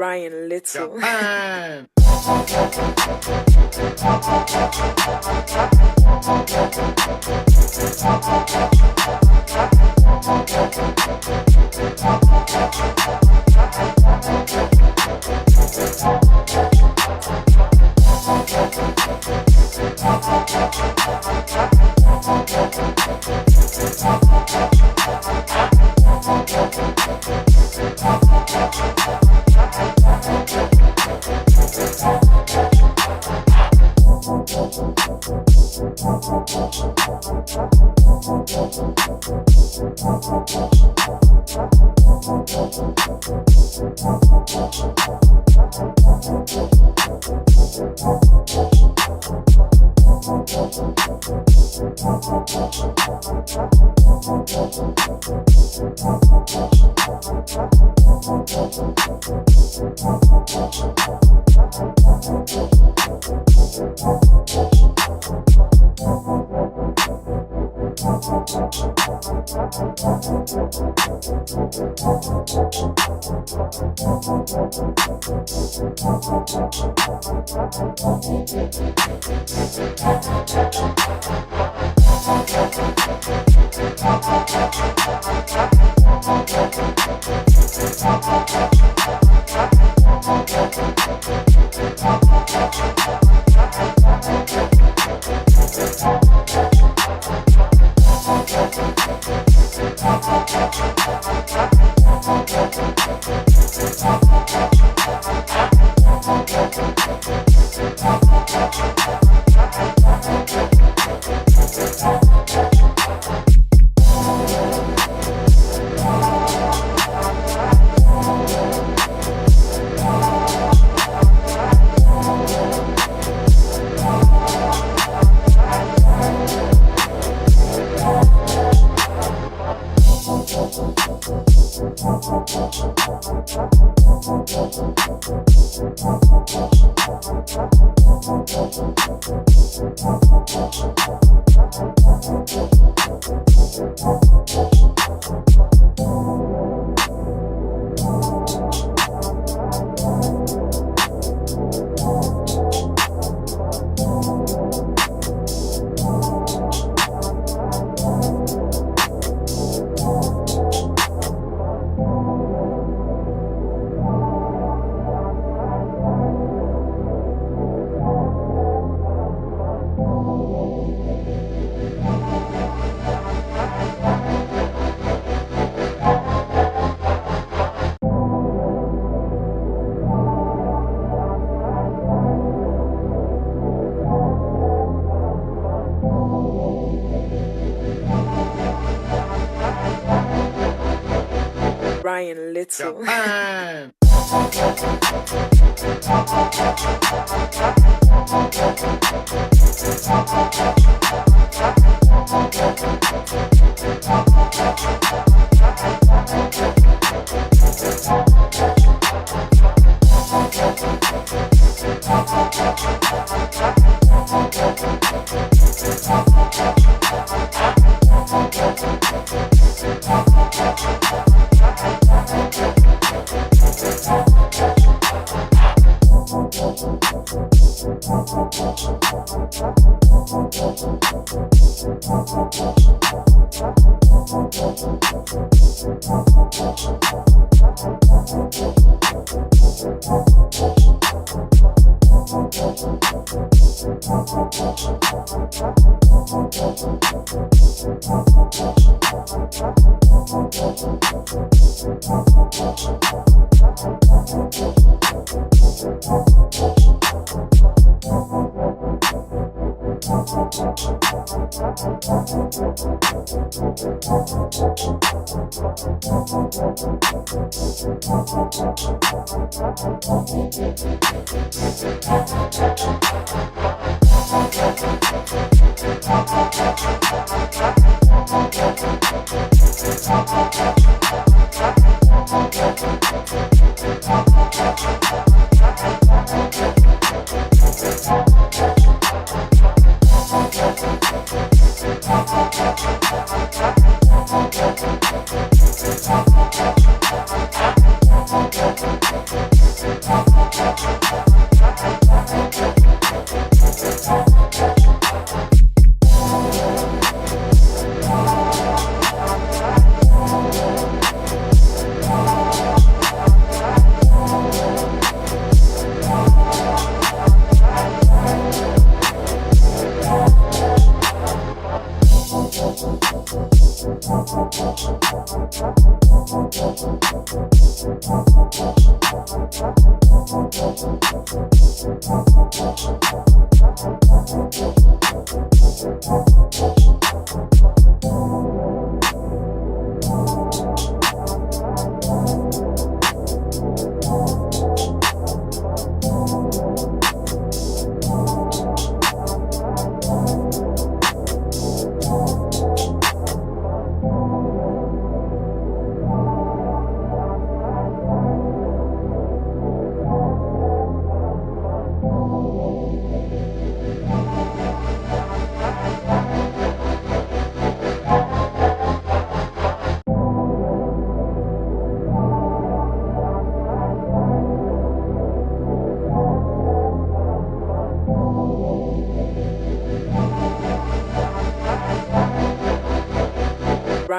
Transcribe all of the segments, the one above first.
Brian Little. Japan. Brian Little. Japan.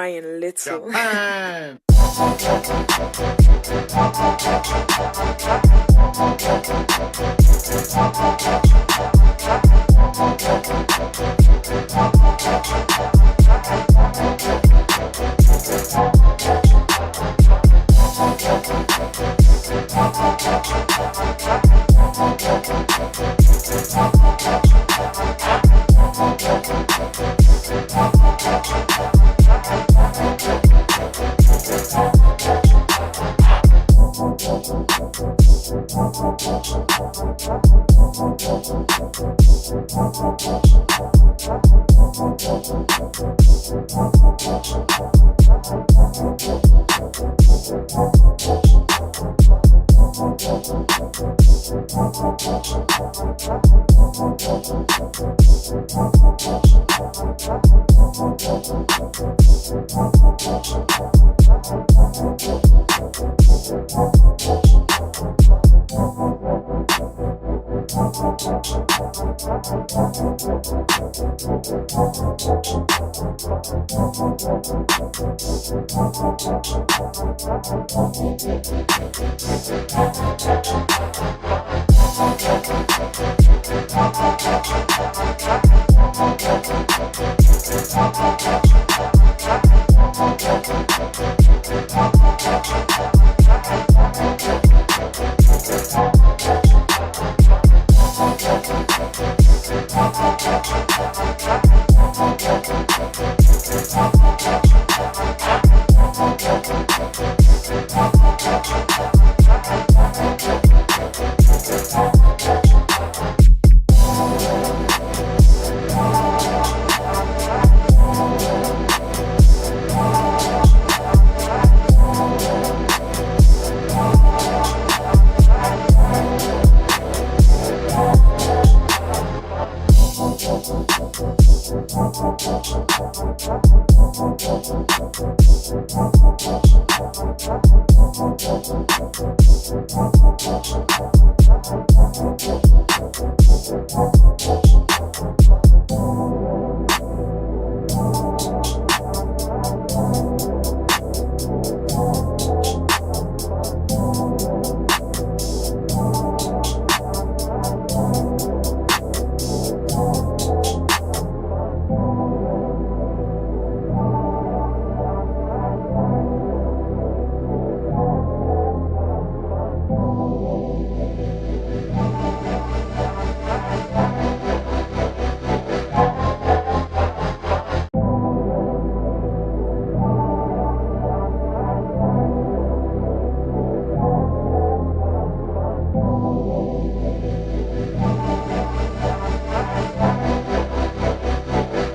Ryan Little.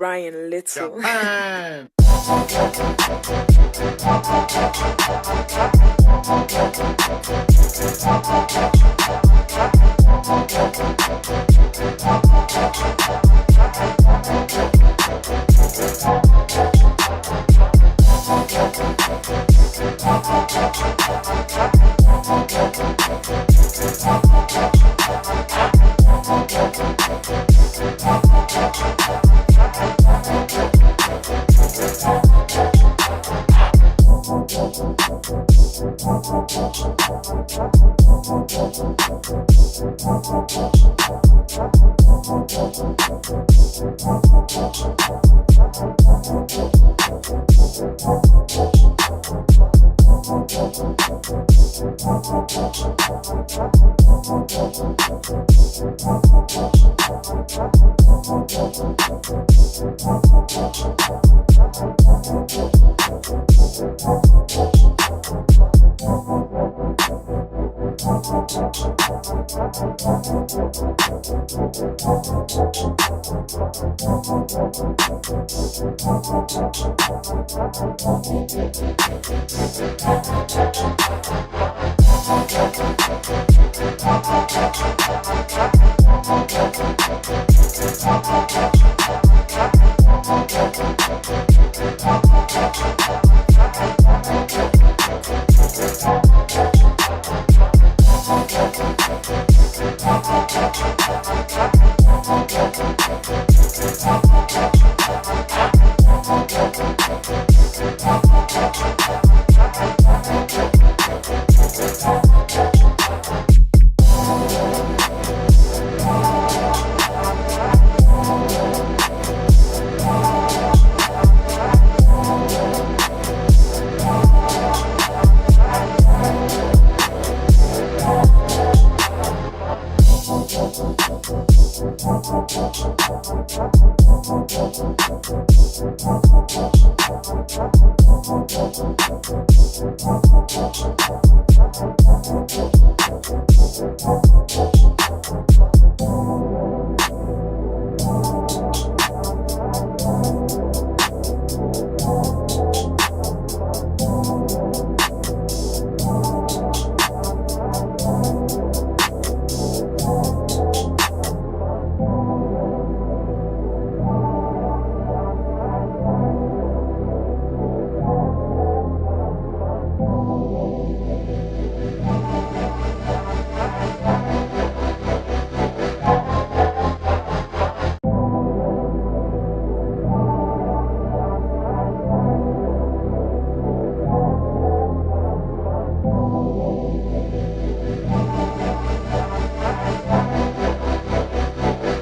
Ryan Little.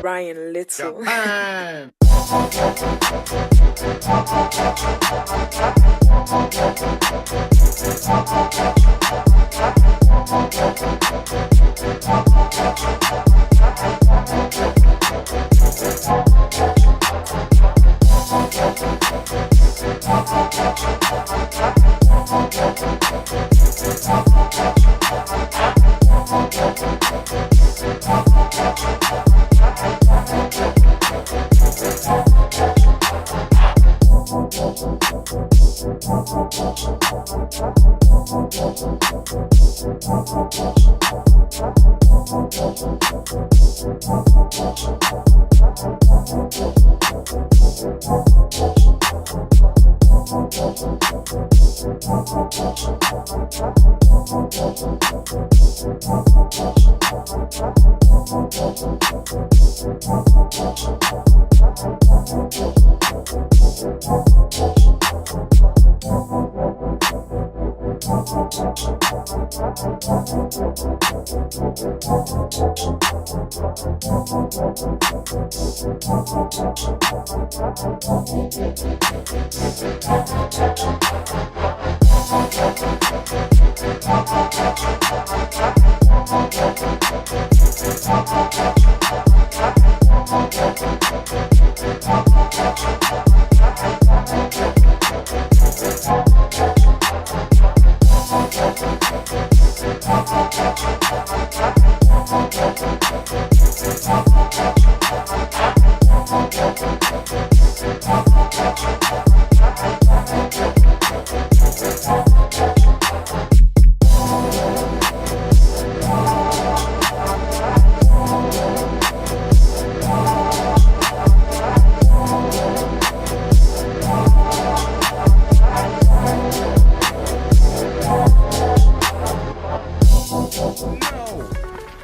Brian Little.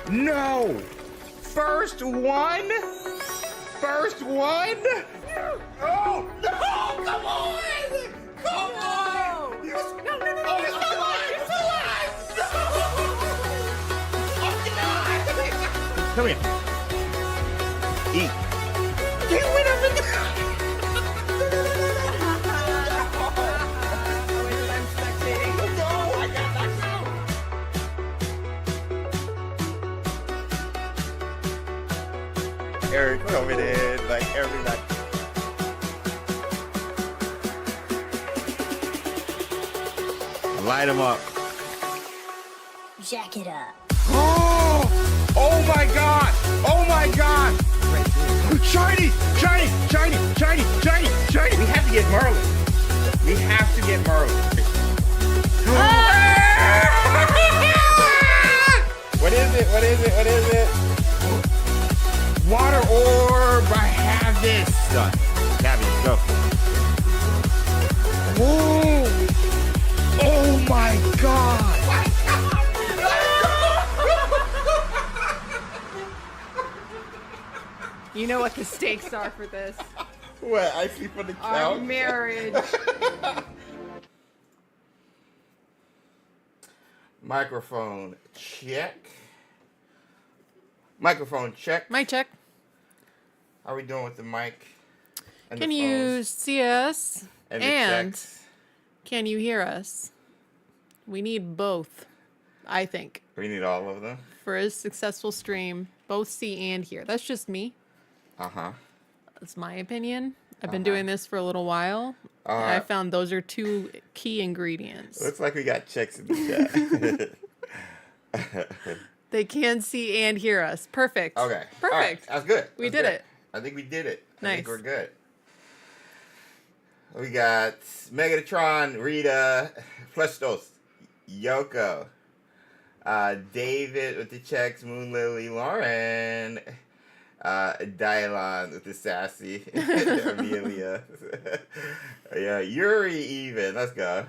No! First one? First one? Oh, no! Come on! Come on! No, he's alive! He's alive! No! Oh, God! Come here. Eat. He went up in the... No, I got that. Eric coming in like every night. Light him up. Jack it up. Oh! Oh my God! Oh my God! Shiny! Shiny! Shiny! Shiny! Shiny! Shiny! We have to get Merlin. We have to get Merlin. What is it? What is it? What is it? Water orb. I have this. Done. Gabby, go. Whoa! Oh my God! You know what the stakes are for this. What? I see for the count. Our marriage. Microphone check. Microphone check. Mic check. How are we doing with the mic? And Can the you phones? see us? And the And checks? can you hear us? We need both, I think, We need all of them. for a successful stream. Both see and hear. That's just me. Uh-huh. That's my opinion. I've been doing this for a little while. And I found those are two key ingredients. Looks like we got checks in the chat. They can see and hear us. Perfect. Okay. Perfect. All right. That's good. We That's did good. it. I think we did it. I Nice. think we're good. We got Megatron, Rita, Fleshtos, Yoko, David with the checks, Moon Lily, Lauren, Dylon with the sassy, Amelia. Yeah, Yuri even. Let's go.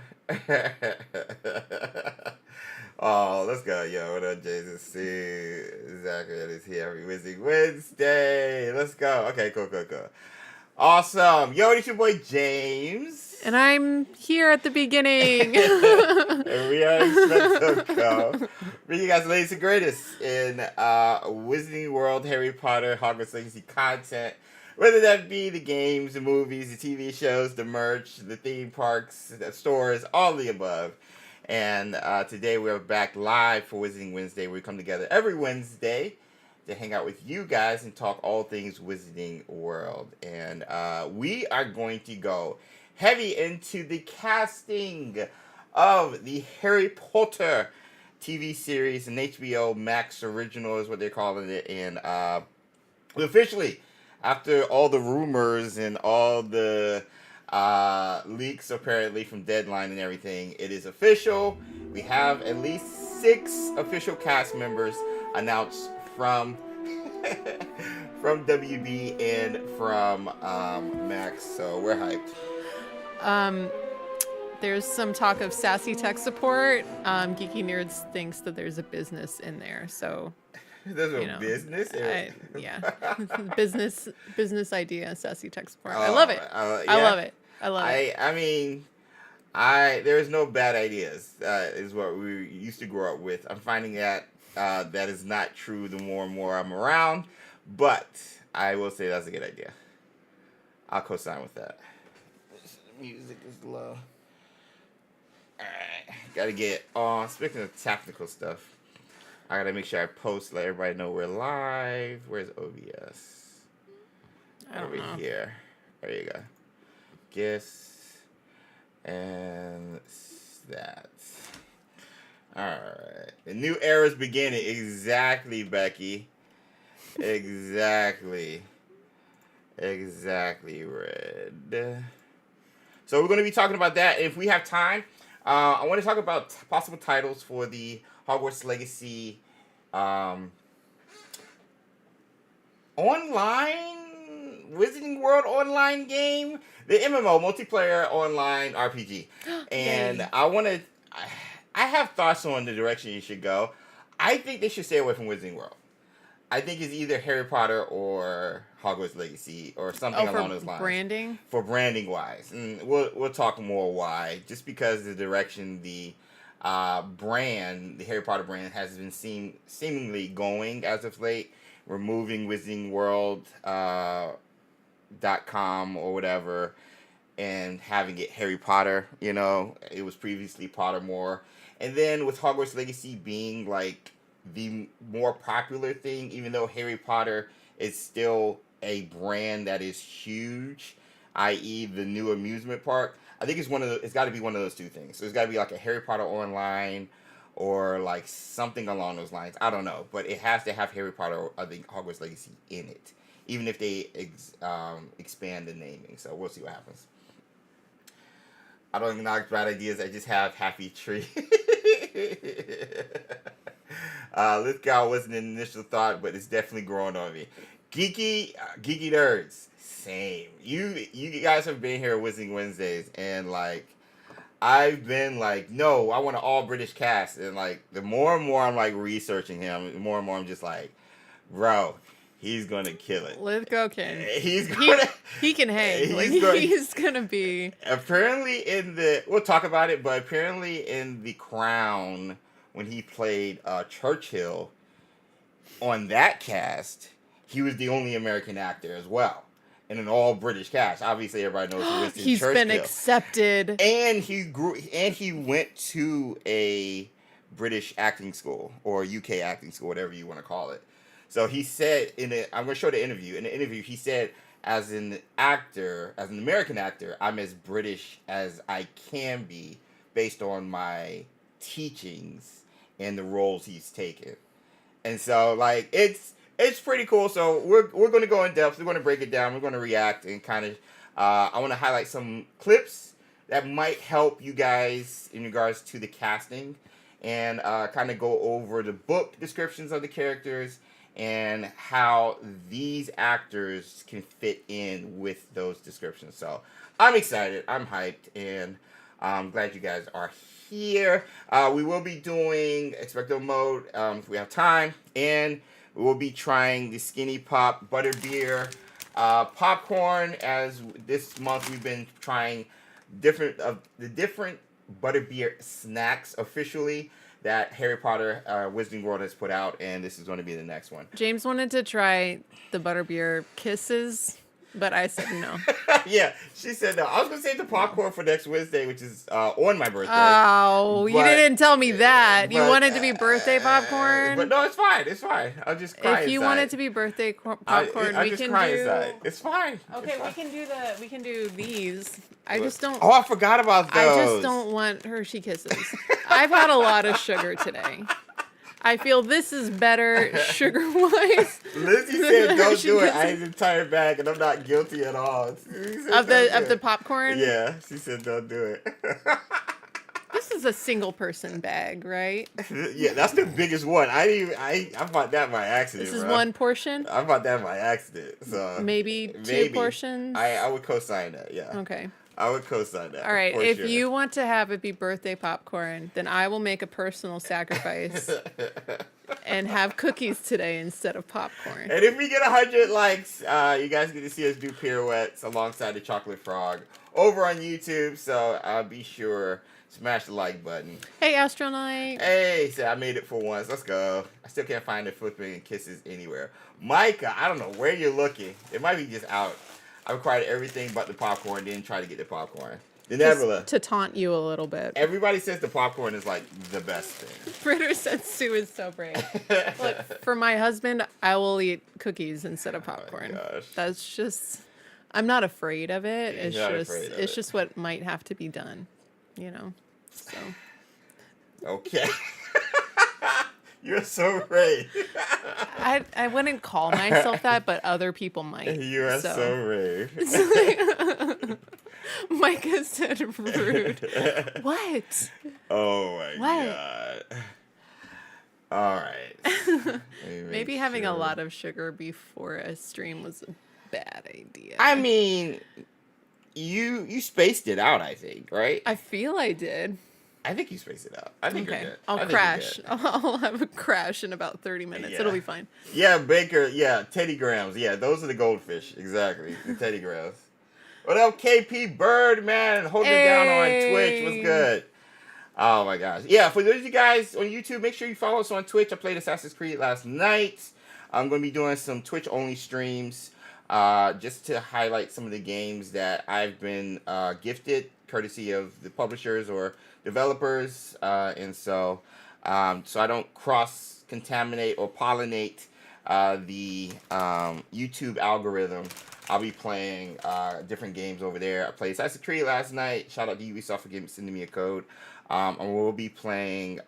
Oh, let's go, yo. What up, Jesus? See, Zachary is here every Wednesday. Let's go. Okay, cool. Awesome. Yo, it's your boy James. And I'm here at the beginning. And we are XpectoGO. Bring you guys the latest and greatest in Wizarding World, Harry Potter, Hogwarts Legacy content. Whether that be the games, the movies, the TV shows, the merch, the theme parks, the stores, all the above. And today we're back live for Wizarding Wednesday. We come together every Wednesday to hang out with you guys and talk all things Wizarding World. And we are going to go heavy into the casting of the Harry Potter TV series, an HBO Max original is what they're calling it. And we officially, after all the rumors and all the leaks apparently from Deadline and everything, it is official. We have at least 6 official cast members announced from from WB and from Max, so we're hyped. There's some talk of sassy tech support. Geeky Nerds thinks that there's a business in there, so There's a business. yeah, business idea, sassy tech support. I love it. Yeah. I love it. I love it. I mean, there's no bad ideas. Is what we used to grow up with. I'm finding that that is not true the more and more I'm around, but I will say that's a good idea. I'll co-sign with that. Music is low. Alright, gotta get on. Speaking of technical stuff, I gotta make sure I post, let everybody know we're live. Where's OBS? I don't know. Here. There you go. Guess and that. Alright. The new era's beginning. Exactly, Becky. Exactly, Red. So we're going to be talking about that. If we have time, I want to talk about possible titles for the Hogwarts Legacy online Wizarding World online game, the MMO multiplayer online RPG. And I have thoughts on the direction you should go. I think they should stay away from Wizarding World. I think it's either Harry Potter or Hogwarts Legacy or something along those lines. Branding? For branding wise. And we'll talk more why. Just because the direction the brand, the Harry Potter brand, has been seemingly going as of late. Removing WizardingWorld.com or whatever and having it Harry Potter, you know. It was previously Pottermore. And then with Hogwarts Legacy being like the more popular thing, even though Harry Potter it's still a brand that is huge, i.e. the new amusement park. I think it's got to be one of those two things. So it's got to be like a Harry Potter online or like something along those lines. I don't know, but it has to have Harry Potter, I think, Hogwarts Legacy in it, even if they expand the naming. So we'll see what happens. I don't acknowledge bad ideas. I just have happy tree. Lithgow wasn't an initial thought, but it's definitely growing on me. Geeky nerds. Same. You guys have been here at Wizarding Wednesdays, and like I've been like, no, I want an all British cast, and like the more and more I'm like researching him, the more and more I'm just like, bro, he's gonna kill it. Lithgow can. He can hang. He's gonna be. Apparently we'll talk about it, but apparently in The Crown, when he played Churchill on that cast, he was the only American actor as well. In an all British cast. Obviously everybody knows who Winston He's Churchill. Been accepted. And he went to a British acting school or UK acting school, whatever you want to call it. So he said I'm going to show the interview. In the interview he said, as an American actor, I'm as British as I can be based on my teachings and the roles he's taken. And so like it's pretty cool. So we're going to go in depth. We're going to break it down. We're going to react and kind of. I want to highlight some clips that might help you guys in regards to the casting, and kind of go over the book descriptions of the characters and how these actors can fit in with those descriptions. So I'm excited. I'm hyped, and I'm glad you guys are here. We will be doing XpectoGO mode if we have time, and we'll be trying the Skinny Pop Butterbeer popcorn. As this month we've been trying different Butterbeer Snacks officially that Harry Potter Wizarding World has put out, and this is going to be the next one. James wanted to try the Butterbeer Kisses, but I said no. Yeah, she said no. I was going to save the popcorn for next Wednesday, which is on my birthday. Oh, you didn't tell me that. You wanted to be birthday popcorn? But no, it's fine. It's fine. I'll just cry If you inside. want it to be birthday popcorn, I'll we just can cry do. Inside. It's fine. Okay, it's fine. we can do these. I just don't. Oh, I forgot about those. I just don't want Hershey Kisses. I've had a lot of sugar today. I feel this is better sugar-wise. Lizzie said, "Don't do it." I ate the entire bag, and I'm not guilty at all. Of the popcorn. Yeah, she said, "Don't do it." This is a single-person bag, right? Yeah, that's the biggest one. I bought that by accident. This is one portion. I bought that by accident. So maybe two portions. I would co-sign that. Yeah. Okay. I would co-sign that. All right. If you want to have it be birthday popcorn, then I will make a personal sacrifice and have cookies today instead of popcorn. And if we get 100 likes, you guys get to see us do pirouettes alongside the chocolate frog over on YouTube. So be sure smash the like button. Hey, Astronaut. Hey, I made it for once. Let's go. I still can't find the flipping and kisses anywhere. Micah, I don't know where you're looking. It might be just out. I required everything but the popcorn, then try to get the popcorn. The Nebula. To taunt you a little bit. Everybody says the popcorn is like the best thing. Fritter said Sue is so brave. Look, for my husband, I will eat cookies instead of popcorn. Oh gosh. That's just, I'm not afraid of it. It's just what might have to be done, you know. So. Okay. You're so brave. I wouldn't call myself that, but other people might. You are so brave. Micah said rude. What? Oh my god. All right. Maybe having a lot of sugar before a stream was a bad idea. I mean, you spaced it out, I think, right? I feel I did. I think you spaced it out. I think you're good. I'll crash. I'll have a crash in about 30 minutes. Yeah. It'll be fine. Yeah, Baker. Yeah, Teddy Grahams. Yeah, those are the goldfish. Exactly. The Teddy Grahams. What up, KP Bird, man? Holding it down on Twitch. What's good? Oh, my gosh. Yeah, for those of you guys on YouTube, make sure you follow us on Twitch. I played Assassin's Creed last night. I'm going to be doing some Twitch-only streams just to highlight some of the games that I've been gifted, courtesy of the publishers or developers, and so I don't cross-contaminate or pollinate the YouTube algorithm, I'll be playing different games over there. I played Assassin's Creed last night. Shout out to Ubisoft for sending me a code. And we'll be playing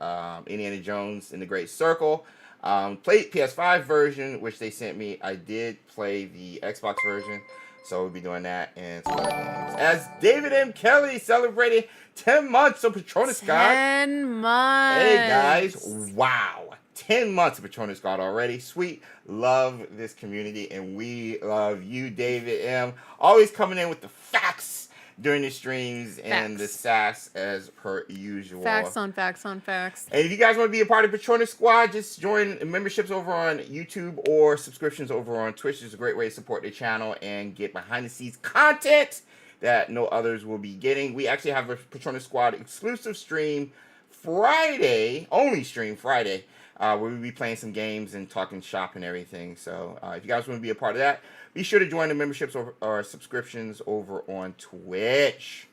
Indiana Jones in the Great Circle. Played PS5 version, which they sent me. I did play the Xbox version, so we'll be doing that and some other games. As David M. Kelly celebrated 10 months of Patronus God. 10 months. Hey guys, wow. 10 months of Patronus God already. Sweet. Love this community, and we love you, David M. Always coming in with the facts during the streams and the sass as per usual. Facts on facts on facts. And if you guys want to be a part of Patronus Squad, just join memberships over on YouTube or subscriptions over on Twitch. It's a great way to support the channel and get behind the scenes content that no others will be getting. We actually have a Patronus Squad exclusive stream Friday, only stream Friday, where we'll be playing some games and talking shop and everything. So if you guys want to be a part of that, be sure to join the memberships or subscriptions over on Twitch.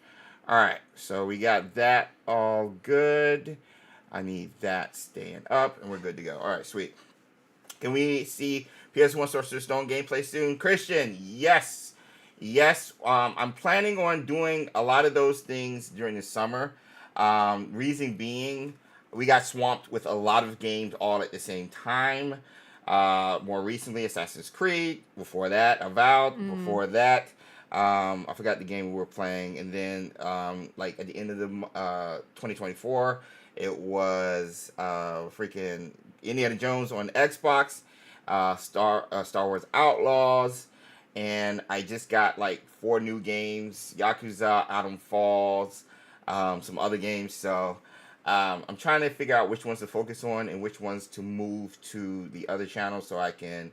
All right, so we got that all good. I need that staying up, and we're good to go. All right, sweet. Can we see PS1 Sorcerer's Stone gameplay soon? Christian, yes. Yes, I'm planning on doing a lot of those things during the summer. Reason being, we got swamped with a lot of games all at the same time. More recently, Assassin's Creed. Before that, Avowed. Before that, I forgot the game we were playing. And then, like at the end of the 2024, it was freaking Indiana Jones on Xbox, Star Wars Outlaws, and I just got like 4 new games: Yakuza, Autumn Falls, some other games. So. I'm trying to figure out which ones to focus on and which ones to move to the other channel so I can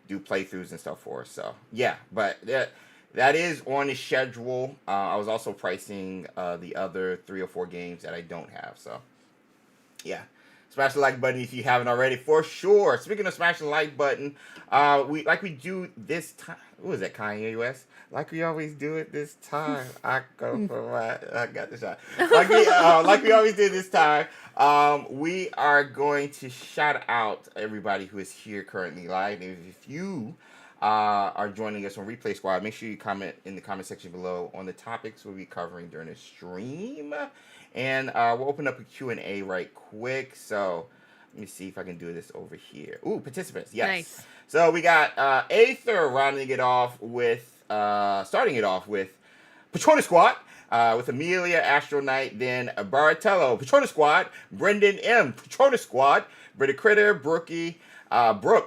do playthroughs and stuff for. So, yeah, but that is on the schedule. I was also pricing the other 3 or 4 games that I don't have. So, yeah. Smash the like button if you haven't already, for sure. Speaking of smashing the like button, we do this time. What was that, Kanye West? Like we always do it this time. I got the shot. Like we always did this time. We are going to shout out everybody who is here currently live. And if you are joining us on Replay Squad, make sure you comment in the comment section below on the topics we'll be covering during the stream. And we'll open up a Q&A right quick. So let me see if I can do this over here. Ooh, participants. Yes. Nice. So we got Aether starting it off with Patronus Squad with Amelia, Astronite, then Baratello, Patronus Squad, Brendan M, Patronus Squad, Britta Critter, Brooke, Denebula,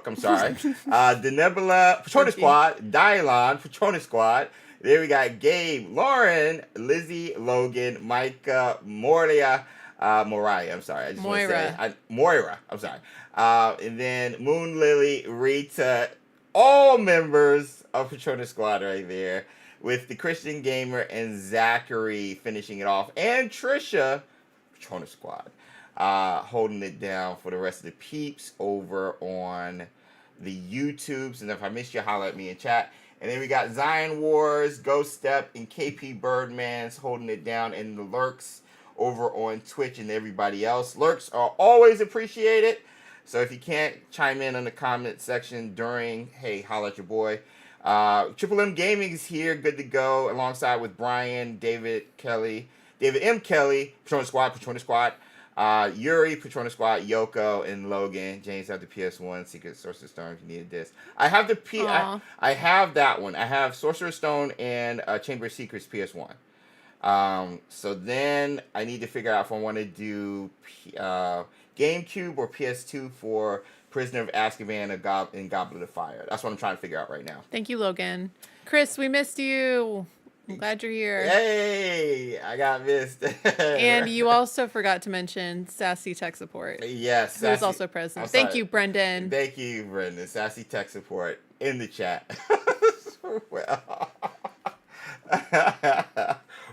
Patronus Squad, Dylon, Patronus Squad. There we got Gabe, Lauren, Lizzie, Logan, Micah, Moria, I'm sorry. I just want to say Moira. I'm sorry. And then Moon Lily, Rita, all members of Patronus Squad right there, with the Christian Gamer and Zachary finishing it off, and Trisha, Patronus Squad, holding it down for the rest of the peeps over on the YouTubes. And if I missed you, holler at me in chat. And then we got Zion Wars, Ghost Step, and KP Birdman's holding it down, and the Lurks over on Twitch and everybody else. Lurks are always appreciated. So if you can't chime in on the comment section during, hey, holla at your boy. Triple M Gaming is here, good to go, alongside with Brian, David M. Kelly, Patronus Squad, Yuri, Patronus Squad, Yoko, and Logan. James have the PS1, Secret Sorcerer's Stone if you needed this. I have the I have that one. I have Sorcerer's Stone and Chamber of Secrets PS1. So then I need to figure out if I want to do GameCube or PS2 for Prisoner of Azkaban and Goblet of Fire. That's what I'm trying to figure out right now. Thank you, Logan. Chris, we missed you. I'm glad you're here. Hey, I got missed. And you also forgot to mention Sassy Tech Support. Yes. Who is also present. Thank you, Brendan. Thank you, Brendan. Sassy Tech Support in the chat.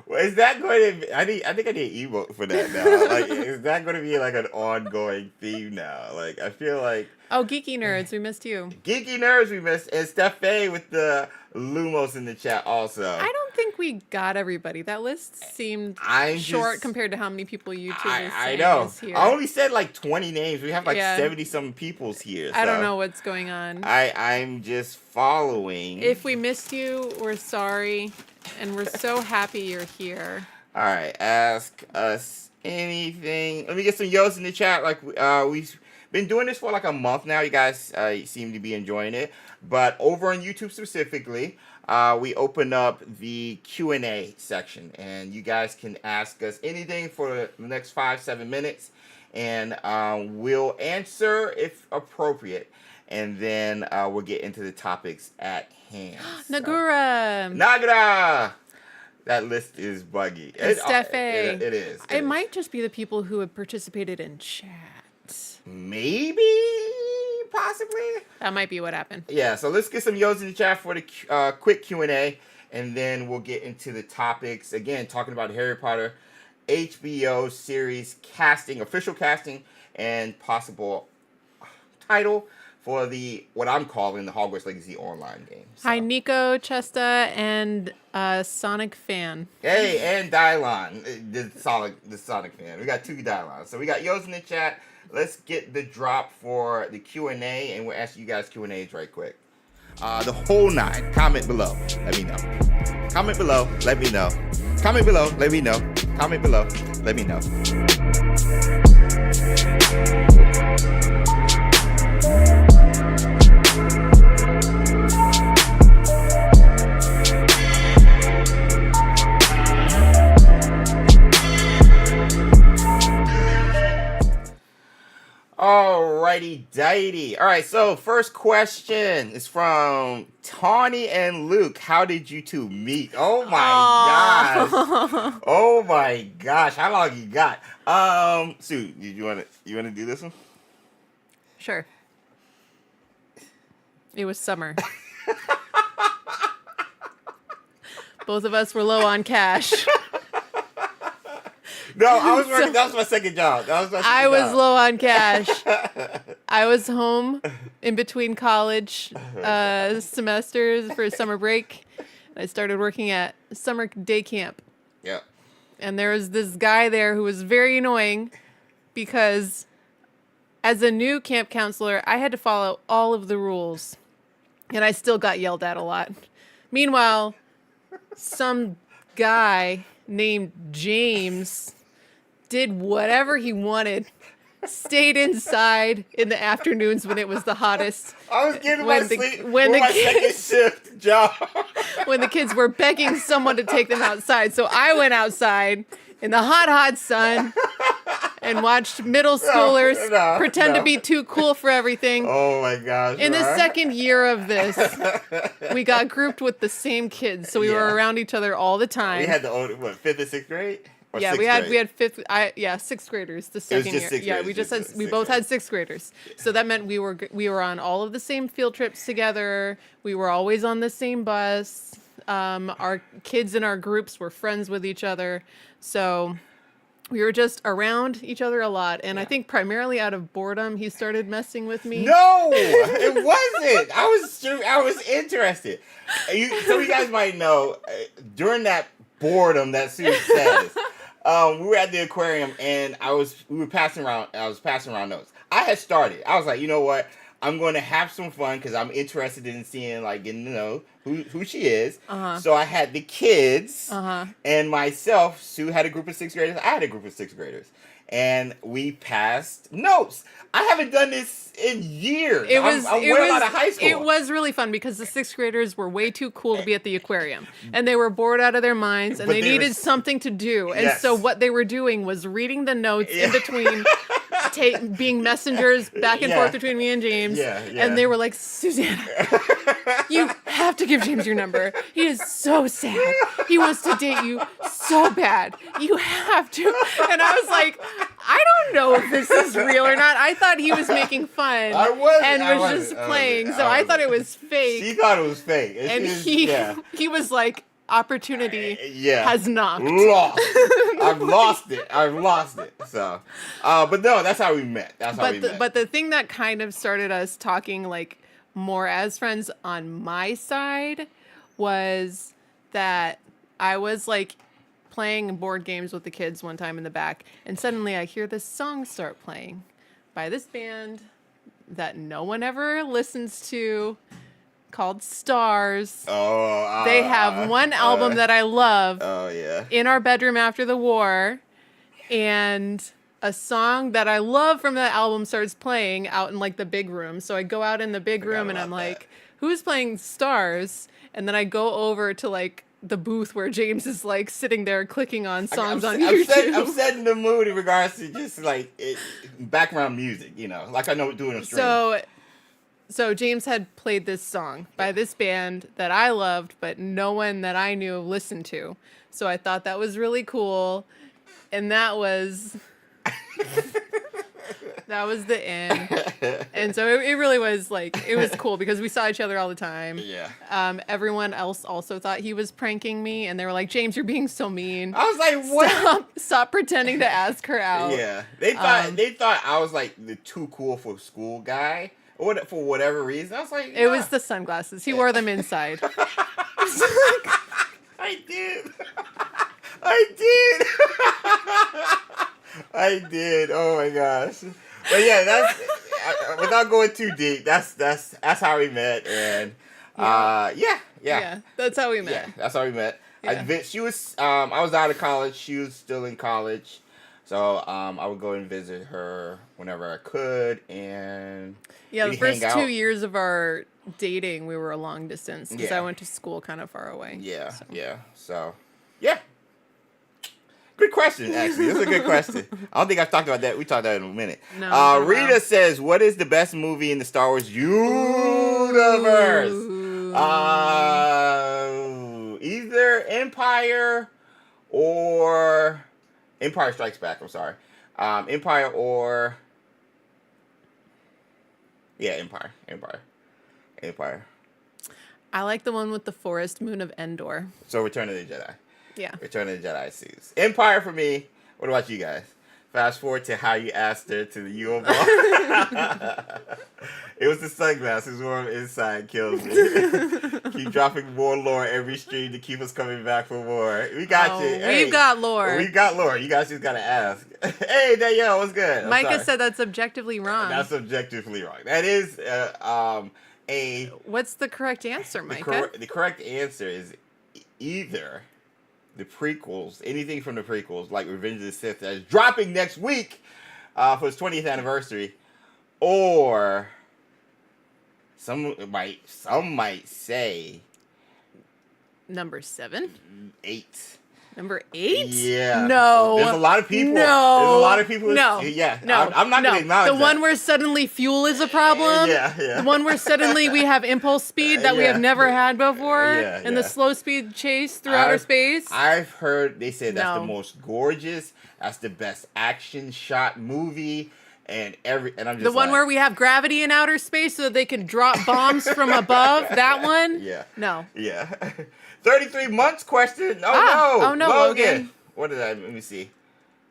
Well, is that going to be, I think I need an emote for that now. Like, is that going to be like an ongoing theme now? Like, I feel like... Oh, Geeky Nerds, we missed you. Geeky Nerds, we missed. And Steph with the Lumos in the chat also. I don't don't think we got everybody. That list seemed short compared to how many people YouTube is I saying know. is here. I only said like 20 names. We have like Yeah. 70-some peoples here. I don't so know what's going on. I'm just following. If we missed you, we're sorry. And we're so happy you're here. All right. Ask us anything. Let me get some yos in the chat. Like we've been doing this for like a month now. You guys seem to be enjoying it. But over on YouTube specifically, we open up the Q&A section. And you guys can ask us anything for the next 5-7 minutes. And we'll answer if appropriate. And then we'll get into the topics at hand. Nagura! Nagara! That list is buggy. Steffe. It is. It might just be the people who have participated in chat. Maybe, possibly. That might be what happened. Yeah, so let's get some yos in the chat for the quick Q&A, and then we'll get into the topics. Again, talking about Harry Potter HBO series casting, official casting, and possible title for what I'm calling the Hogwarts Legacy online game. So. Hi, Nico, Chesta, and Sonic fan. Hey, and Dylon, the Sonic fan. We got 2 Dylons. So we got yos in the chat. Let's get the drop for the Q&A, and we'll ask you guys Q&As right quick. The whole 9. Comment below. Let me know. Comment below. Let me know. Comment below. Let me know. Comment below. Let me know. Alrighty dighty. Alright, so first question is from Tawny and Luke. How did you two meet? Oh my gosh. Oh my gosh. How long you got? Sue, you wanna do this one? Sure. It was summer. Both of us were low on cash. No, I was working. That was my second job. I was low on cash. I was home in between college semesters for summer break. And I started working at summer day camp. Yeah. And there was this guy there who was very annoying because as a new camp counselor, I had to follow all of the rules. And I still got yelled at a lot. Meanwhile, some guy named James did whatever he wanted, stayed inside in the afternoons when it was the hottest. I was getting my sleep when my second shift job. When the kids were begging someone to take them outside. So I went outside in the hot, hot sun and watched middle schoolers pretend to be too cool for everything. Oh my gosh. In the second year of this, we got grouped with the same kids. So we were around each other all the time. We had the old, 5th and 6th grade? Or yeah, we had sixth graders the second year. Yeah, we both had 6th graders. So that meant we were on all of the same field trips together. We were always on the same bus. Our kids in our groups were friends with each other. So we were just around each other a lot. And I think primarily out of boredom, he started messing with me. No, it wasn't. I was interested. Some of you guys might know, during that boredom that Sue says, we were at the aquarium and I was passing around notes. I had started. I was like, you know what? I'm going to have some fun because I'm interested in seeing, like, getting to know who she is. So I had the kids and myself. Sue had a group of 6th graders. I had a group of 6th graders. And we passed notes. I haven't done this in years. I'm way out of high school. It was really fun because the 6th graders were way too cool to be at the aquarium. And they were bored out of their minds and they needed something to do. And so what they were doing was reading the notes in between, being messengers back and forth between me and James. And they were like, Susanna, you have to give James your number. He is so sad. He wants to date you so bad. You have to. And I was like, I don't know if this is real or not. I thought he was making fun. I wasn't. And was just playing. So I thought it was fake. She thought it was fake. And he was like, opportunity has knocked. I've lost it. So, but no, that's how we met. But the thing that kind of started us talking like more as friends on my side was that I was like playing board games with the kids one time in the back, and suddenly I hear this song start playing by this band that no one ever listens to called Stars. Oh, they have one album that I love. Oh yeah. In our bedroom after the war, and a song that I love from that album starts playing out in like the big room. So I go out in the big room and I'm like, who's playing Stars? And then I go over to like the booth where James is like sitting there clicking on songs on YouTube. I'm setting the mood in regards to just like background music, like I know doing a stream. So James had played this song by this band that I loved, but no one that I knew listened to. So I thought that was really cool. And that was the end. And so it really was like, it was cool because we saw each other all the time. Yeah. Everyone else also thought he was pranking me, and they were like, James, you're being so mean. I was like, what? Stop pretending to ask her out. Yeah. They thought I was like the too cool for school guy. For whatever reason. I was like, It was the sunglasses. He wore them inside. I did. I did. Oh my gosh. But yeah, that's without going too deep. That's how we met, and yeah. That's how we met. Yeah, that's how we met. Yeah. She was I was out of college. She was still in college, so I would go and visit her whenever I could, and the first 2 years of our dating, we were a long distance because I went to school kind of far away. Yeah, So, yeah. Good question, actually. This is a good question. I don't think I've talked about that. We talked about it in a minute. No, Rita says, what is the best movie in the Star Wars universe? Either Empire or... Empire Strikes Back, I'm sorry. Empire or... Yeah, Empire. I like the one with the forest moon of Endor. So Return of the Jedi. Yeah. Return of the Jedi suits. Empire for me. What about you guys? Fast forward to how you asked her to the U-Ball. It was the sunglasses warm inside kills me. Keep dropping more lore every stream to keep us coming back for more. We got you. Hey, we've got lore. We got lore. You guys just gotta ask. Hey, Danielle, what's good? Micah said that's objectively wrong. That's objectively wrong. That is What's the correct answer, Micah? The correct answer is either the prequels, anything from the prequels, like Revenge of the Sith, that is dropping next week for its 20th anniversary, or some might say Number 7? 8. Number 8? Yeah. No. There's a lot of people. No. There's a lot of people. No. Yeah. No. I'm not going to acknowledge the one where suddenly fuel is a problem. Yeah. The one where suddenly we have impulse speed that we have never had before. And the slow speed chase through outer space. I've heard they say that's the most gorgeous. That's the best action shot movie. And I'm just the one where we have gravity in outer space so that they can drop bombs from above. That one. Yeah. No. Yeah. 33 months question. Oh no, Logan. What did I? Let me see.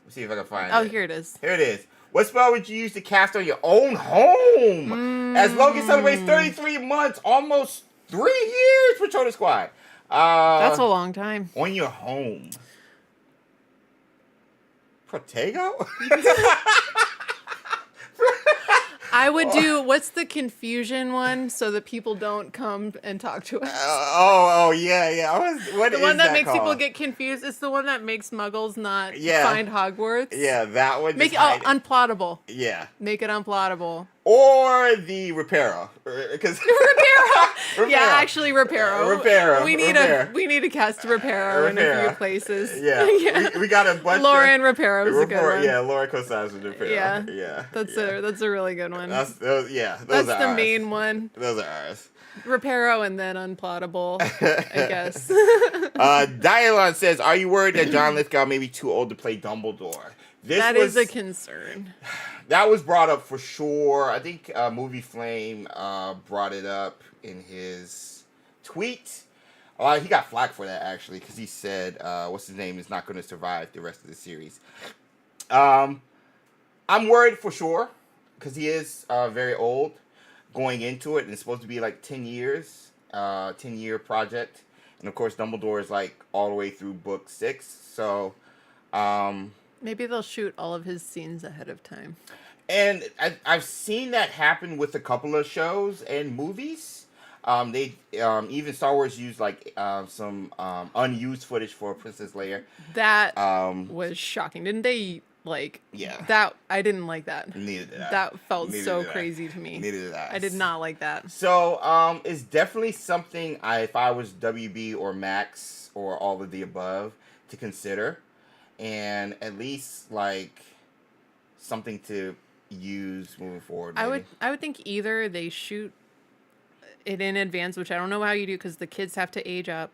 Let's see if I can find it. Oh, here it is. Here it is. What spell would you use to cast on your own home? As Logan celebrates 33 months, almost 3 years for Chota Squad. That's a long time. On your home. Protego? I would do, what's the confusion one so that people don't come and talk to us? Yeah. What the is one that makes called? people get confused. It's the one that makes muggles not find Hogwarts. Yeah, that one. Make it unplottable. Yeah. Make it unplottable. Or the Reparo. Reparo. Yeah, actually Reparo. We need a cast Reparo in a few places. Yeah. We got a bunch Lauren Reparo is a good one. Yeah, Laura co-stars with Reparo. Yeah. That's a really good one. That's the ours. main one. Those are ours. Reparo and then unplottable, I guess. Dialon says, are you worried that John Lithgow may be too old to play Dumbledore? That is a concern. That was brought up for sure. I think Movie Flame brought it up in his tweet. He got flack for that, actually, because he said, what's his name, is not going to survive the rest of the series. I'm worried for sure, because he is very old going into it, and it's supposed to be like 10 years, 10-year project. And of course, Dumbledore is like all the way through book 6. So, maybe they'll shoot all of his scenes ahead of time. And I've seen that happen with a couple of shows and movies. They even Star Wars used like some unused footage for Princess Leia. That was shocking, didn't they? Like, yeah, that I didn't like that. Neither did I. That felt so crazy to me. Neither did I. I did not like that. So it's definitely something if I was WB or Max or all of the above to consider, and at least like something to use moving forward. Maybe. I would think either they shoot it in advance, which I don't know how you do because the kids have to age up.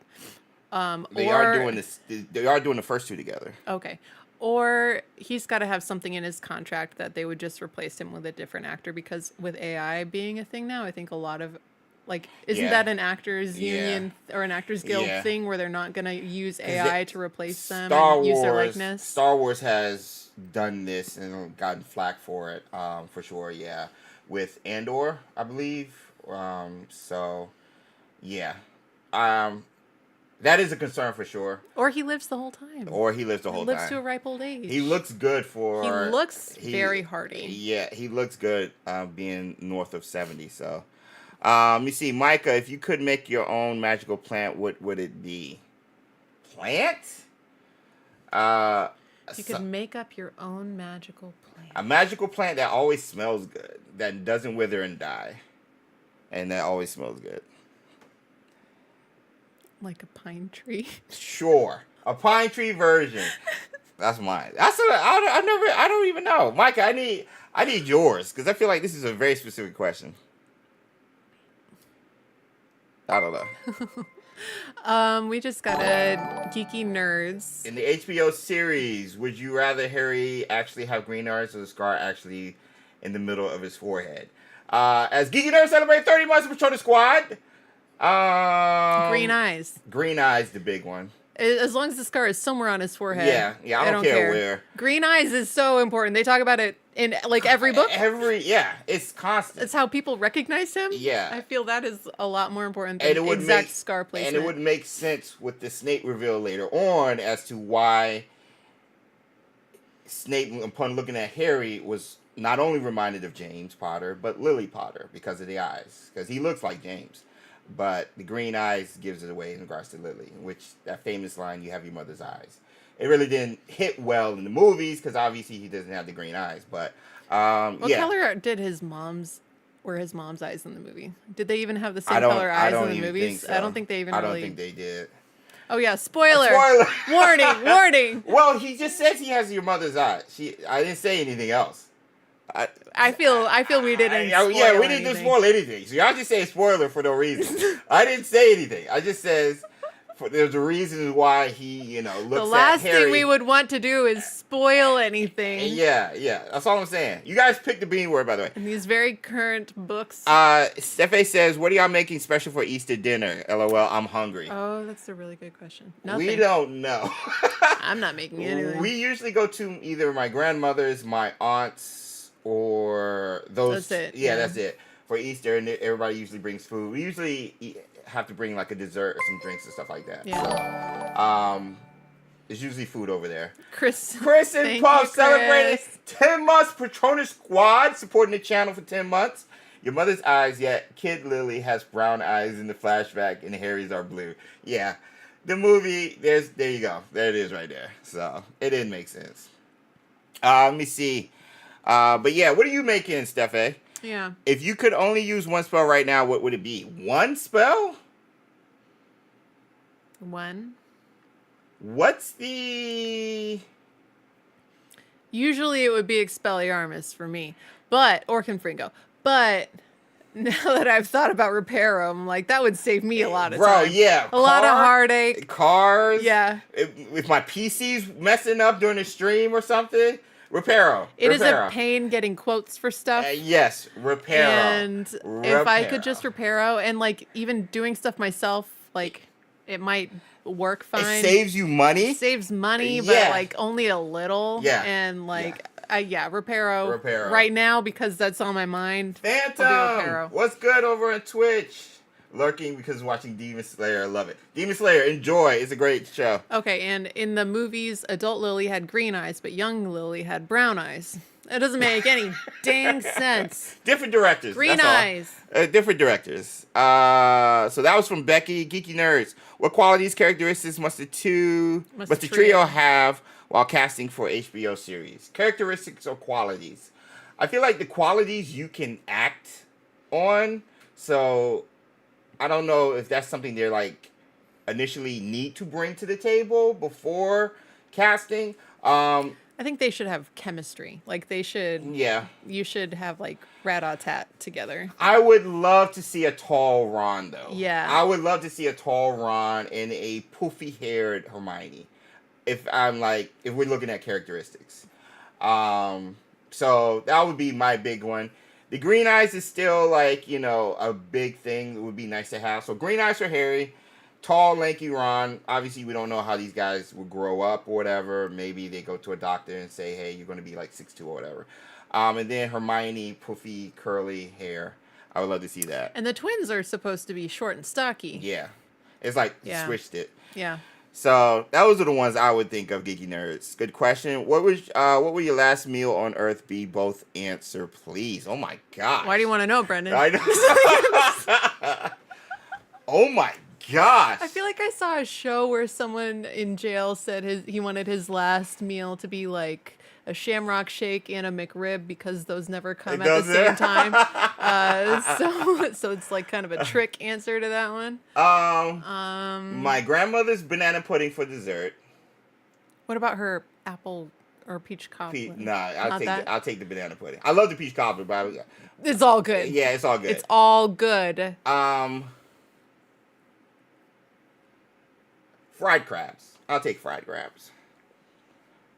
They are doing this. They are doing the first 2 together. Okay. Or he's got to have something in his contract that they would just replace him with a different actor, because with AI being a thing now, I think a lot of, like, isn't that an actors union or an actors guild thing where they're not going to use AI to replace them and use their likeness? Star Wars has done this and gotten flack for it, for sure, with Andor, I believe. So, yeah. That is a concern for sure. Or he lives the whole time. He lives to a ripe old age. He looks good for... He looks very hardy. Yeah, he looks good being north of 70, so... let me see. Micah, if you could make your own magical plant, what would it be? Plant? You could make up your own magical plant. A magical plant that always smells good. That doesn't wither and die. And that always smells good. Like a pine tree. Sure, a pine tree version. That's mine. I don't even know, Micah. I need yours because I feel like this is a very specific question. I don't know. We just got a geeky nerds. In the HBO series, would you rather Harry actually have green eyes or the scar actually in the middle of his forehead? As geeky nerds celebrate 30 months of Patronus Squad. Green eyes. Green eyes, the big one. As long as the scar is somewhere on his forehead. Yeah. I don't care where. Green eyes is so important. They talk about it in like every book. It's constant. It's how people recognize him. Yeah. I feel that is a lot more important than exact scar placement. And it would make sense with the Snape reveal later on as to why Snape, upon looking at Harry, was not only reminded of James Potter, but Lily Potter because of the eyes. Because he looks like James. But the green eyes gives it away in regards to Lily, which that famous line, "You have your mother's eyes." It really didn't hit well in the movies because obviously he doesn't have the green eyes. But what color did his mom's eyes in the movie? Did they even have the same color eyes in the movies? So. I don't think they even. I don't think they did. Oh yeah, spoiler! Warning! Well, he just says he has your mother's eyes. I didn't say anything else. I feel we didn't. We didn't spoil anything. So y'all just say spoiler for no reason. I didn't say anything. I just says there's a reason why he, looks at Harry. The last thing we would want to do is spoil anything. Yeah. That's all I'm saying. You guys picked the bean word, by the way. In these very current books. Steffe says, "What are y'all making special for Easter dinner? LOL, I'm hungry." Oh, that's a really good question. Nothing. We don't know. I'm not making anything. We usually go to either my grandmother's, my aunt's, or those. That's it. Yeah, that's it. For Easter, and everybody usually brings food. We usually have to bring like a dessert or some drinks and stuff like that. Yeah. So, there's usually food over there. Chris and Puff celebrating 10 months Patronus Squad, supporting the channel for 10 months. Your mother's eyes, yet Kid Lily has brown eyes in the flashback, and Harry's are blue. Yeah. The movie, there you go. There it is right there. So, it didn't make sense. Let me see. But yeah, what are you making, Steffe? Yeah. If you could only use one spell right now, what would it be? One spell? One. What's the... Usually it would be Expelliarmus for me. Or Confringo. But now that I've thought about Reparo, I'm like, that would save me a lot of time. Yeah. A lot of heartache. Cars. Yeah. If my PC's messing up during the stream or something... Reparo. It is a pain getting quotes for stuff. Yes, Reparo. And if I could just Reparo and like even doing stuff myself, like it might work fine. It saves you money. It saves money, but like only a little. Yeah. And like, Reparo right now because that's on my mind. Phantom, what's good over on Twitch? lurking because watching Demon Slayer. I love it. Demon Slayer, enjoy. It's a great show. Okay, and in the movies, adult Lily had green eyes, but young Lily had brown eyes. It doesn't make any dang sense. Different directors. Green eyes. Different directors. So that was from Becky. Geeky Nerds. What qualities, characteristics must the trio have while casting for HBO series? Characteristics or qualities? I feel like the qualities you can act on. So I don't know if that's something they're like initially need to bring to the table before casting. I think they should have chemistry. Like they should. Yeah. You should have like rat-a-tat together. I would love to see a tall Ron though. Yeah. I would love to see a tall Ron and a poofy-haired Hermione. If we're looking at characteristics. So that would be my big one. The green eyes is still like, a big thing. It would be nice to have. So green eyes for Harry. Tall, lanky Ron. Obviously, we don't know how these guys will grow up or whatever. Maybe they go to a doctor and say, hey, you're going to be like 6'2" or whatever. And then Hermione, poofy, curly hair. I would love to see that. And the twins are supposed to be short and stocky. Yeah. It's like switched it. Yeah. So those are the ones I would think of, Geeky Nerds. Good question. What will your last meal on Earth be? Both answer, please. Oh my gosh. Why do you want to know, Brendan? I know. Oh my gosh. I feel like I saw a show where someone in jail said he wanted his last meal to be like a shamrock shake and a McRib because those never come at the same time. So it's like kind of a trick answer to that one. My grandmother's banana pudding for dessert. What about her apple or peach cobbler? I'll take the banana pudding. I love the peach cobbler, but it's all good. Yeah, it's all good. It's all good. Fried crabs. I'll take fried crabs.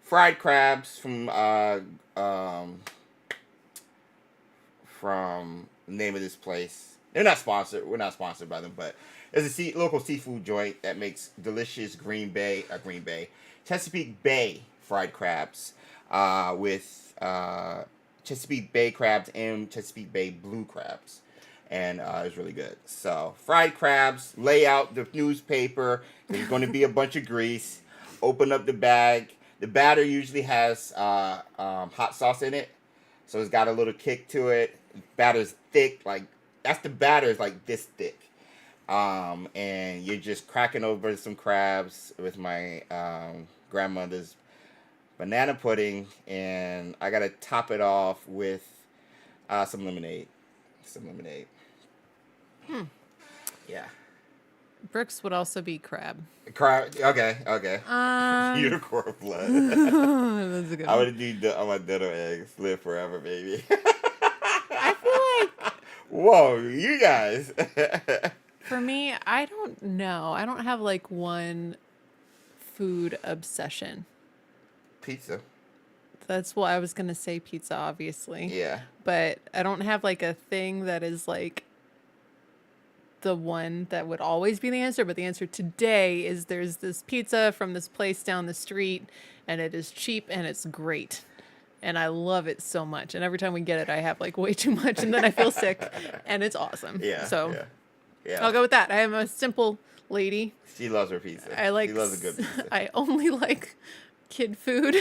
Fried crabs from the name of this place. They're not sponsored. We're not sponsored by them, but there's a local seafood joint that makes delicious Chesapeake Bay fried crabs with Chesapeake Bay crabs and Chesapeake Bay blue crabs. And it's really good. So, fried crabs, lay out the newspaper. There's going to be a bunch of grease. Open up the bag. The batter usually has hot sauce in it. So, it's got a little kick to it. Batter's thick. The batter is like this thick. And you're just cracking over some crabs with my grandmother's banana pudding. And I got to top it off with some lemonade. Yeah. Brooks would also be crab. Crab. Okay. Unicorn blood. That's a good one. I would do on my dinner eggs. Live forever, baby. I feel like. Whoa, you guys. For me, I don't know. I don't have like one food obsession. Pizza. That's what I was gonna say. Pizza, obviously. Yeah. But I don't have like a thing that is like the one that would always be the answer. But the answer today is there's this pizza from this place down the street, and it is cheap and it's great, and I love it so much. And every time we get it, I have like way too much, and then I feel sick, and it's awesome. Yeah. So yeah. I'll go with that. I am a simple lady. She loves her pizza. She loves a good pizza. I only like kid food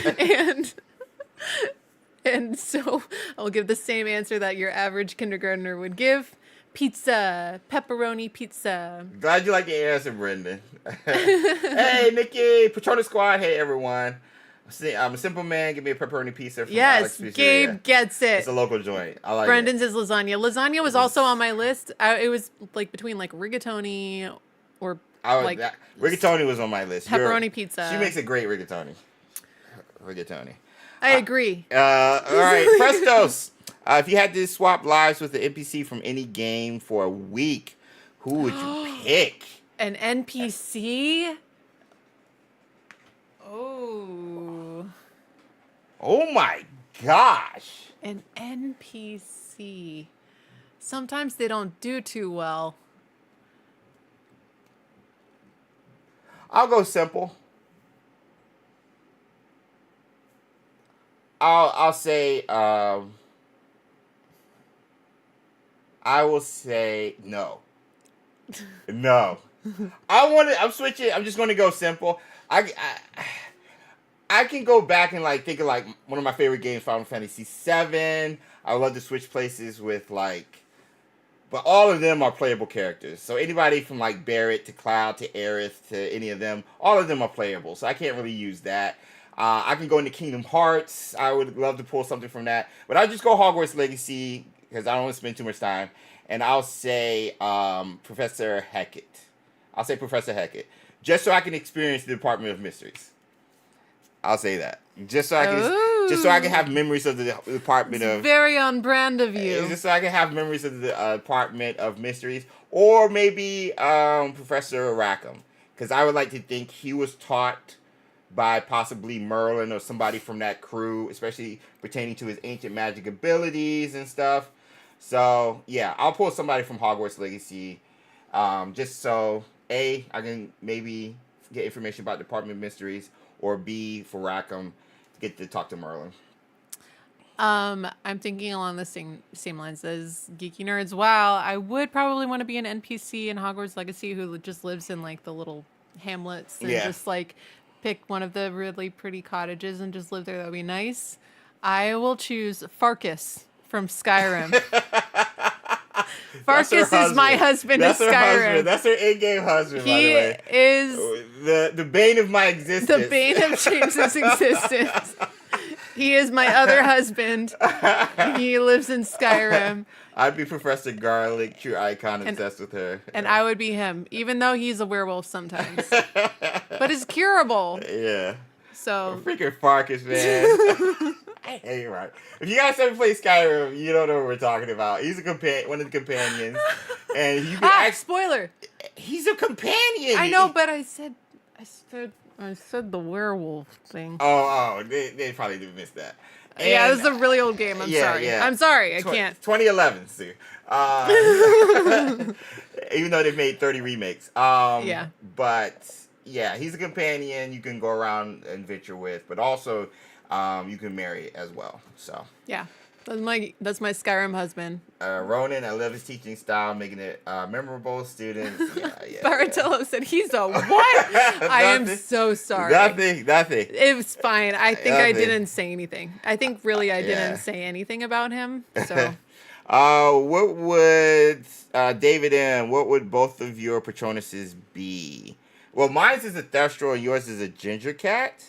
and so I'll give the same answer that your average kindergartner would give. Pizza. Pepperoni pizza. Glad you like the answer, Brendan. Hey, Nikki. Patronus Squad. Hey, everyone. I'm a simple man. Give me a pepperoni pizza from Alex Pizzeria. Gabe gets it. It's a local joint. I like Brendan's is lasagna. Lasagna was also on my list. It was like between like rigatoni or rigatoni was on my list. Pepperoni pizza. She makes a great rigatoni. I agree. All right, Prestos. If you had to swap lives with the NPC from any game for a week, who would you pick? An NPC? Oh. Oh my gosh. An NPC. Sometimes they don't do too well. I'll go simple. I'll say I will say no. No. I'm switching. I'm just going to go simple. I can go back and like think of like one of my favorite games, Final Fantasy VII. I would love to switch places with like, but all of them are playable characters. So anybody from like Barrett to Cloud to Aerith to any of them, all of them are playable. So I can't really use that. I can go into Kingdom Hearts. I would love to pull something from that. But I'll just go Hogwarts Legacy because I don't want to spend too much time. And I'll say Professor Hecat. I'll say Professor Hecat. Just so I can experience the Department of Mysteries. I'll say that. Just so I can have memories of the Department of... Very on brand of you. Just so I can have memories of the Department of Mysteries. Or maybe Professor Rackham. Because I would like to think he was taught by possibly Merlin or somebody from that crew, especially pertaining to his ancient magic abilities and stuff. So, yeah, I'll pull somebody from Hogwarts Legacy. Just so, A, I can maybe get information about Department of Mysteries, or B, for Rackham, get to talk to Merlin. I'm thinking along the same lines as Geeky Nerds. Wow, I would probably want to be an NPC in Hogwarts Legacy who just lives in, like, the little hamlets and just, like, pick one of the really pretty cottages and just live there. That would be nice. I will choose Farkas from Skyrim. Farkas is my husband in Skyrim. That's her in-game husband, by the way. He is the bane of my existence. the bane of James's existence. He is my other husband. He lives in Skyrim. I'd be Professor Garlic, true icon, obsessed with her. And I would be him, even though he's a werewolf sometimes. But it's curable. Yeah. So freaking Farkas, man. I hate him, right? If you guys ever play Skyrim, you don't know what we're talking about. He's one of the companions. And you can spoiler. He's a companion. I know, but I said the werewolf thing. Oh, they probably did miss that. And, yeah, this is a really old game. I'm sorry. Yeah. I'm sorry. I can't. 2011, Sue. Even though they've made 30 remakes. Yeah. But, yeah, he's a companion you can go around and venture with. But also, you can marry as well. So. Yeah. That's my Skyrim husband. Ronan, I love his teaching style, making it memorable. Students, Baratello said he's a what? I am so sorry. Nothing. It was fine. I think I didn't say anything. I think really I didn't say anything about him. So. What would David M? What would both of your Patronuses be? Well, mine is a Thestral and yours is a Ginger Cat.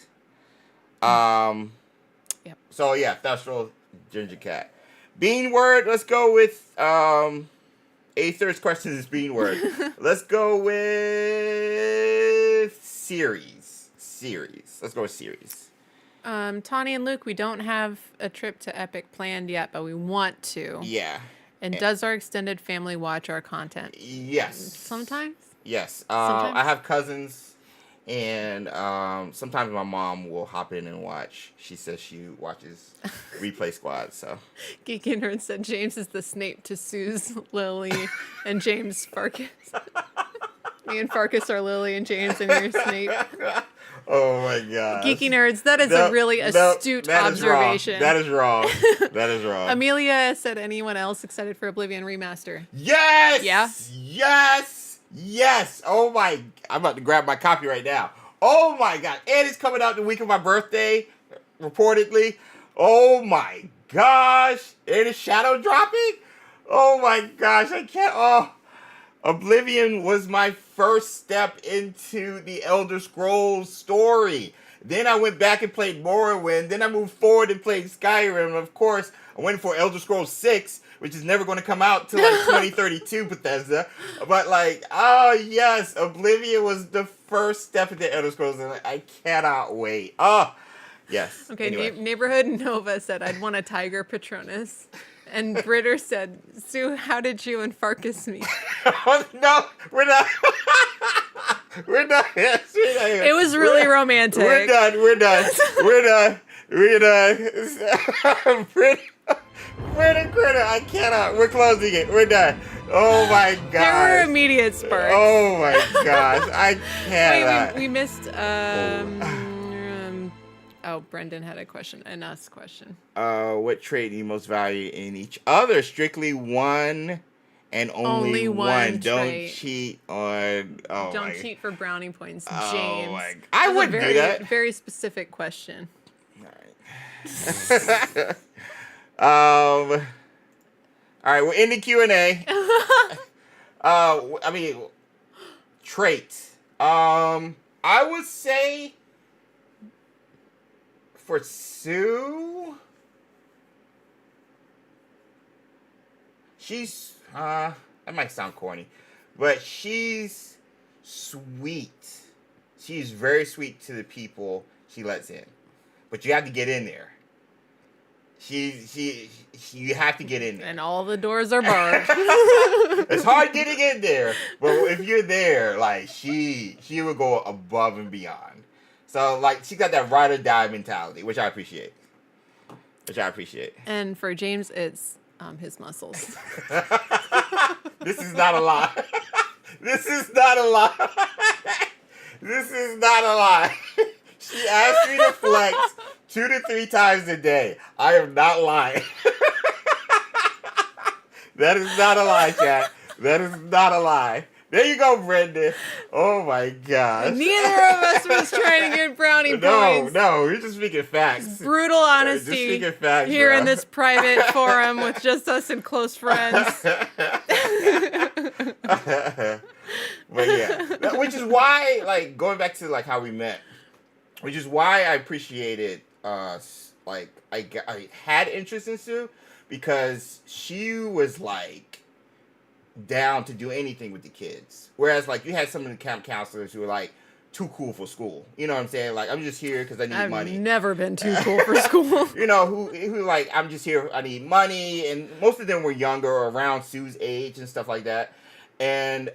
Yep. So yeah, Thestral. Ginger Cat. Bean word, let's go with A-Thirds question is bean word. Let's go with series. Let's go with series. Tawny and Luke, we don't have a trip to Epic planned yet, but we want to. Yeah. And does our extended family watch our content? Yes. Sometimes? Yes. Sometimes? I have cousins. And sometimes my mom will hop in and watch. She says she watches Replay Squad. So Geeky Nerd said James is the Snape to Sue's Lily and James Farkas. Me and Farkas are Lily and James and you're Snape. Oh my god. Geeky Nerds, that is a really astute observation. That is wrong. Amelia said anyone else excited for Oblivion Remaster? Yes! Yeah? Yes! Oh my... I'm about to grab my copy right now. Oh my god. And it's coming out the week of my birthday, reportedly. Oh my gosh. And it's shadow dropping? Oh my gosh. I can't... Oh. Oblivion was my first step into the Elder Scrolls story. Then I went back and played Morrowind. Then I moved forward and played Skyrim. Of course, I went for Elder Scrolls 6, which is never going to come out till like 2032, Bethesda. But like, oh yes, Oblivion was the first step into Elder Scrolls, and I cannot wait. Oh, yes. Okay, anyway. Neighborhood Nova said, I'd want a tiger Patronus. And Britter said, Sue, how did you and Farkas meet? No, we're not. We're not. It was really romantic. We're done. Critter, I cannot. We're closing it. We're done. Oh my god. There were immediate sparks. Oh my gosh. I cannot. Wait, we missed. Brendan had a question, an question. What trait do you most value in each other? Strictly one and only one. Don't trait. cheat on. Oh Don't my. cheat for brownie points, Oh James. my. I wouldn't do that. Very specific question. All right. All right, we're in the Q&A. I mean, traits. I would say for Sue, she's that might sound corny, but she's sweet. She's very sweet to the people she lets in, but you have to get in there. You have to get in there. And all the doors are barred. It's hard getting in there, but if you're there, like, she will go above and beyond. So, like, she got that ride or die mentality, which I appreciate. And for James, it's his muscles. This is not a lie. This is not a lie. This is not a lie. She asked me to flex 2 to 3 times a day. I am not lying. That is not a lie, chat. That is not a lie. There you go, Brendan. Oh my gosh. Neither of us was trying to get brownie points. No, you're just speaking facts. Brutal honesty. Just speaking facts, here bro. in this private forum with just us and close friends. But yeah, which is why, like, going back to like how we met, which is why I appreciated like I had interest in Sue, because she was like down to do anything with the kids, whereas like you had some of the camp counselors who were like too cool for school. You know what I'm saying? Like, I'm just here because I need money. I've never been too cool for school. You know, who like, I'm just here, I need money, and most of them were younger or around Sue's age and stuff like that. And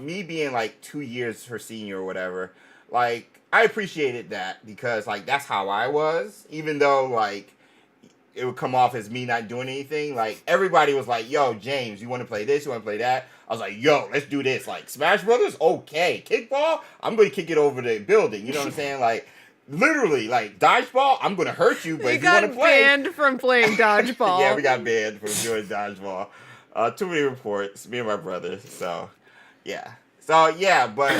me being like 2 years her senior or whatever, like, I appreciated that, because like that's how I was, even though like it would come off as me not doing anything. Like, everybody was like, yo, James, you want to play this, you want to play that? I was like, yo, let's do this. Like, Smash Brothers, okay. Kickball, I'm going to kick it over the building. You know what I'm saying? Like, literally, like, dodgeball, I'm going to hurt you, but if you want to play... We got banned from playing dodgeball. Yeah, we got banned from doing dodgeball. Too many reports, me and my brother, so, yeah. So, yeah, but,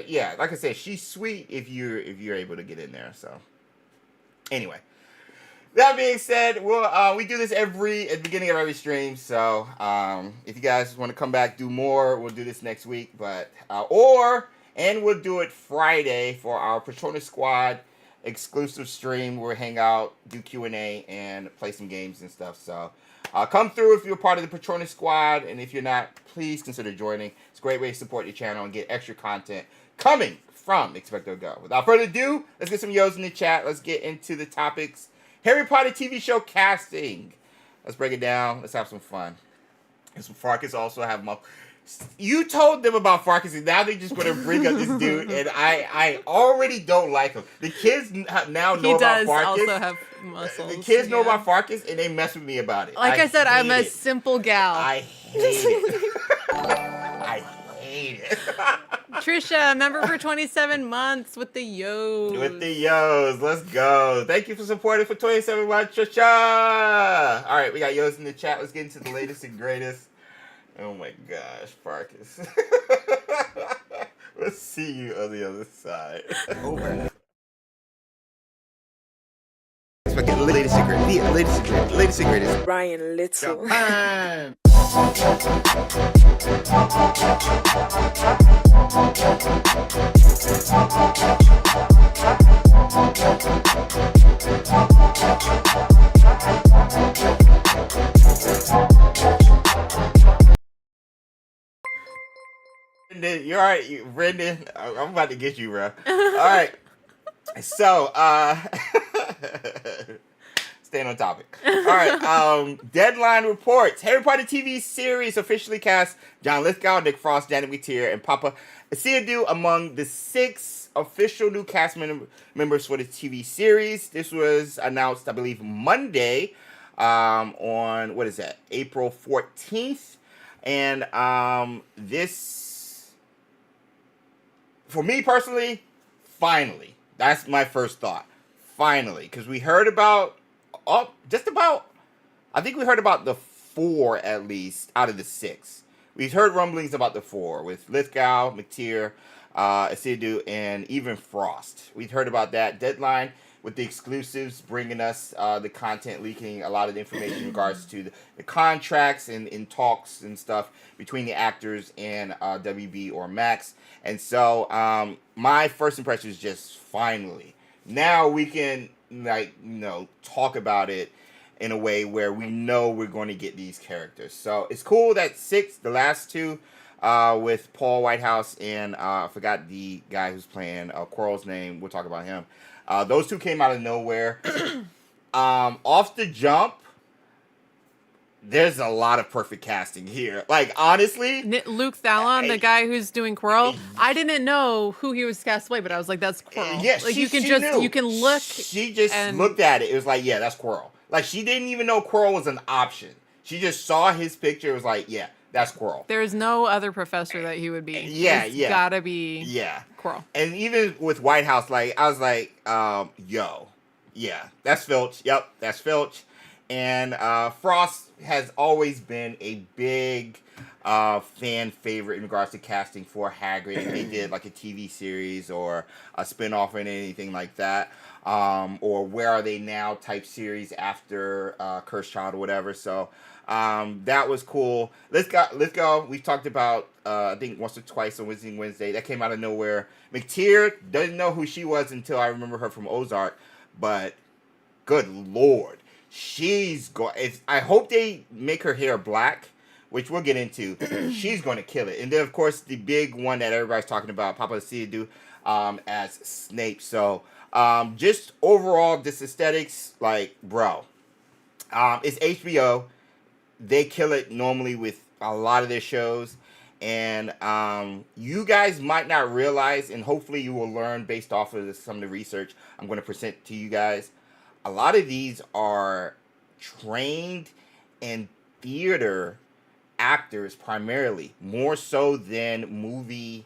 yeah, like I said, she's sweet if you're able to get in there, so. Anyway. That being said, we do this at the beginning of every stream, so if you guys want to come back, do more, we'll do this next week, but and we'll do it Friday for our Patronus Squad exclusive stream. We'll hang out, do Q&A, and play some games and stuff. So come through if you're part of the Patronus Squad, and if you're not, please consider joining. It's a great way to support your channel and get extra content coming from XpectoGO. Without further ado, let's get some yos in the chat. Let's get into the topics. Harry Potter TV show casting. Let's break it down. Let's have some fun. And some Farkas also have them. You told them about Farkas, and now they're just going to bring up this dude, and I already don't like him. The kids now know about Farkas. He does also have muscles. The kids know about Farkas, and they mess with me about it. Like I said, I'm a simple gal. I hate it. I hate it. Trisha, member for 27 months with the yos. With the yos. Let's go. Thank you for supporting for 27 months, Trisha. All right, we got yos in the chat. Let's get into the latest and greatest. Oh my gosh, Farkas. Let's see you on the other side. Over. Latest and greatest. Latest and greatest. Brian Little. Japan. Brendan, you're all right, Brendan. I'm about to get you, bro. All right. So, staying on topic. All right. Deadline reports. Harry Potter TV series officially cast John Lithgow, Nick Frost, Janet McTeer, and Paapa Essiedu among the 6 official new cast members for the TV series. This was announced, I believe, Monday on, what is that, April 14th. And this, for me personally, finally. That's my first thought. Finally. Because we heard about, I think we heard about the 4 at least out of the 6. We've heard rumblings about the 4 with Lithgow, McTeer, Essiedu, and even Frost. We've heard about that deadline with the exclusives bringing us the content leaking, a lot of the information in regards to the contracts and in talks and stuff between the actors and WB or Max. And so my first impression is just finally. Now we can talk about it in a way where we know we're going to get these characters. So it's cool that 6, the last 2, with Paul Whitehouse and I forgot the guy who's playing Quirrell's name. We'll talk about him. Those 2 came out of nowhere. Off the jump, there's a lot of perfect casting here. Like, honestly, Luke Thallon, the guy who's doing Quirrell, I didn't know who he was cast away, but I was like, that's Quirrell. Yeah, like she you can look. She just looked at it. It was like, yeah, that's Quirrell. Like, she didn't even know Quirrell was an option. She just saw his picture. It was like, yeah, that's Quirrell. There's no other professor that he would be. It's gotta be Quirrell. And even with Whitehouse, like, I was like, that's Filch. Yep, that's Filch. And Frost has always been a big fan favorite in regards to casting for Hagrid. If they did like a TV series or a spinoff or anything like that. Or Where Are They Now type series after Cursed Child or whatever. So that was cool. Let's go. We've talked about, I think, once or twice on Wizarding Wednesday. That came out of nowhere. McTeer, doesn't know who she was until I remember her from Ozark. But good Lord. She's going. I hope they make her hair black, which we'll get into. She's going to kill it. And then, of course, the big one that everybody's talking about, Paapa Essiedu as Snape. So, just overall, this aesthetics, like, bro. It's HBO. They kill it normally with a lot of their shows. And you guys might not realize, and hopefully you will learn based off of some of the research I'm going to present to you guys. A lot of these are trained in theater actors primarily, more so than movie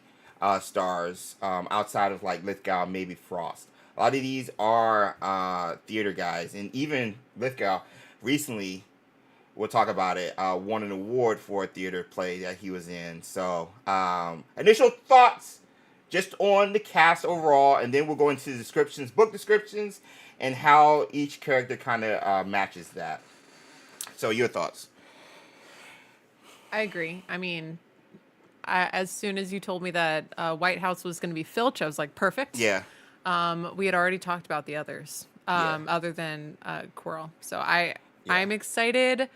stars outside of like Lithgow, maybe Frost. A lot of these are theater guys, and even Lithgow recently, we'll talk about it, won an award for a theater play that he was in. So, initial thoughts just on the cast overall, and then we'll go into the descriptions, book descriptions, and how each character kind of matches that. So, your thoughts? I agree. I mean, as soon as you told me that Whitehouse was going to be Filch, I was like, perfect. Yeah. We had already talked about the others, other than Quirrell. So I'm excited.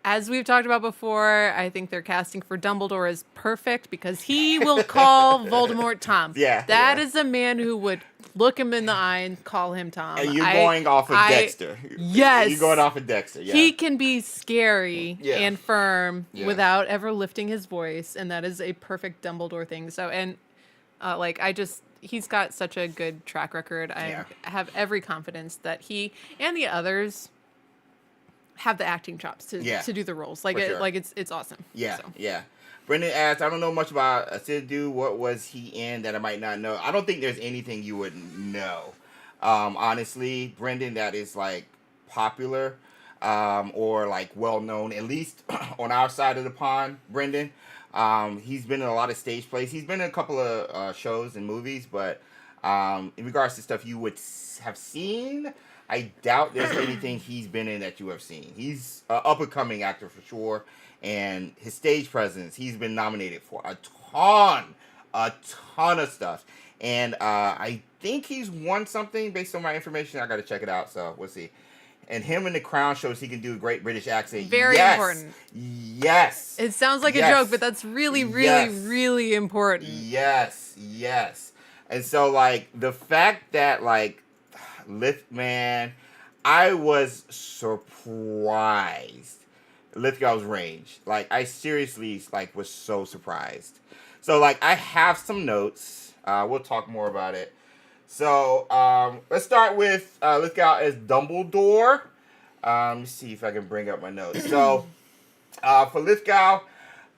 As we've talked about before, I think their casting for Dumbledore is perfect because he will call Voldemort Tom. That is a man who would look him in the eye and call him Tom. And you're going off of Dexter. Yes. You're going off of Dexter, yeah. He can be scary and firm without ever lifting his voice, and that is a perfect Dumbledore thing. So, and he's got such a good track record. I have every confidence that he and the others have the acting chops to do the roles. Like it's awesome. Yeah, so. Yeah. Brendan asked, I don't know much about Essiedu. What was he in that I might not know? I don't think there's anything you would know. Honestly, Brendan, that is like popular or like well known, at least on our side of the pond, Brendan. He's been in a lot of stage plays. He's been in a couple of shows and movies, but in regards to stuff you would have seen, I doubt there's anything he's been in that you have seen. He's an up-and-coming actor for sure, and his stage presence, he's been nominated for a ton of stuff. And I think he's won something based on my information. I got to check it out, so we'll see. And him in The Crown shows he can do a great British accent. Very important. Yes. It sounds like a joke, but that's really, really, really important. Yes. And so, like, the fact that, like, man, I was surprised. Lithgow's range. Like, I seriously, like, was so surprised. So, like, I have some notes. We'll talk more about it. So, let's start with Lithgow as Dumbledore. Let me see if I can bring up my notes. So, for Lithgow,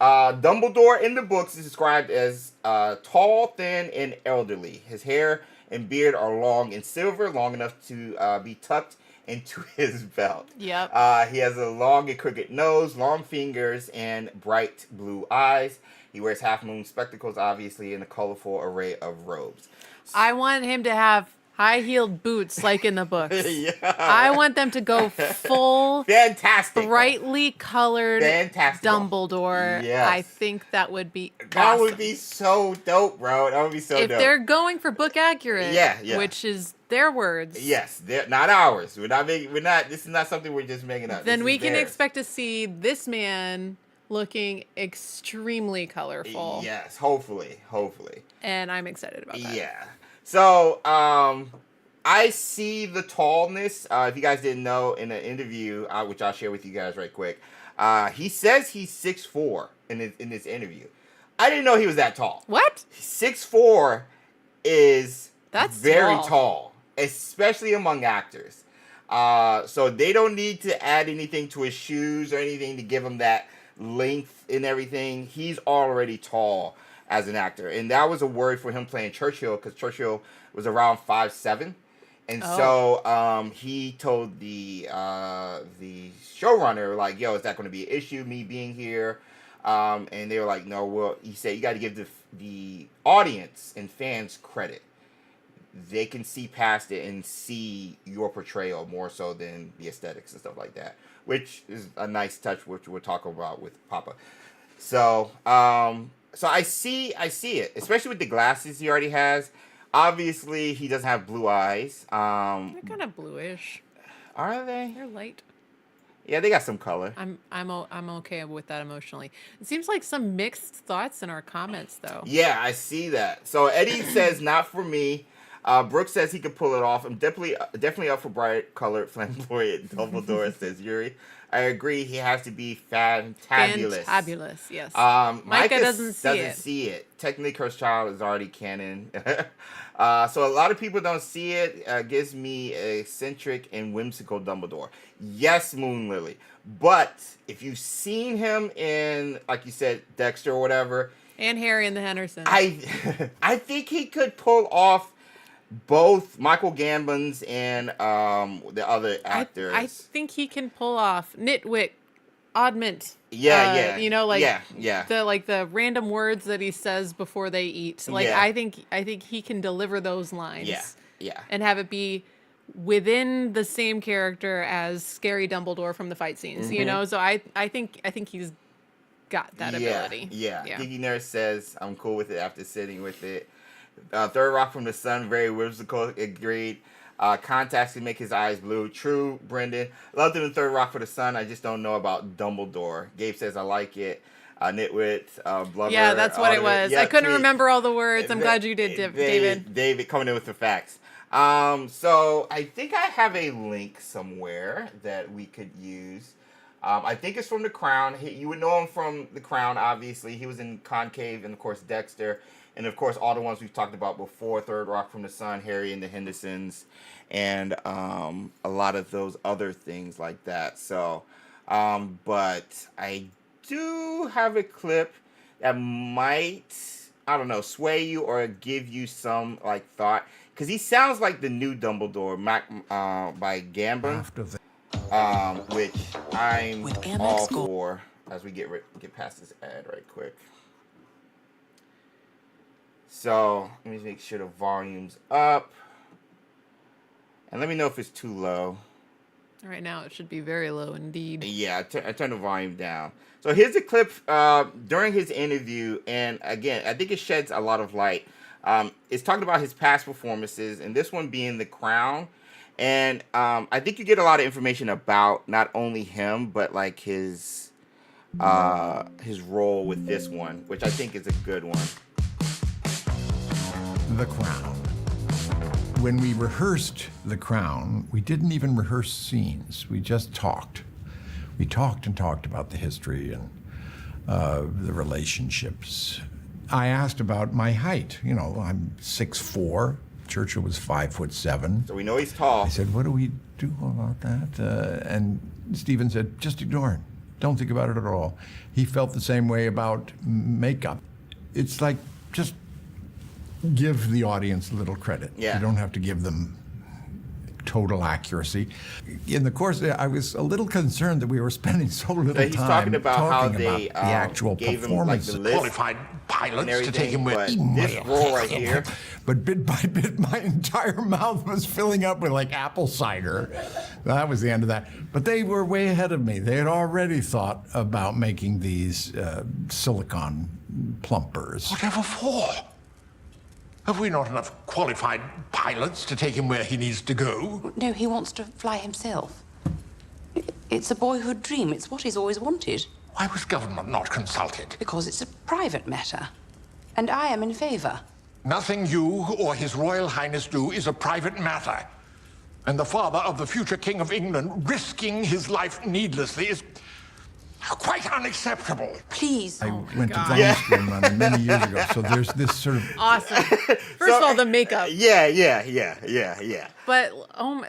Dumbledore in the books is described as tall, thin, and elderly. His hair and beard are long and silver, long enough to be tucked into his belt. Yep. He has a long and crooked nose, long fingers, and bright blue eyes. He wears half-moon spectacles, obviously, and a colorful array of robes. I want him to have high-heeled boots like in the books. Yeah. I want them to go full, fantastic, brightly colored fantastic Dumbledore. Yes. I think that would be That awesome. would be so dope, bro. That would be so if dope. they're going for book accurate, Yeah. which is their words. Yes, they're not ours. We're not. This is not something we're just making up. Then This we is can theirs. expect to see this man looking extremely colorful. Yes, hopefully. And I'm excited about that. Yeah. So, I see the tallness. If you guys didn't know, in an interview, which I'll share with you guys right quick, he says he's 6'4" in this interview. I didn't know he was that tall. What? 6'4" is That's very tall, especially among actors. So they don't need to add anything to his shoes or anything to give him that length and everything. He's already tall as an actor, and that was a worry for him playing Churchill, because Churchill was around 5'7", and so he told the showrunner, like, "Yo, is that going to be an issue, me being here?" And they were like, "No." Well, he said you got to give the audience and fans credit. They can see past it and see your portrayal more so than the aesthetics and stuff like that, which is a nice touch, which we'll talk about with Paapa. So, so I see it, especially with the glasses he already has. Obviously, he doesn't have blue eyes. They're kind of bluish. Are they? They're light. Yeah, they got some color. I'm okay with that emotionally. It seems like some mixed thoughts in our comments, though. Yeah, I see that. So Eddie says, not for me. Brooke says he could pull it off. I'm definitely up for bright colored flamboyant Dumbledore, says Yuri. I agree, he has to be fantabulous. Fantabulous, yes. Micah doesn't see it. Technically, Cursed Child is already canon. So a lot of people don't see it. Gives me eccentric and whimsical Dumbledore. Yes, Moon Lily. But if you've seen him in, like you said, Dexter or whatever, and Harry and the Hendersons, I think he could pull off both Michael Gambon's and the other actors. I think he can pull off Nitwit, Oddment. Yeah. You know, like yeah. the random words that he says before they eat. Like Yeah. I think he can deliver those lines. Yeah. And have it be within the same character as scary Dumbledore from the fight scenes. You know, so I think he's got that ability. Yeah. Gigi Nurse says I'm cool with it after sitting with it. Third Rock from the Sun, very whimsical. Agreed. Contacts can make his eyes blue. True, Brendan. Loved it in Third Rock for the Sun. I just don't know about Dumbledore. Gabe says I like it. Nitwit, Blubber. Yeah, that's what it was. Yeah, I couldn't remember all the words. I'm glad you did, David. David coming in with the facts. So I think I have a link somewhere that we could use. I think it's from The Crown. You would know him from The Crown, obviously. He was in Concave and, of course, Dexter. And, of course, all the ones we've talked about before, Third Rock from the Sun, Harry and the Hendersons, and a lot of those other things like that. So, but I do have a clip that might, I don't know, sway you or give you some, like, thought. Because he sounds like the new Dumbledore by Gambon, which I'm all for as we get past this ad right quick. So, let me make sure the volume's up. And let me know if it's too low. Right now, it should be very low indeed. Yeah, I turned the volume down. So, here's a clip during his interview. And, again, I think it sheds a lot of light. It's talking about his past performances, and this one being The Crown. And I think you get a lot of information about not only him, but, like, his role with this one, which I think is a good one. The Crown. When we rehearsed The Crown, we didn't even rehearse scenes. We just talked. We talked and talked about the history and the relationships. I asked about my height. You know, I'm 6'4". Churchill was 5'7". So we know he's tall. I said, what do we do about that? And Stephen said, just ignore it. Don't think about it at all. He felt the same way about makeup. It's like, just give the audience a little credit. Yeah. You don't have to give them total accuracy. In the course, I was a little concerned that we were spending so little So he's time talking about how about they the actual gave him like performance. the list Qualified pilots and to take him everything, with. but this role right here. But bit by bit, my entire mouth was filling up with like apple cider. That was the end of that. But they were way ahead of me. They had already thought about making these silicon plumpers. Whatever for? Have we not enough qualified pilots to take him where he needs to go? No, he wants to fly himself. It's a boyhood dream. It's what he's always wanted. Why was government not consulted? Because it's a private matter. And I am in favour. Nothing you or His Royal Highness do is a private matter. And the father of the future King of England risking his life needlessly is quite unacceptable. Please. I went to drama school many years ago, so there's this sort of Awesome. First of all, the makeup. Yeah. But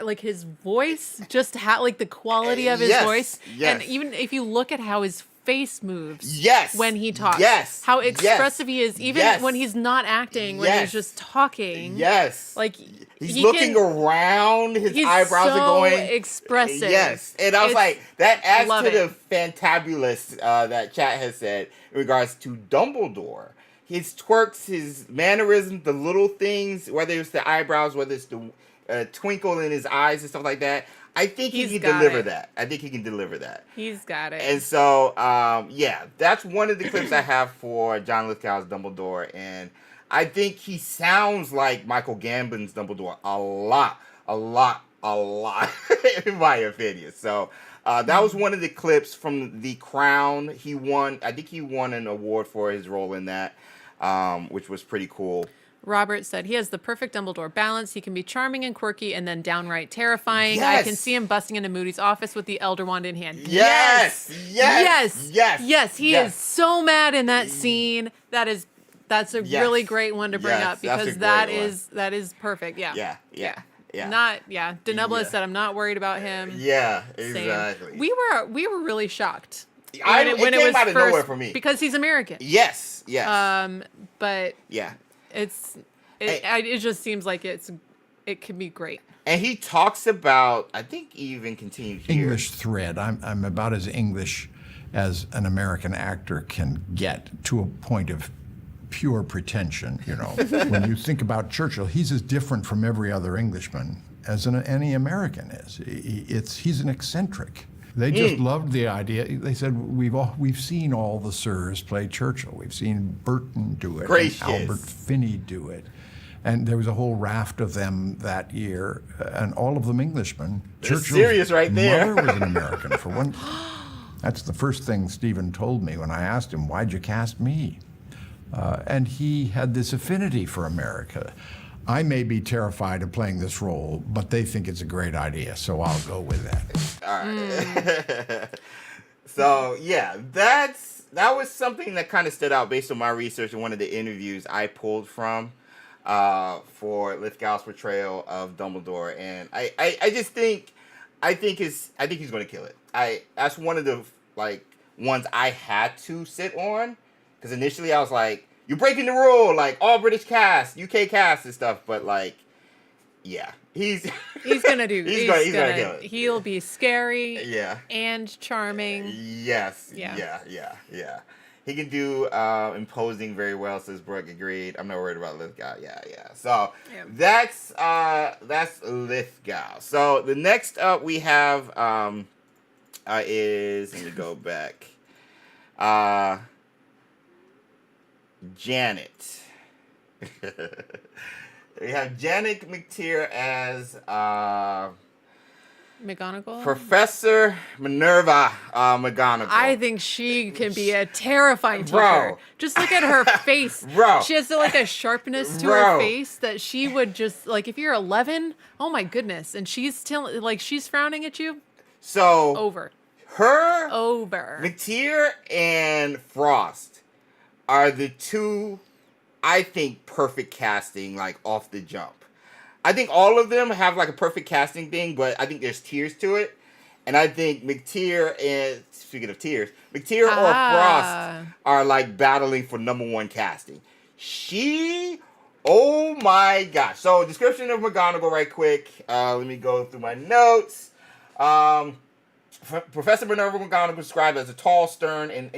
like his voice, just like the quality of his Yes, voice, yes. and even if you look at how his face moves, Yes, when he talks, yes, how yes, expressive he is, even yes, when he's not acting, when yes, he's just talking, yes. like He's he looking can, around, his he's eyebrows so are going. expressive. Yes. And I was It's- like, that adds love to the it. fantabulous that chat has said in regards to Dumbledore. His twerks, his mannerisms, the little things, whether it's the eyebrows, whether it's the twinkle in his eyes and stuff like that. I think he He's can got deliver it. that. I think he can deliver that. He's got it. And so, yeah, that's one of the clips I have for John Lithgow's Dumbledore. And I think he sounds like Michael Gambon's Dumbledore a lot, in my opinion. So that was one of the clips from The Crown. I think he won an award for his role in that, which was pretty cool. Robert said he has the perfect Dumbledore balance. He can be charming and quirky and then downright terrifying. Yes. I can see him busting into Moody's office with the Elder Wand in hand. Yes. He is so mad in that scene. That's a Yes. really great one to bring Yes, up that's a because great that is perfect. Yeah. Yeah. Denebla Yeah. said I'm not worried about him. Yeah, Same. exactly. We were really shocked. It came out of nowhere for me. Because he's American. Yes. But Yeah. it just seems like it could be great. And he talks about, I think he even continued here. English thread. I'm about as English as an American actor can get, to a point of pure pretension. You know, when you think about Churchill, he's as different from every other Englishman as any American is. He's an eccentric. They just loved the idea. They said we've seen all the Sirs play Churchill. We've seen Burton do it, Gracious. and Albert Finney do it, and there was a whole raft of them that year, and all of them Englishmen. They're serious right there. Mother was an American for one. That's the first thing Stephen told me when I asked him, "Why'd you cast me?" And he had this affinity for America. I may be terrified of playing this role, but they think it's a great idea, so I'll go with that. All right. So, yeah, that was something that kind of stood out based on my research in one of the interviews I pulled from for Lithgow's portrayal of Dumbledore. And I just think he's going to kill it. That's one of the ones I had to sit on, because initially I was like, you're breaking the rule, like all British cast, UK cast and stuff, but yeah, he's gonna do. he's gonna kill it. He'll be scary. Yeah. And charming. Yes. Yeah. Yeah. He can do imposing very well, says Brooke. Agreed. I'm not worried about Lithgow. Yeah. So that's Lithgow. So the next up we have is, let me go back. Janet. We have Janet McTeer as McGonagall? Professor Minerva McGonagall. I think she can be a terrifying teacher. Bro. Just look at her face. Bro. She has a sharpness to Bro. her face that she would just, if you're 11, oh my goodness, and she's still, she's frowning at you, So over. Her, McTeer, and Frost are the two, I think, perfect casting, off the jump. I think all of them have, a perfect casting thing, but I think there's tiers to it. And I think McTeer and, speaking of tiers, McTeer or Frost are, battling for #1 casting. She Oh my gosh. So, description of McGonagall right quick. Let me go through my notes. Professor Minerva McGonagall described as a tall, stern, and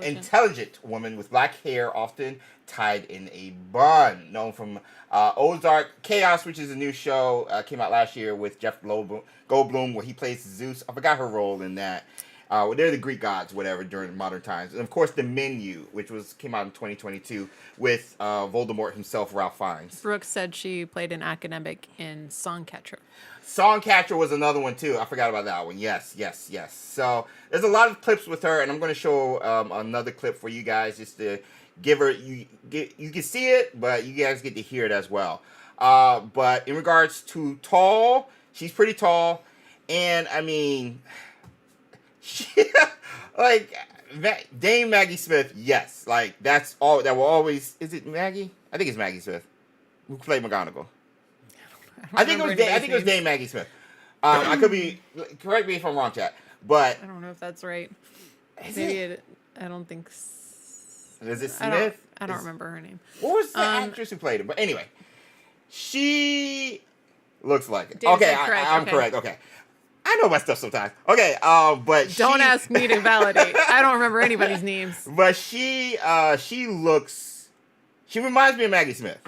intelligent woman with black hair, often tied in a bun. Known from Ozark Chaos, which is a new show, came out last year with Jeff Goldblum, where he plays Zeus. I forgot her role in that. They're the Greek gods, whatever, during modern times. And of course, The Menu, which came out in 2022 with Voldemort himself, Ralph Fiennes. Brooke said she played an academic in Songcatcher. Songcatcher was another one too. I forgot about that one. Yes. So there's a lot of clips with her, and I'm going to show another clip for you guys just to give her. You can see it, but you guys get to hear it as well. But in regards to tall, she's pretty tall, and I mean, like Dame Maggie Smith. Yes, like that's all that will always. Is it Maggie? I think it's Maggie Smith who played McGonagall. I think it was Dame Maggie Smith. I could be. Correct me if I'm wrong, chat. But I don't know if that's right. Maybe I don't think. Is it Smith? I don't remember her name. What was the actress who played it? But anyway, she looks like it. Dave okay, correct. I'm Okay. correct. Okay, I know my stuff sometimes. Okay, but Don't ask me to validate. I don't remember anybody's names. But she reminds me of Maggie Smith,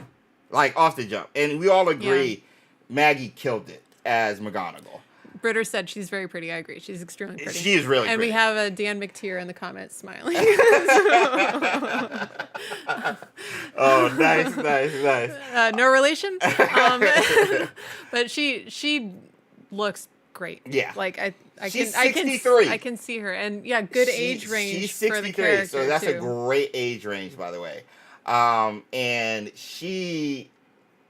like off the jump, and we all agree. Yeah. Maggie killed it as McGonagall. Britter said she's very pretty. I agree. She's extremely pretty. She is really and pretty. we have a Dan McTeer in the comments smiling. Oh, nice. No relation. But she looks great. Yeah. Like I She's can 63. I can see her, and yeah, good age range She's for 63, the character so that's too. a great age range, by the way. And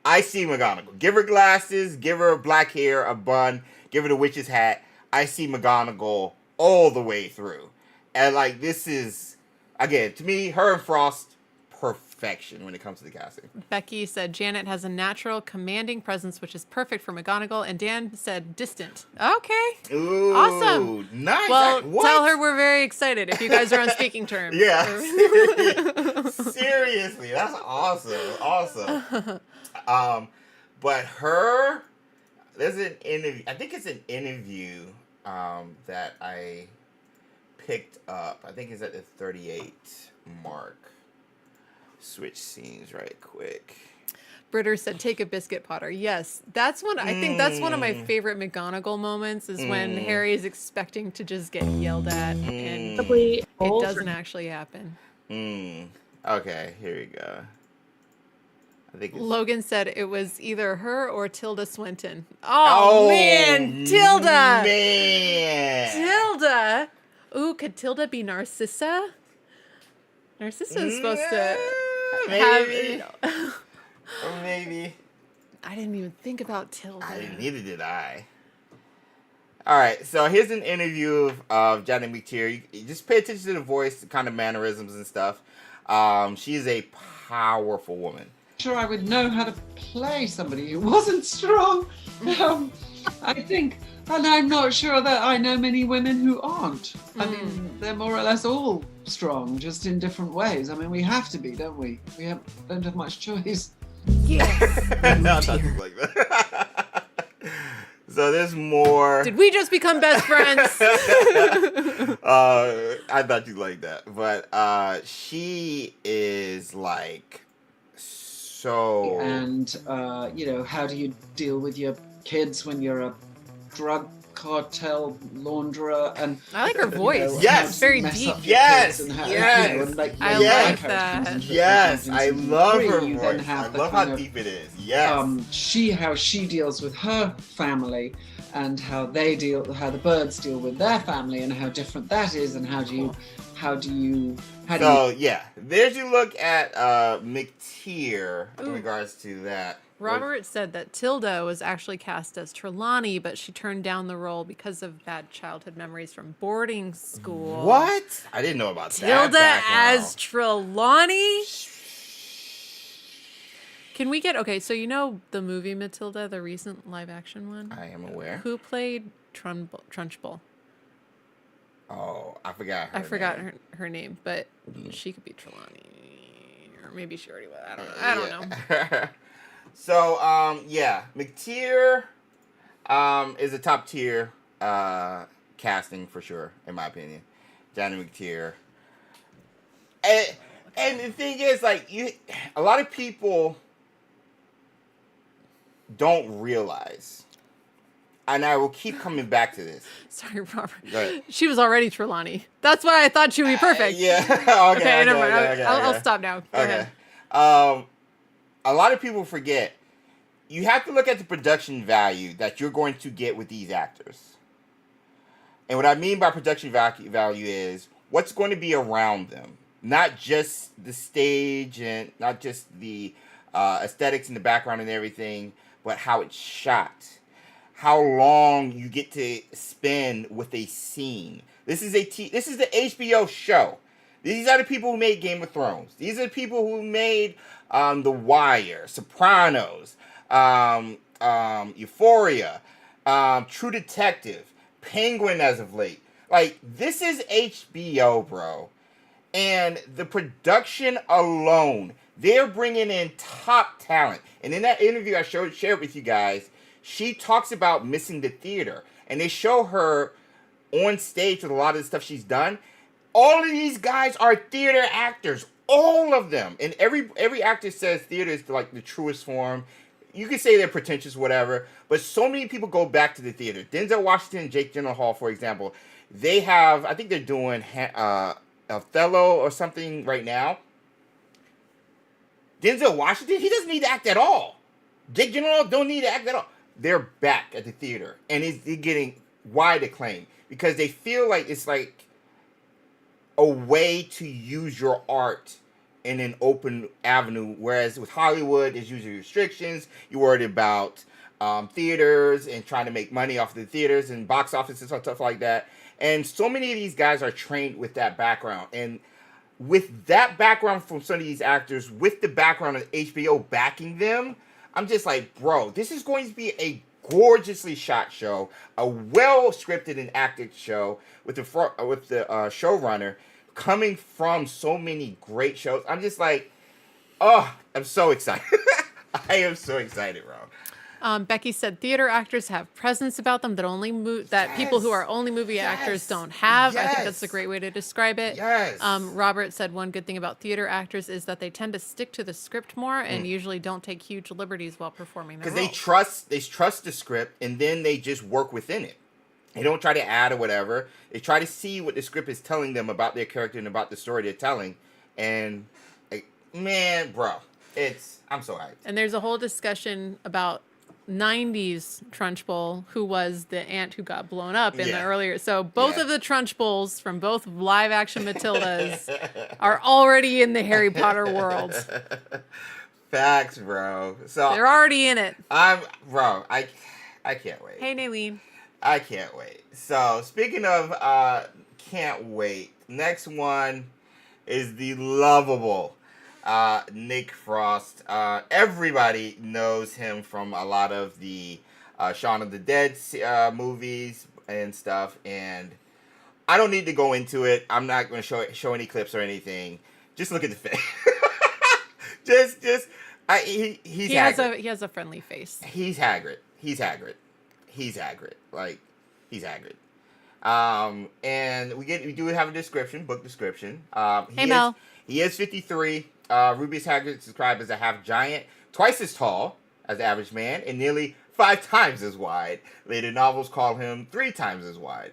I see McGonagall. Give her glasses, give her black hair, a bun, give her the witch's hat. I see McGonagall all the way through. And, like, this is, again, to me, her and Frost, perfection when it comes to the casting. Becky said Janet has a natural, commanding presence, which is perfect for McGonagall. And Dan said distant. Okay. Ooh, Awesome. Nice. Well, What? tell her we're very excited if you guys are on speaking terms. Yeah. Seriously, that's awesome. But there's an interview. I think it's an interview that I picked up. I think it's at the 38 mark. Switch scenes right quick. Britter said, "Take a biscuit, Potter." Yes, that's one. I think that's one of my favorite McGonagall moments is when Harry is expecting to just get yelled at, and it doesn't actually happen. Okay, here we go. I think Logan said it was either her or Tilda Swinton. Oh man, Tilda! Man. Tilda! Ooh, could Tilda be Narcissa? Narcissa is supposed to maybe. have. Or maybe. I didn't even think about Tilda. Neither did I. All right, so here's an interview of Janet McTeer. You just pay attention to the voice, the kind of mannerisms and stuff. She is a powerful woman. Sure, I would know how to play somebody who wasn't strong. I think, and I'm not sure that I know many women who aren't. I mean, they're more or less all strong, just in different ways. I mean, we have to be, don't we? We don't have much choice. Yes. I thought you like that. So there's more. Did we just become best friends? I thought you liked that, but she is like so. And how do you deal with your kids when you're a drug cartel launderer? And I like her voice. Yes. It's very deep. Yes. I like that. Yes, I love her You voice. then I have the love how kind of, deep it is. Yes. how she deals with her family, and how the birds deal with their family, and how different that is, and how do you there's your look at McTeer in regards to that. Robert said that Tilda was actually cast as Trelawney, but she turned down the role because of bad childhood memories from boarding school. What? I didn't know about Tilda that. as Trelawney? Can we get... Okay, so you know the movie Matilda, the recent live-action one? I am aware. Who played Trunchbull? Oh, I forgot her I forgot name. her name, but she could be Trelawney. Or maybe she already was. I don't know. So, McTeer is a top tier casting for sure, in my opinion. Johnny McTeer. And the thing is, like, a lot of people don't realize, and I will keep coming back to this. Sorry, Robert. She was already Trelawney. That's why I thought she would be perfect. Okay, never mind. I'll stop now. Go ahead. A lot of people forget, you have to look at the production value that you're going to get with these actors. And what I mean by production value is what's going to be around them. Not just the stage and not just the aesthetics in the background and everything, but how it's shot. How long you get to spend with a scene. This is the HBO show. These are the people who made Game of Thrones. These are the people who made The Wire, Sopranos, Euphoria, True Detective, Penguin as of late. Like, this is HBO, bro. And the production alone, they're bringing in top talent. And in that interview I shared with you guys, she talks about missing the theater. And they show her on stage with a lot of the stuff she's done. All of these guys are theater actors. All of them. And every actor says theater is like the truest form. You can say they're pretentious, whatever. But so many people go back to the theater. Denzel Washington and Jake Gyllenhaal, for example, they have, I think they're doing Othello or something right now. Denzel Washington, he doesn't need to act at all. Jake Gyllenhaal don't need to act at all. They're back at the theater, and he's getting wide acclaim because they feel like it's like a way to use your art in an open avenue, whereas with Hollywood, there's usually restrictions. You're worried about theaters and trying to make money off the theaters and box office and stuff like that. And so many of these guys are trained with that background. And with that background from some of these actors, with the background of HBO backing them, I'm just like, bro, this is going to be a gorgeously shot show, a well-scripted and acted show with the showrunner coming from so many great shows. I'm just like, oh, I'm so excited. I am so excited, bro. Becky said theater actors have presence about them that people who are only movie actors don't have. I think that's a great way to describe it. Yes. Robert said one good thing about theater actors is that they tend to stick to the script more and usually don't take huge liberties while performing their roles. Because they trust the script and then they just work within it. They don't try to add or whatever. They try to see what the script is telling them about their character and about the story they're telling. And, like, man, bro, I'm so hyped. And there's a whole discussion about 90s Trunchbull, who was the ant who got blown up in the earlier. So both of the Trunchbulls from both live action Matildas are already in the Harry Potter world. Facts, bro. So they're already in it. I can't wait. Hey, Naleen. I can't wait. So speaking of can't wait, next one is the lovable Nick Frost. Everybody knows him from a lot of the Shaun of the Dead movies and stuff, and I don't need to go into it. I'm not going to show any clips or anything. Just look at the face. He has a friendly face. He's Hagrid. Like, he's Hagrid. And we do have a book description. Mel. He is 53. Rubeus Hagrid is described as a half giant, twice as tall as the average man, and nearly 5 times as wide. Later novels call him 3 times as wide.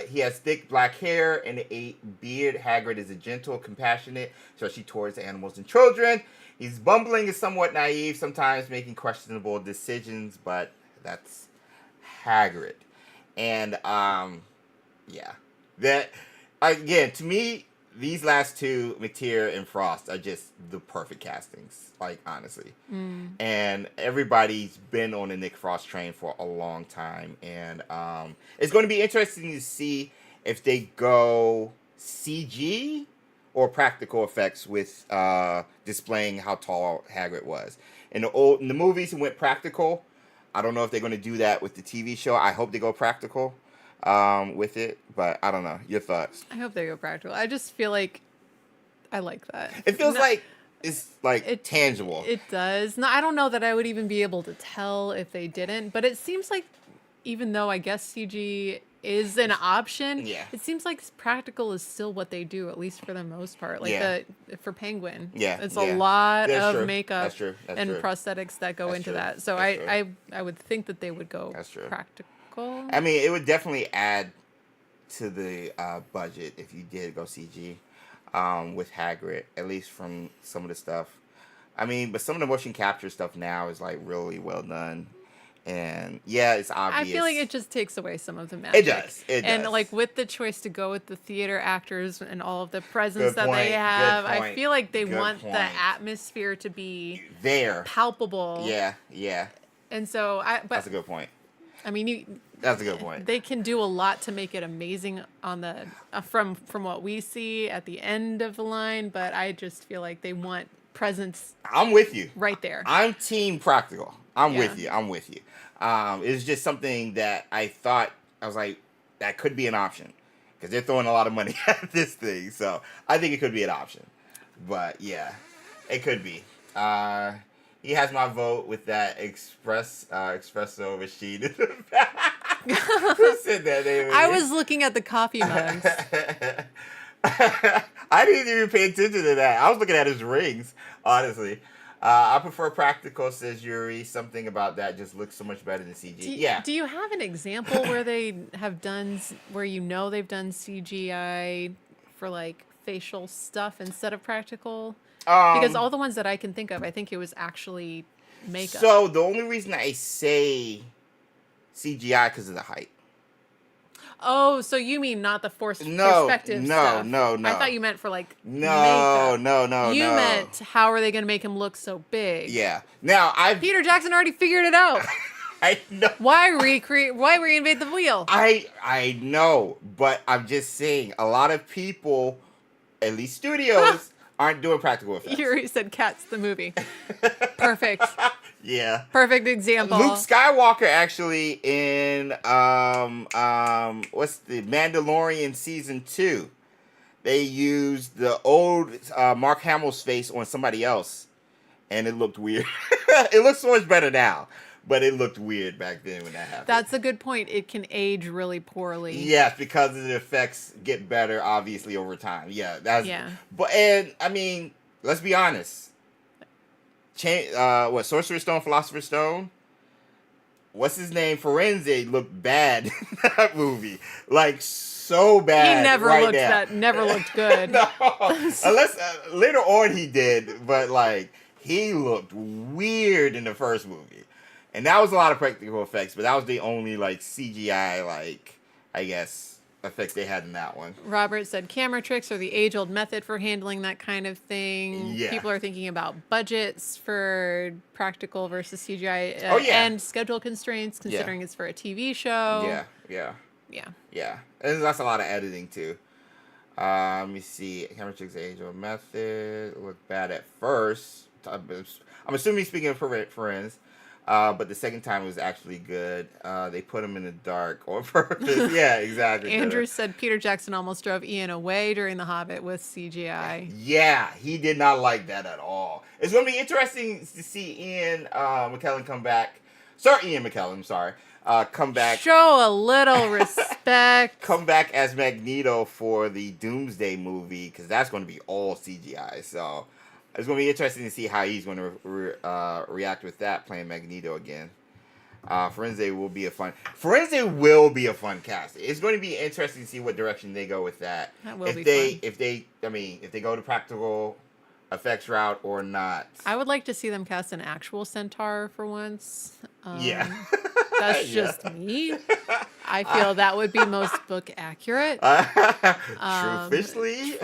He has thick black hair and a beard. Hagrid is a gentle, compassionate, especially towards animals and children. He's bumbling and somewhat naive, sometimes making questionable decisions, but that's Hagrid. And that again, to me, these last two, McTeer and Frost, are just the perfect castings, like, honestly. And everybody's been on the Nick Frost train for a long time. And it's going to be interesting to see if they go CG or practical effects with displaying how tall Hagrid was. In the movies, it went practical. I don't know if they're going to do that with the TV show. I hope they go practical with it, but I don't know. Your thoughts? I hope they go practical. I just feel like I like that. It feels like it's like tangible. It does. No, I don't know that I would even be able to tell if they didn't, but it seems like even though I guess CG is an option, it seems like practical is still what they do, at least for the most part. Like for Penguin, it's a lot of makeup and prosthetics that go into that. So I would think that they would go practical. I mean, it would definitely add to the budget if you did go CG with Hagrid, at least from some of the stuff. I mean, but some of the motion capture stuff now is like really well done. And it's obvious. I feel like it just takes away some of the magic. It does. And like with the choice to go with the theater actors and all of the presence that they have, I feel like they want the atmosphere to be there, palpable. Yeah. And so, that's a good point. I mean, that's a good point. They can do a lot to make it amazing on the from what we see at the end of the line, but I just feel like they want presence. I'm with you. Right there. I'm team practical. I'm with you. It's just something that I thought, I was like, that could be an option. Because they're throwing a lot of money at this thing. So I think it could be an option. But yeah, it could be. He has my vote with that espresso machine in the back. Who said that name? I was looking at the coffee mugs. I didn't even pay attention to that. I was looking at his rings, honestly. I prefer practical, says Yuri. Something about that just looks so much better than CG. Do you have an example where they have done, where they've done CGI for like facial stuff instead of practical? Because all the ones that I can think of, I think it was actually makeup. So the only reason I say CGI because of the height. Oh, so you mean not the perspective stuff? No. I thought you meant for like No. You meant how are they going to make him look so big? Yeah. Now Peter Jackson already figured it out. I know. Why reinvent the wheel? I know, but I'm just saying a lot of people, at least studios, aren't doing practical effects. Yuri said Cats the movie. Perfect. Yeah. Perfect example. Luke Skywalker actually in what's the Mandalorian season 2. They used the old Mark Hamill's face on somebody else, and it looked weird. It looks so much better now, but it looked weird back then when that happened. That's a good point. It can age really poorly. Yes, because the effects get better, obviously, over time. Yeah. But I mean, let's be honest. Sorcerer's Stone, Philosopher's Stone? What's his name? Forense looked bad in that movie. Like, so bad. He never looked good. No. Unless later on he did, but like, he looked weird in the first movie. And that was a lot of practical effects, but that was the only like CGI, like, I guess, effects they had in that one. Robert said camera tricks are the age-old method for handling that kind of thing. Yeah. People are thinking about budgets for practical versus CGI and schedule constraints, considering it's for a TV show. Yeah. And that's a lot of editing too. Let me see. Camera tricks, age-old method. Looked bad at first. I'm assuming speaking of friends. But the second time was actually good. They put him in the dark on purpose. Yeah, exactly. Andrew said Peter Jackson almost drove Ian away during The Hobbit with CGI. Yeah, he did not like that at all. It's going to be interesting to see Ian McKellen come back. Sir Ian McKellen, sorry. Come back. Show a little respect. Come back as Magneto for the Doomsday movie, because that's going to be all CGI. So it's going to be interesting to see how he's going to react with that, playing Magneto again. Forense will be a fun cast. It's going to be interesting to see what direction they go with that. That will be fun. If they go to practical effects route or not. I would like to see them cast an actual centaur for once. That's just me. I feel that would be most book accurate. Truthishly,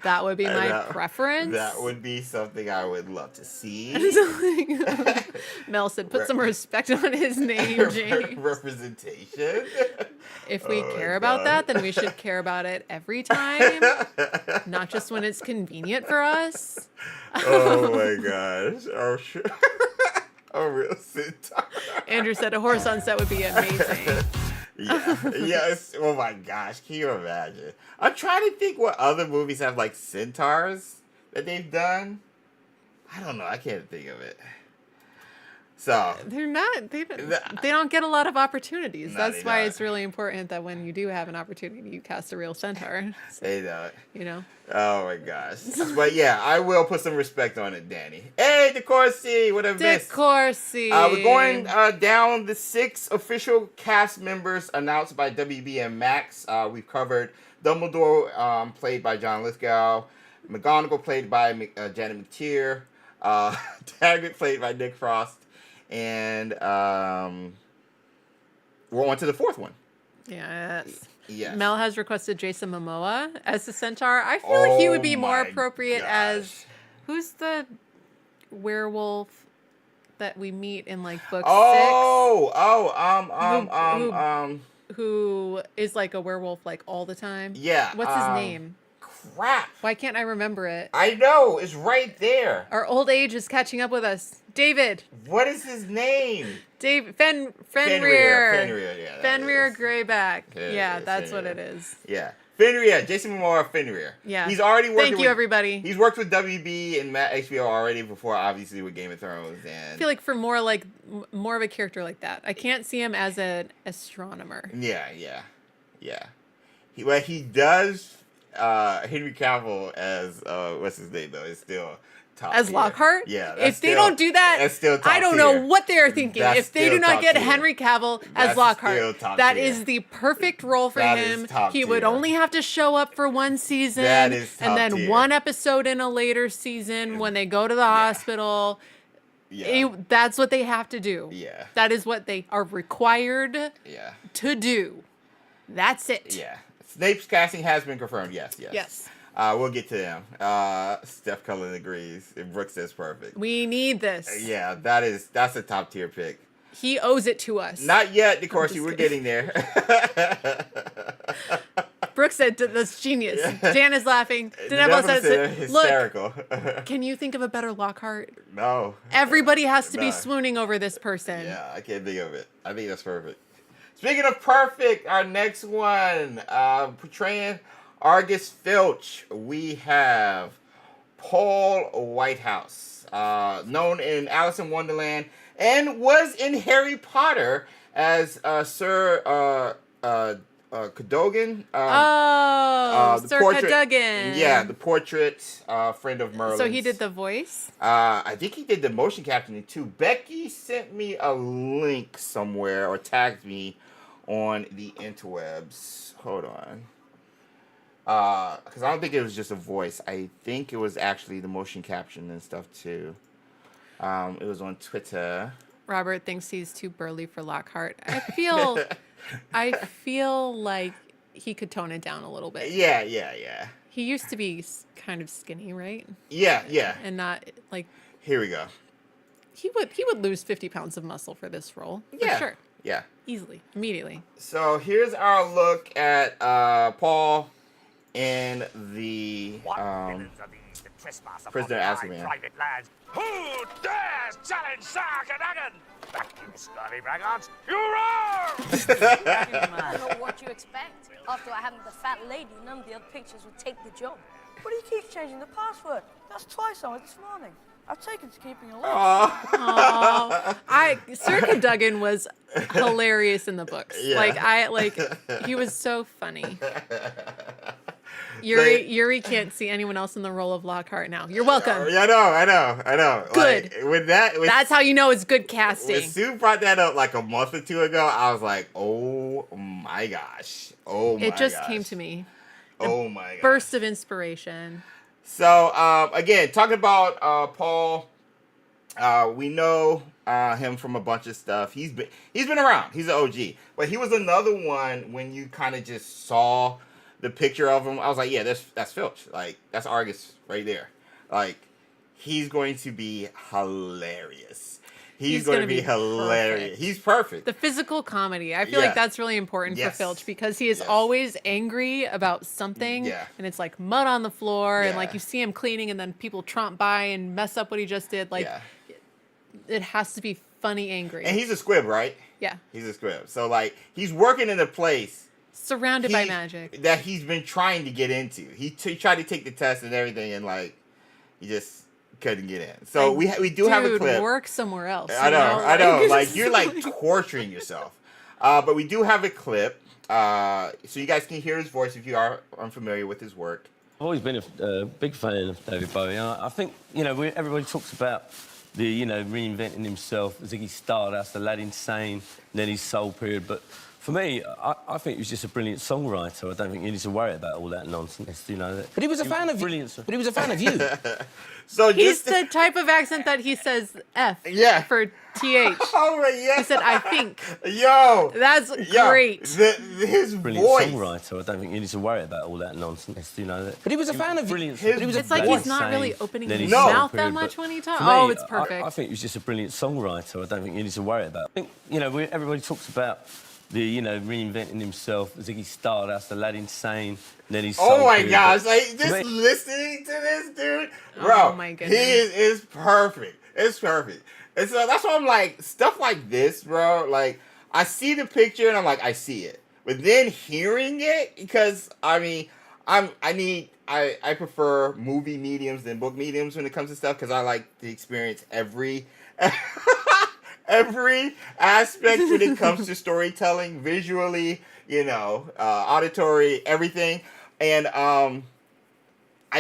that would be my preference. That would be something I would love to see. Mel said, "Put some respect on his name, James." Representation. If we care about that, then we should care about it every time, not just when it's convenient for us. Oh my gosh! Oh sure. A real centaur. Andrew said a horse on set would be amazing. Yes. Oh my gosh. Can you imagine? I'm trying to think what other movies have like centaurs that they've done. I don't know. I can't think of it. So They're not. They don't get a lot of opportunities. No, That's they why don't. it's really important that when you do have an opportunity, you cast a real centaur. they don't. You know. Oh my gosh. But yeah, I will put some respect on it, Danny. Hey, DeCourcy, what have missed? DeCourcy. We're going down the 6 official cast members announced by WB and Max. We've covered Dumbledore, played by John Lithgow. McGonagall, played by Janet McTeer. Hagrid, played by Nick Frost. And we're on to the 4th one. Yes. Yes. Mel has requested Jason Momoa as the centaur. I feel like he would be more my appropriate gosh. as who's the werewolf that we meet in like book 6? Who is like a werewolf like all the time? Yeah. What's his name? Crap. Why can't I remember it? I know. It's right there. Our old age is catching up with us. David. What is his name? Fenrir. Fenrir, yeah. that Fenrir is. Greyback. Yeah, Yeah, it's that's what Fenrir. it is. Yeah. Fenrir. Jason Momoa, Fenrir. Yeah. He's already working Thank you, with, everybody. He's worked with WB and HBO already before, obviously, with Game of Thrones. I And feel like for more of a character like that. I can't see him as an astronomer. yeah. He does Henry Cavill as what's his name though? It's still top As tier. Lockhart? Yeah. If they don't do that, that's still top I don't tier. know what they are thinking. That's If they still do not top get tier. Henry Cavill as That's Lockhart, still top that tier. is the perfect role for That is him. top He would tier. only have to show up for one season That is top and then tier. one episode in a later season when they go to the hospital. Yeah. That's what they have to do. Yeah. That is what they are required Yeah. to do. That's it. Yeah. Snape's casting has been confirmed. Yes. Yes. We'll get to them. Steph Cullen agrees. And Brooke says perfect. We need this. Yeah, that's a top tier pick. He owes it to us. Not yet, of course. just We're kidding. getting there. Brooke said that's genius. Dan is laughing. Deneville says, look, hysterical. can you think of a better Lockhart? No. Everybody has to be No. swooning over this person. Yeah, I can't think of it. I think that's perfect. Speaking of perfect, our next one, portraying Argus Filch, we have Paul Whitehouse, known in Alice in Wonderland and was in Harry Potter as Sir Cadogan. The Sir portrait- Cadogan. Yeah, the portrait, friend of Merlin's. So he did the voice? I think he did the motion captioning too. Becky sent me a link somewhere or tagged me on the interwebs. Hold on. Because I don't think it was just a voice. I think it was actually the motion caption and stuff too. It was on Twitter. Robert thinks he's too burly for Lockhart. I feel like he could tone it down a little bit. Yeah. He used to be kind of skinny, right? Yeah. And not like Here we go. he would lose 50 pounds of muscle for this role. For Yeah. sure. Yeah. Easily. Immediately. So here's our look at Paul in the Prisoner of Azkaban. Private lands. Who dares challenge Sir Cadogan? Back you scurvy braggarts! You roar! I don't know what you expect. After I having the fat lady, none of the other pictures would take the job. But he keeps changing the password. That's twice on it this morning. I've taken to keeping a list. Sir Cadogan was hilarious in the books. Yeah. He was so funny. Yuri can't see anyone else in the role of Lockhart now. You're welcome. Yeah, I know. Good. Like, That's how you know it's good when casting. Sue brought that up like a month or two ago, I was like, oh my gosh. It just came to me. Oh my gosh. Burst of inspiration. So, again, talking about Paul, we know him from a bunch of stuff. He's been around. He's an OG. But he was another one when you kind of just saw the picture of him. I was like, yeah, that's Filch. Like, that's Argus right there. Like, he's going to be hilarious. He's going to be hilarious. Perfect. He's perfect. The physical comedy. I feel like that's really important for Filch because he is always angry about something. Yeah. And it's like mud on the floor. And Yeah. like you see him cleaning and then people tromp by and mess up what he just did. Like, it has to be funny angry. And he's a squib, right? Yeah. He's a squib. So, like, he's working in a place Surrounded by magic. that he's been trying to get into. He tried to take the test and everything, and like, He just couldn't get in. So we do have a clip. Work somewhere else. I know. Like you're like torturing yourself. But we do have a clip, so you guys can hear his voice if you are unfamiliar with his work. I've always been a big fan of David Bowie. I think, everybody talks about the, reinventing himself, Ziggy Stardust, Aladdin Sane, then his Soul period. But for me, I think he was just a brilliant songwriter. I don't think you need to worry about all that nonsense, But he was a fan of you. But he was a fan of you. So he's the type of accent that he says F for TH. Oh, yeah. He said, I think. Yo. That's great. His brilliant voice. Songwriter. I don't think you need to worry about all that nonsense, But he was a fan of brilliant. It's like he's not really opening his mouth that much when he talks. Oh, it's perfect. I think he was just a brilliant songwriter. I don't think you need to worry about it. I think, everybody talks about the, reinventing himself, Ziggy Stardust, Aladdin Sane, then he's Oh my gosh, like just listening to this dude, bro. Oh my goodness. He is perfect. It's perfect. And so that's why I'm like, stuff like this, bro, like I see the picture and I'm like, I see it. But then hearing it, because I prefer movie mediums than book mediums when it comes to stuff, because I like to experience every aspect when it comes to storytelling, visually, auditory, everything. And I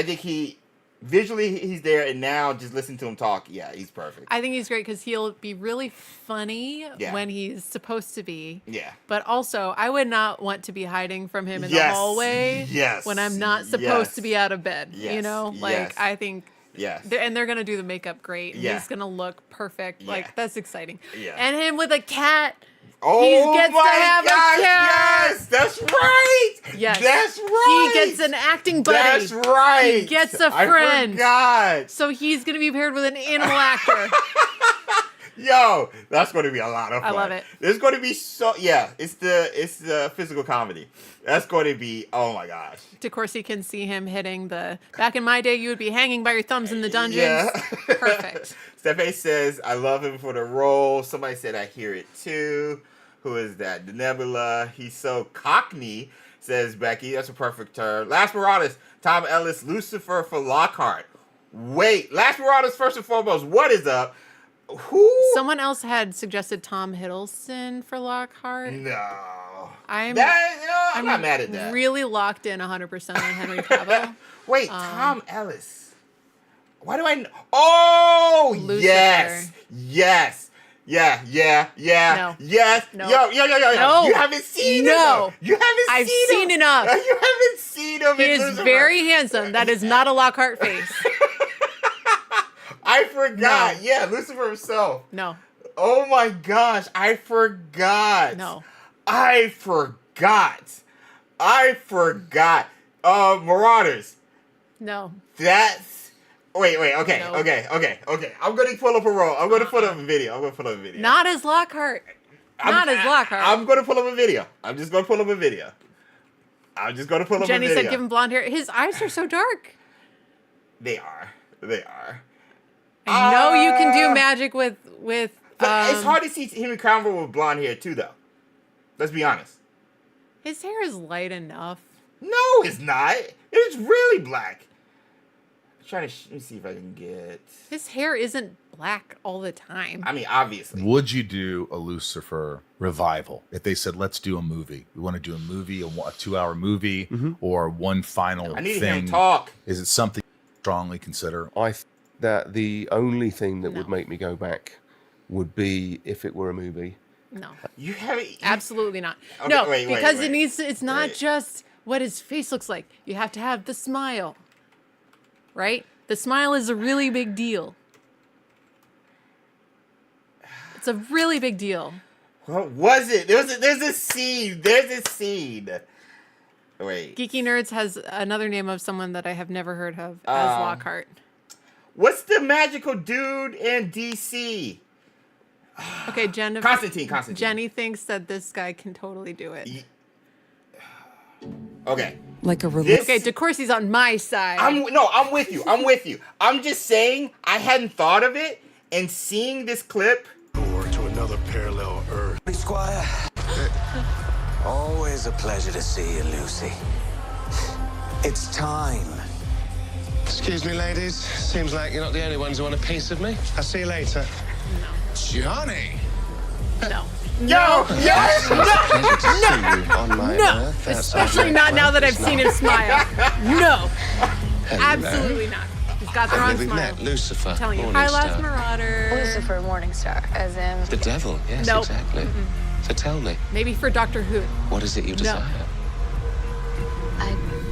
think he's there, and now just listen to him talk, yeah, he's perfect. I think he's great because he'll be really funny when he's supposed to be. Yeah. But also, I would not want to be hiding from him in the hallway when I'm not supposed to be out of bed. I think... Yes. And they're going to do the makeup great. And he's going to look perfect. Yeah. Like, that's exciting. Yeah. And him with a cat. Oh, he gets to have a cat. Yes, that's right. Yes. That's right. He gets an acting buddy. That's right. He gets a friend. I forgot. So he's going to be paired with an animal actor. Yo, that's going to be a lot of fun. I love it. There's going to be it's the physical comedy. That's going to be, oh my gosh. DeCourcy can see him hitting back in my day, you would be hanging by your thumbs in the dungeons. Yeah. Perfect. Stephanie says, I love him for the role. Somebody said, I hear it too. Who is that? The Nebula. He's so cockney, says Becky. That's a perfect term. Last Marauders, Tom Ellis, Lucifer for Lockhart. Wait, Last Marauders, first and foremost, what is up? Who? Someone else had suggested Tom Hiddleston for Lockhart. No. I'm not mad at that. Really locked in 100% on Henry Cavill. Wait, Tom Ellis. Why do I know? Oh, Lucifer. Yes. Yeah. No. Yes. No. Yo. No. You haven't seen him. I've seen enough. You haven't seen him. He is very handsome. That is not a Lockhart face. I forgot. No. Yeah, Lucifer himself. No. Oh my gosh, I forgot. No. I forgot. Marauders. No. That's... Wait, okay, No. okay. I'm going to pull up a roll. I'm going to put up a video. Not as Lockhart. Not as Lockhart. I'm going to pull up a video. Jenny said give him blonde hair. His eyes are so dark. They are. I know you can do magic with it's hard to see Henry Cavill with blonde hair too, though. Let's be honest. His hair is light enough. No, it's not. It's really black. Let me see if I can get... His hair isn't black all the time. I mean, obviously. Would you do a Lucifer revival? If they said, let's do a movie. We want to do a movie, a 2-hour movie, or one final I need thing. to hear him talk. Is it something you strongly consider? I think that the only thing that would make me go back would be if it were a movie. No. You haven't... Absolutely not. Okay, no, wait, because wait. it needs to, it's not just what his face looks like. You have to have the smile. Right? The smile is a really big deal. It's a really big deal. What was it? There's a scene. Wait. Geeky Nerds has another name of someone that I have never heard of as Lockhart. What's the magical dude in DC? Okay, Constantine. Jenny thinks that this guy can totally do it. Okay. Like a religion. Okay, DeCourcy's on my side. I'm with you. I'm just saying I hadn't thought of it, and seeing this clip. Or to another parallel Earth. Squire. Always a pleasure to see you, Lucy. It's time. Just Excuse me, ladies. Seems like you're not the only ones who want a piece of me. I'll see you later. No. Johnny! No. Yo! Yes! No! Especially not now that I've seen him smile. No! Absolutely not. He's got the wrong We've smile. met Lucifer. I'm telling you. Morningstar. Hi, last Marauder. Lucifer Morningstar, as in... The devil, yes, Nope. exactly. So tell me, Maybe for Doctor Who. what is it you desire?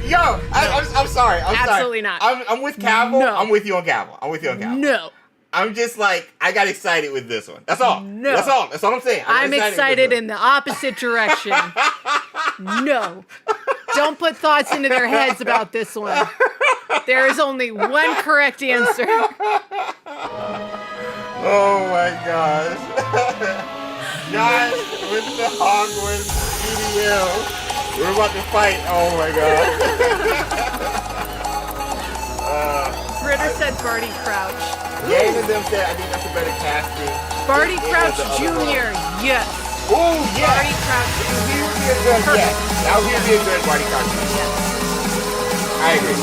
Yo, I'm sorry. Absolutely sorry. not. I'm with Cavill. No. I'm with you on Cavill. No. I'm just like, I got excited with this one. That's all. No. That's all. That's all I'm saying. I'm excited with in the opposite direction. No. Don't put thoughts into their heads about this one. There is only one correct answer. Oh my gosh. Josh with the Hogwarts EDL. We're about to fight. Oh my god. Ritter said Barty Crouch. Game of them said, I think that's a better casting. Barty Crouch Jr. Yes. Oh, yeah. Barty Crouch He would be a good, yes. That would be a good Barty Crouch Jr. Yes. I agree.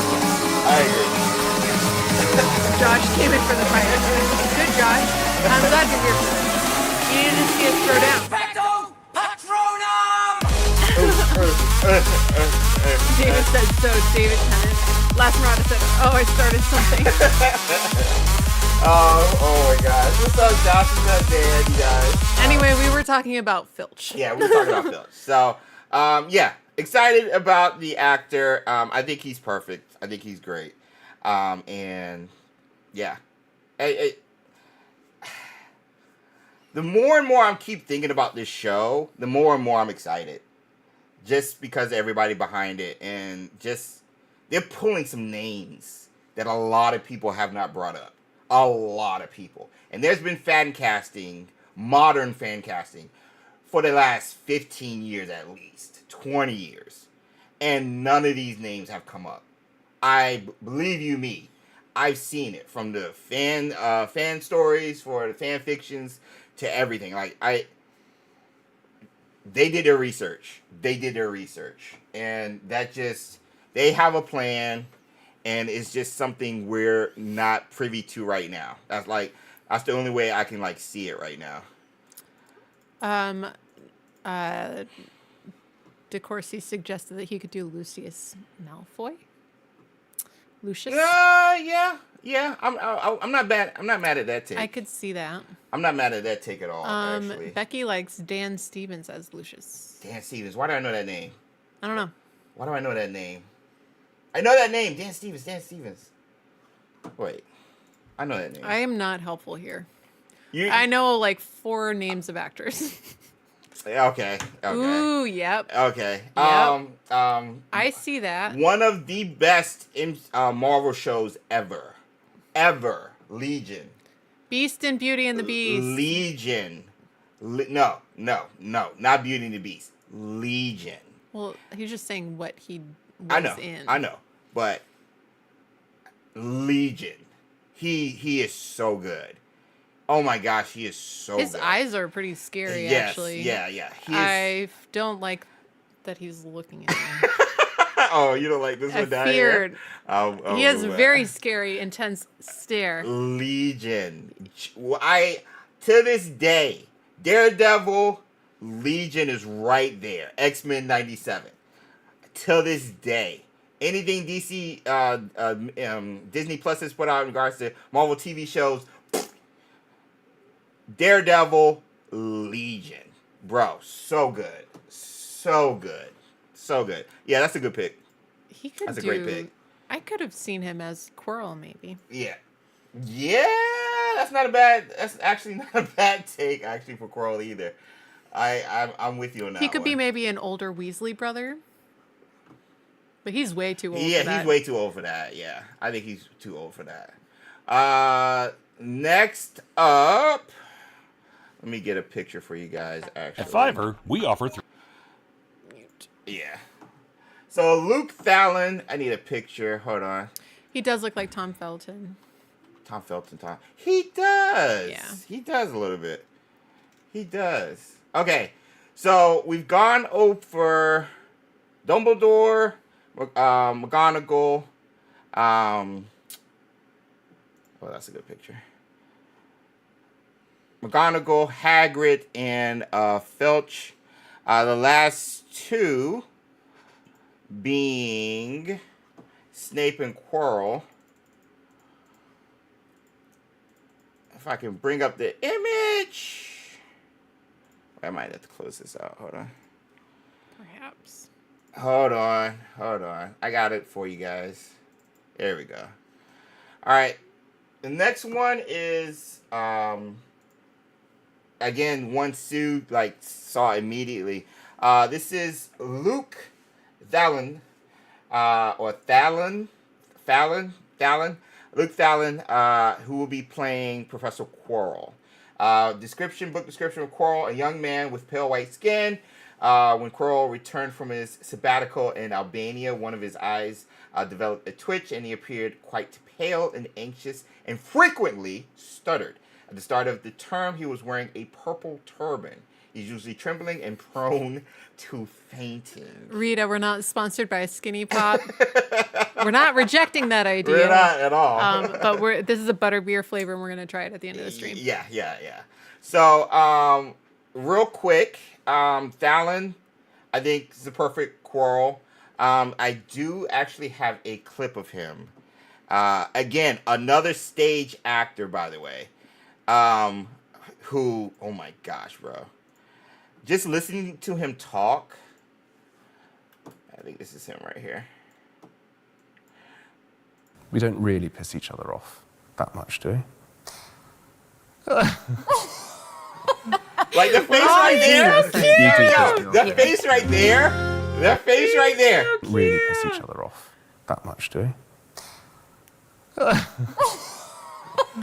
Josh came in for the fight. Good, Josh. I'm glad you're here for this. You needed to see us throw down. David said so. David Tennant. Last Marauder said, oh, I started something. oh my gosh. What's up, Josh? What's up, Dan, you guys? Anyway, we were talking about Filch. Yeah, we were talking about Filch. So, yeah, excited about the actor. I think he's perfect. I think he's great. And, yeah. The more and more I keep thinking about this show, the more and more I'm excited. Just because of everybody behind it. And just, they're pulling some names that a lot of people have not brought up. A lot of people. And there's been fan casting, modern fan casting, for the last 15 years at least. 20 years. And none of these names have come up. I believe you me. I've seen it from the fan stories, for the fan fictions, to everything. They did their research. And that just, they have a plan, and it's just something we're not privy to right now. That's the only way I can see it right now. DeCourcy suggested that he could do Lucius Malfoy. Lucius? Yeah. I'm not bad. I'm not mad at that take. I could see that. I'm not mad at that take at all, actually. Becky likes Dan Stevens as Lucius. Dan Stevens. Why do I know that name? I don't know. Why do I know that name? I know that name. Dan Stevens. Wait. I know that name. I am not helpful here. I know 4 names of actors. Okay. Ooh, yep. Okay. Yep. I see that. One of the best Marvel shows ever. Legion. Beast and Beauty and the Beast. Legion. No. Not Beauty and the Beast. Legion. Well, he's just saying what he was in. I know. But Legion. He is so good. Oh my gosh, he is so His good. eyes are pretty scary, actually. Yeah. I don't like that he's looking at me. Oh, you don't like this one down feared. here? Oh, he has a very scary, intense stare. Legion. To this day, Daredevil, Legion is right there. X-Men 97. To this day. Anything DC, Disney Plus has put out in regards to Marvel TV shows, Daredevil, Legion. Bro, so good. Yeah, that's a good pick. That's a great pick. I could have seen him as Quirrell, maybe. Yeah, that's actually not a bad take, actually, for Quirrell either. I'm with you on that. He could be maybe an older Weasley brother. But he's way too old for that. Yeah, he's way too old for that. Yeah, I think he's too old for that. Next up, let me get a picture for you guys, actually. At Fiverr, we offer 3. Yeah. So, Luke Thallon, I need a picture. Hold on. He does look like Tom Felton. He does. Yeah. He does a little bit. He does. Okay. So, we've gone over Dumbledore, McGonagall, Well, that's a good picture. McGonagall, Hagrid, and Filch. The last two being Snape and Quirrell. If I can bring up the image. I might have to close this out. Hold on. Perhaps. Hold on. I got it for you guys. There we go. All right. The next one is, again, one Sue saw immediately. This is Luke Thallon, Luke Thallon, who will be playing Professor Quirrell. Book description of Quirrell, a young man with pale white skin. When Quirrell returned from his sabbatical in Albania, one of his eyes developed a twitch, and he appeared quite pale and anxious and frequently stuttered. At the start of the term, he was wearing a purple turban. He's usually trembling and prone to fainting. Rita, we're not sponsored by Skinny Pop. We're not rejecting that idea. We're not at all. But this is a butterbeer flavor, and we're going to try it at the end of the stream. Yeah. So, real quick, Thallon, I think, is the perfect Quirrell. I do actually have a clip of him. Again, another stage actor, by the way. Who, oh my gosh, bro. Just listening to him talk. I think this is him right here. We don't really piss each other off that much, do we? Like the face right there. The face right there. The face right there. Really piss each other off that much, do we?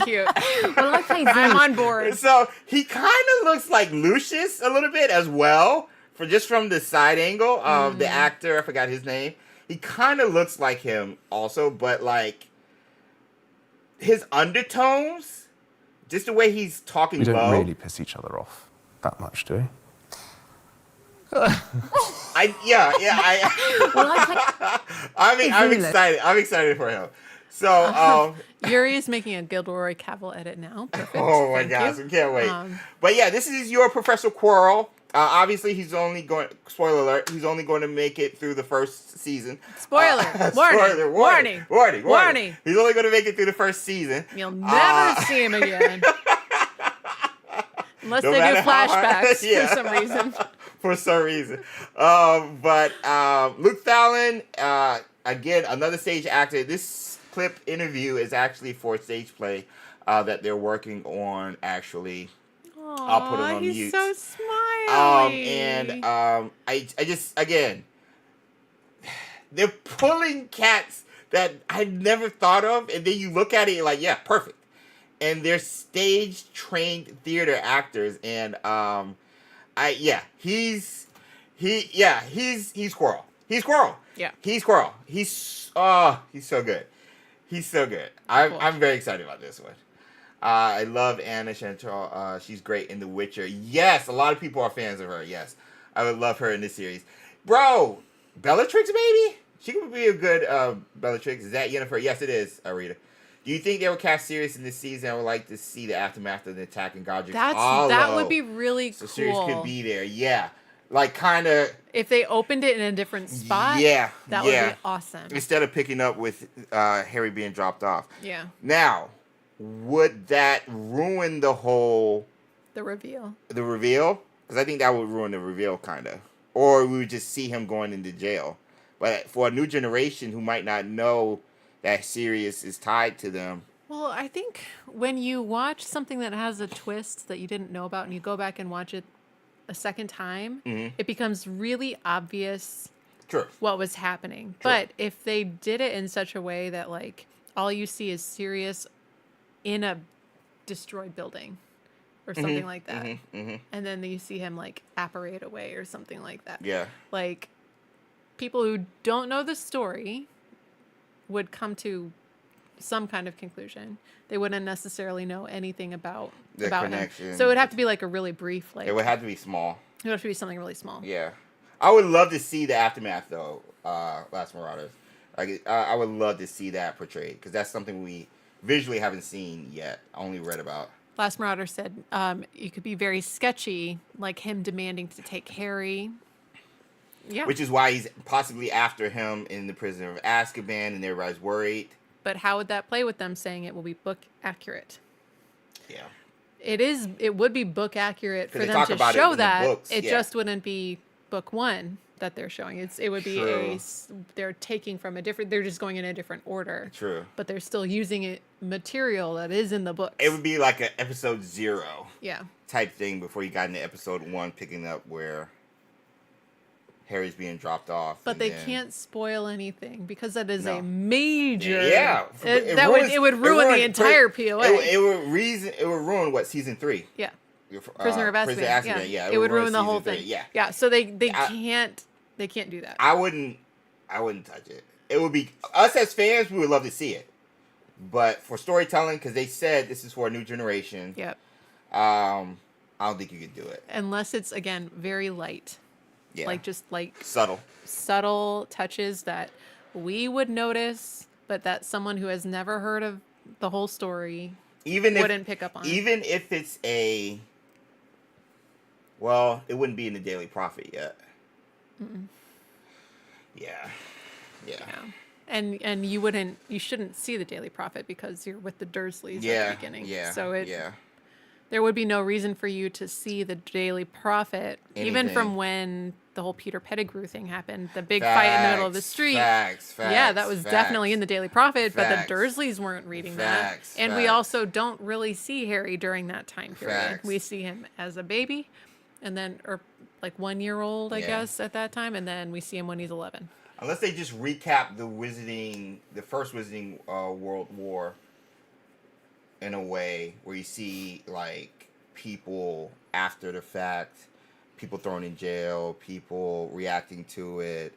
Cute. Well, I'm on board. So he kind of looks like Lucius a little bit as well, from the side angle of the actor. I forgot his name. He kind of looks like him also, but like his undertones, just the way he's talking. We don't really piss each other off that much, do we? I'm excited. I'm excited for him. So, Yuri is making a Gilderoy Cavill edit now. Perfect. Oh my gosh, we can't wait. But yeah, this is your Professor Quirrell. Obviously, spoiler alert, he's only going to make it through the first season. Warning. He's only going to make it through the first season. You'll never see him again. Unless they do flashbacks for some reason. For some reason. But Luke Thallon, again, another stage actor. This clip interview is actually for a stage play that they're working on, actually. Aww, I'll put it on mute. He's so smiley. I just, again, they're pulling cats that I never thought of, and then you look at it, you're like, yeah, perfect. And they're stage-trained theater actors, and he's Quirrell. He's Quirrell. Yeah. He's Quirrell. He's so good. He's so good. I'm very excited about this one. I love Anna Chantal. She's great in The Witcher. Yes, a lot of people are fans of her. Yes, I would love her in this series. Bro, Bellatrix, maybe? She could be a good Bellatrix. Is that Yennefer? Yes, it is, Rita. Do you think they will cast Sirius in this season? I would like to see the aftermath of the attack in Godric's Hollow. That would be really cool. So Sirius could be there. Yeah. Like, kind of... If they opened it in a different spot, that would be awesome. Instead of picking up with Harry being dropped off. Yeah. Now, would that ruin the whole... The reveal? Because I think that would ruin the reveal, kind of. Or we would just see him going into jail. But for a new generation who might not know that Sirius is tied to them... Well, I think when you watch something that has a twist that you didn't know about and you go back and watch it a second time, it becomes really obvious what was happening. But if they did it in such a way that, like, all you see is Sirius in a destroyed building or something like that, and then you see him, like, apparate away or something like that. Yeah. Like, people who don't know the story would come to some kind of conclusion. They wouldn't necessarily know anything about connection. Him. So it would have to be like a really brief, like... It would have to be small. It would have to be something really small. Yeah. I would love to see the aftermath, though, Last Marauders. Like, I would love to see that portrayed, because that's something we visually haven't seen yet. Only read about. Last Marauder said you could be very sketchy, like him demanding to take Harry. Yeah. Which is why he's possibly after him in the Prisoner of Azkaban, and everybody's worried. But how would that play with them saying it will be book accurate? Yeah. It would be book accurate for them to about show it that. Books, it just wouldn't be book one that they're showing. It would be they're taking from a different, they're just going in a different order. True. But they're still using material that is in the books. It would be like an episode 0 type thing before you got into episode 1, picking up where Harry's being dropped off. But they can't spoil anything because that is a major. It would ruin the entire POA. It would ruin what season 3. Yeah. Prisoner of Azkaban. Yeah. It would ruin the whole thing. 3. Yeah. Yeah. So they can't do that. I wouldn't touch it. It would be us as fans. We would love to see it, but for storytelling, because they said this is for a new generation. Yep. I don't think you could do it unless it's again very light. Yeah. Like subtle touches that we would notice, but that someone who has never heard of the whole story wouldn't pick up on. Even if it's it wouldn't be in the Daily Prophet yet. Mm-mm. Yeah. And you shouldn't see the Daily Prophet because you're with the Dursleys at the beginning. Yeah. So there would be no reason for you to see the Daily Prophet, even from when the whole Peter Pettigrew thing happened, the big fight in the middle of the street. That was definitely in the Daily Prophet, but the Dursleys weren't reading that. And we also don't really see Harry during that time period. We see him as a baby, and then, or like 1 year old, I guess, at that time, and then we see him when he's 11. Unless they just recap the first Wizarding World War in a way where you see like people after the fact, people thrown in jail, people reacting to it,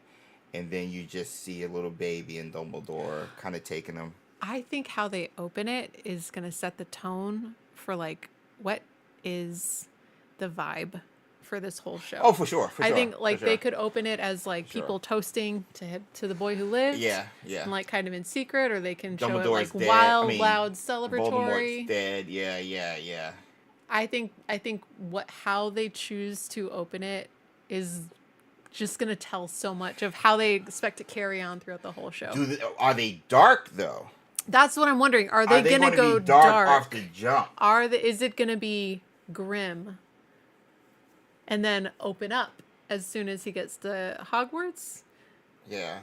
and then you just see a little baby and Dumbledore kind of taking them. I think how they open it is going to set the tone for like what is the vibe for this whole show. Oh, for sure. I think they could open it as like people toasting to the boy who lived. Yeah. And like kind of in secret, or they can show it Dumbledore's like dead. wild, loud, celebratory. Voldemort's dead. Yeah. I think how they choose to open it is just going to tell so much of how they expect to carry on throughout the whole show. Are they dark though? That's what I'm wondering. Are they going to go dark off the jump? Is it going to be grim and then open up as soon as he gets to Hogwarts? Yeah,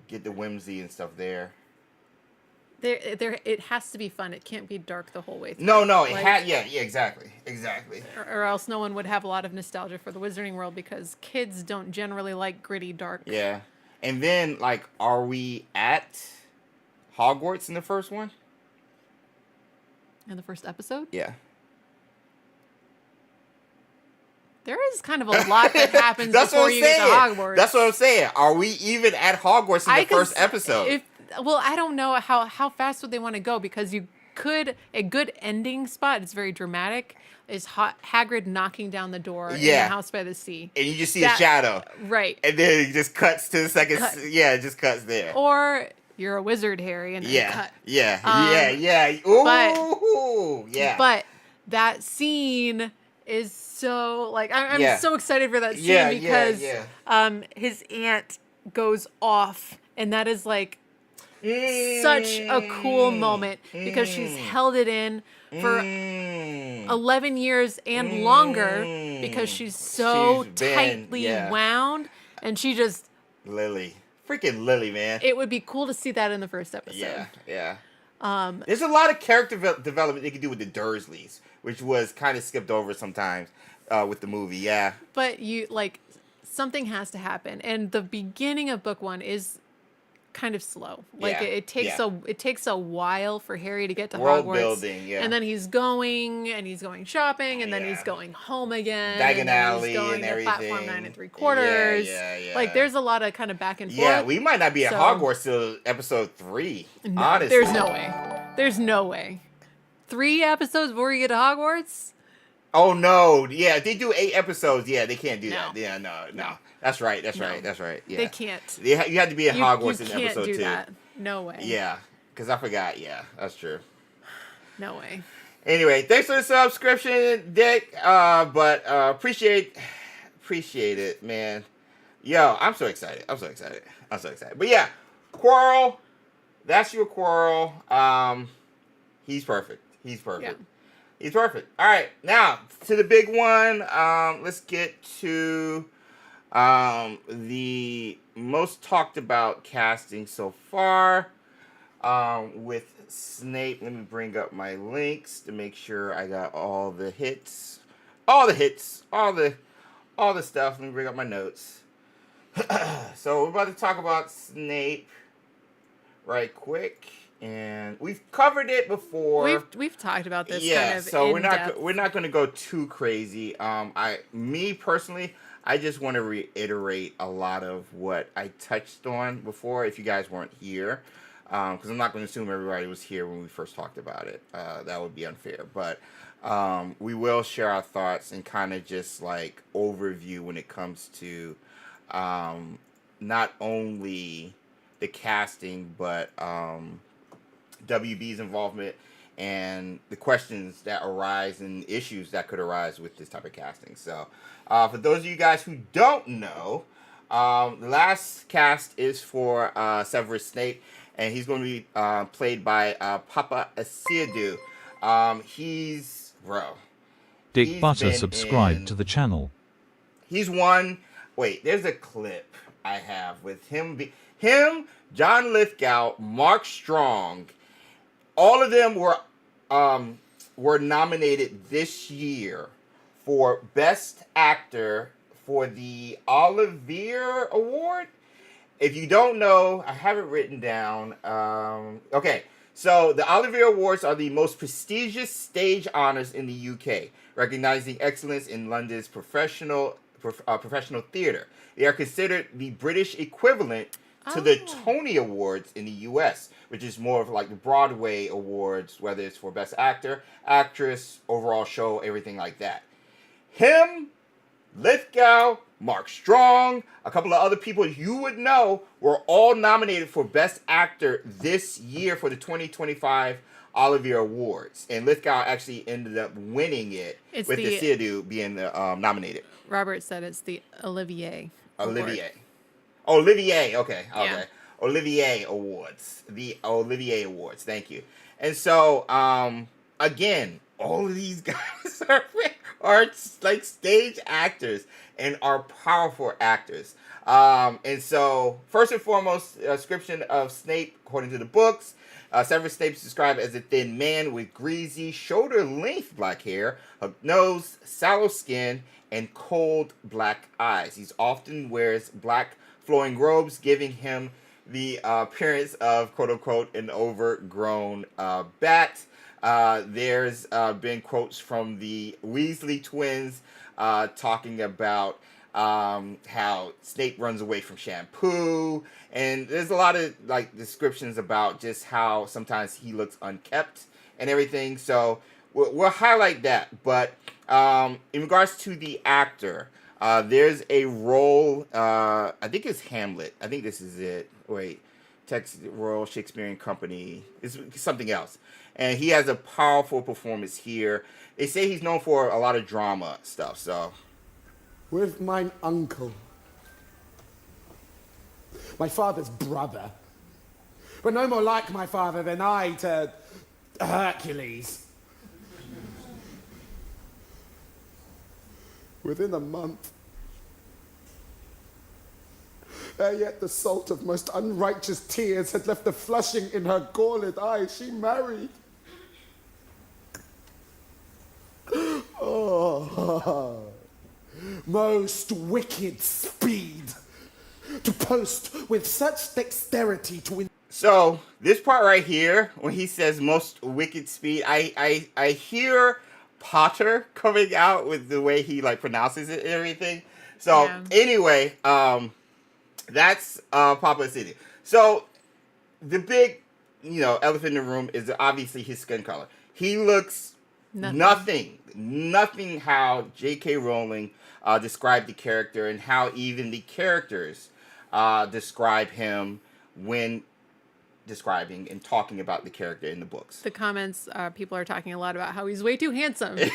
get the whimsy and stuff there. It has to be fun. It can't be dark the whole way through. No, exactly. Or else no one would have a lot of nostalgia for the Wizarding World because kids don't generally like gritty, dark. Yeah, and then like, are we at Hogwarts in the first one? In the first episode? Yeah. There is kind of a lot that happens before you get to Hogwarts. That's what I'm saying. Are we even at Hogwarts in the first episode? I don't know how fast would they want to go, because a good ending spot, it's very dramatic, is Hagrid knocking down the door in the house by the sea. And you just see a shadow. Right. And then it just cuts to the second. It just cuts there. Or you're a wizard, Harry, and then cut. Yeah. Ooh, yeah. But that scene is so, like, I'm so excited for that scene because his aunt goes off, and that is like such a cool moment because she's held it in for 11 years and longer because she's so tightly wound, and she just freaking Lily, man. It would be cool to see that in the first episode. Yeah. There's a lot of character development they could do with the Dursleys, which was kind of skipped over sometimes with the movie. Yeah. But something has to happen, and the beginning of book 1 is kind of slow. It takes a while for Harry to get to World Hogwarts. Building, and then he's going shopping, and then he's going home again. Diagon Alley he's going and to everything. Platform 9 3/4. Yeah. Like, there's a lot of kind of back and forth. Yeah, we might not be at Hogwarts till episode 3. No, honestly, there's no way. 3 episodes before you get to Hogwarts? Oh no! Yeah, if they do 8 episodes. Yeah, they can't do that. Yeah, no. That's right. Yeah, they can't. You have to be at Hogwarts in episode 2. You can't do that. No way. Yeah, because I forgot. Yeah, that's true. No way. Anyway, thanks for the subscription, Dick. But appreciate it, man. Yo, I'm so excited. But yeah, Quirrell. That's your Quirrell. He's perfect. He's perfect. All right, now to the big one. Let's get to the most talked about casting so far. With Snape. Let me bring up my links to make sure I got all the hits. All the stuff. Let me bring up my notes. So we're about to talk about Snape right quick, and we've covered it before. We've talked about this. Yeah, kind of so we're in-depth. not going to go too crazy. Me personally, I just want to reiterate a lot of what I touched on before. If you guys weren't here, because I'm not going to assume everybody was here when we first talked about it. That would be unfair, but we will share our thoughts and kind of just like overview when it comes to not only the casting, but WB's involvement and the questions that arise and issues that could arise with this type of casting. So for those of you guys who don't know, the last cast is for Severus Snape, and he's going to be played by Paapa Essiedu. Dick Butter subscribed to the channel. He's won. Wait, there's a clip I have with him. John Lithgow, Mark Strong. All of them were nominated this year for Best Actor for the Olivier Award. If you don't know, I have it written down. Okay, so the Olivier Awards are the most prestigious stage honors in the UK, recognizing excellence in London's professional theatre. They are considered the British equivalent to the Tony Awards in the US, which is more of like the Broadway awards, whether it's for Best Actor, Actress, overall show, everything like that. Him, Lithgow, Mark Strong, a couple of other people you would know were all nominated for Best Actor this year for the 2025 Olivier Awards. And Lithgow actually ended up winning it with the Essiedu being nominated. Robert said it's the Olivier. Okay. Yeah. Olivier Awards. The Olivier Awards. Thank you. And so, again, all of these guys are like stage actors and are powerful actors. And so, first and foremost, description of Snape, according to the books, Severus Snape is described as a thin man with greasy, shoulder-length black hair, a nose, sallow skin, and cold black eyes. He often wears black flowing robes, giving him the appearance of, quote-unquote, an overgrown bat. There's been quotes from the Weasley twins talking about how Snape runs away from shampoo, and there's a lot of like descriptions about just how sometimes he looks unkept and everything. So we'll highlight that. But in regards to the actor, there's a role. I think it's Hamlet. I think this is it. Wait, Texas Royal Shakespearean Company. It's something else. And he has a powerful performance here. They say he's known for a lot of drama stuff. So, with mine uncle, my father's brother, but no more like my father than I to Hercules. Within a month, ere yet the salt of most unrighteous tears had left a flushing in her galled eyes, she married. Oh, most wicked speed to post with such dexterity to win. So this part right here, when he says most wicked speed, I hear Potter coming out with the way he like pronounces it and everything. So anyway, that's Paapa Essiedu. So the big, elephant in the room is obviously his skin color. He looks nothing how J.K. Rowling described the character and how even the characters describe him when describing and talking about the character in the books. The comments, people are talking a lot about how he's way too handsome. There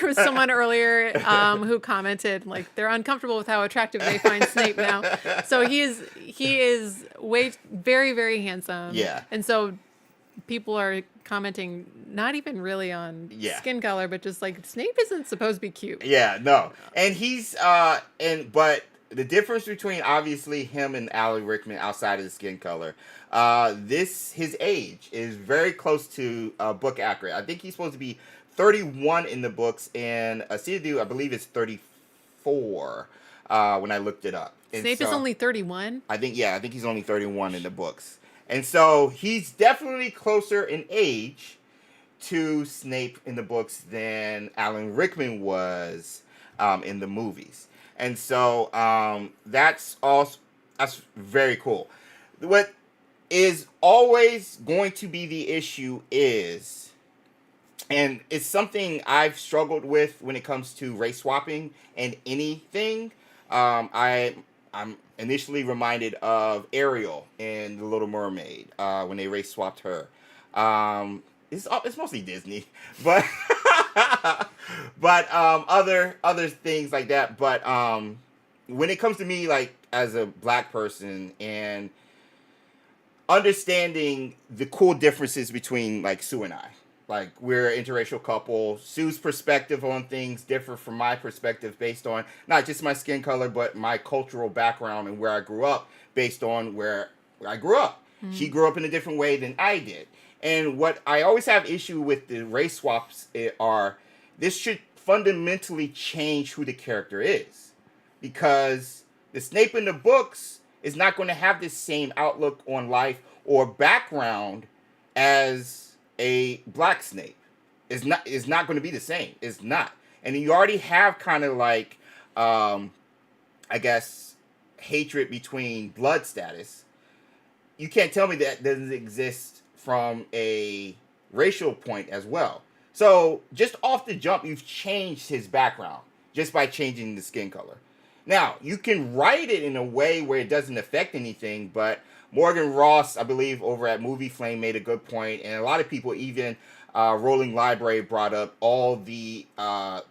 was someone earlier who commented like they're uncomfortable with how attractive they find Snape now. So he is very, very handsome. Yeah. And so people are commenting not even really on skin color, but just like Snape isn't supposed to be cute. Yeah, no. And he's but the difference between obviously him and Alan Rickman outside of the skin color, his age is very close to book accurate. I think he's supposed to be 31 in the books, and Essiedu, I believe, is 34 when I looked it up. And Snape is only 31? I think he's only 31 in the books. And so he's definitely closer in age to Snape in the books than Alan Rickman was in the movies. And so that's very cool. What is always going to be the issue is, and it's something I've struggled with when it comes to race swapping and anything. I'm initially reminded of Ariel in The Little Mermaid when they race swapped her. It's mostly Disney, but other things like that. But when it comes to me, like as a black person and understanding the cool differences between like Sue and I. Like, we're an interracial couple. Sue's perspective on things differ from my perspective based on not just my skin color, but my cultural background and where I grew up based on where I grew up. Mm-hmm. She grew up in a different way than I did. And what I always have issue with the race swaps are, this should fundamentally change who the character is. Because the Snape in the books is not going to have this same outlook on life or background as a black Snape. Is not going to be the same. It's not. And you already have kind of like, I guess, hatred between blood status. You can't tell me that doesn't exist from a racial point as well. So just off the jump, you've changed his background just by changing the skin color. Now, you can write it in a way where it doesn't affect anything, but Morgan Ross, I believe, over at Movie Flame made a good point, and a lot of people, even Rolling Library, brought up all the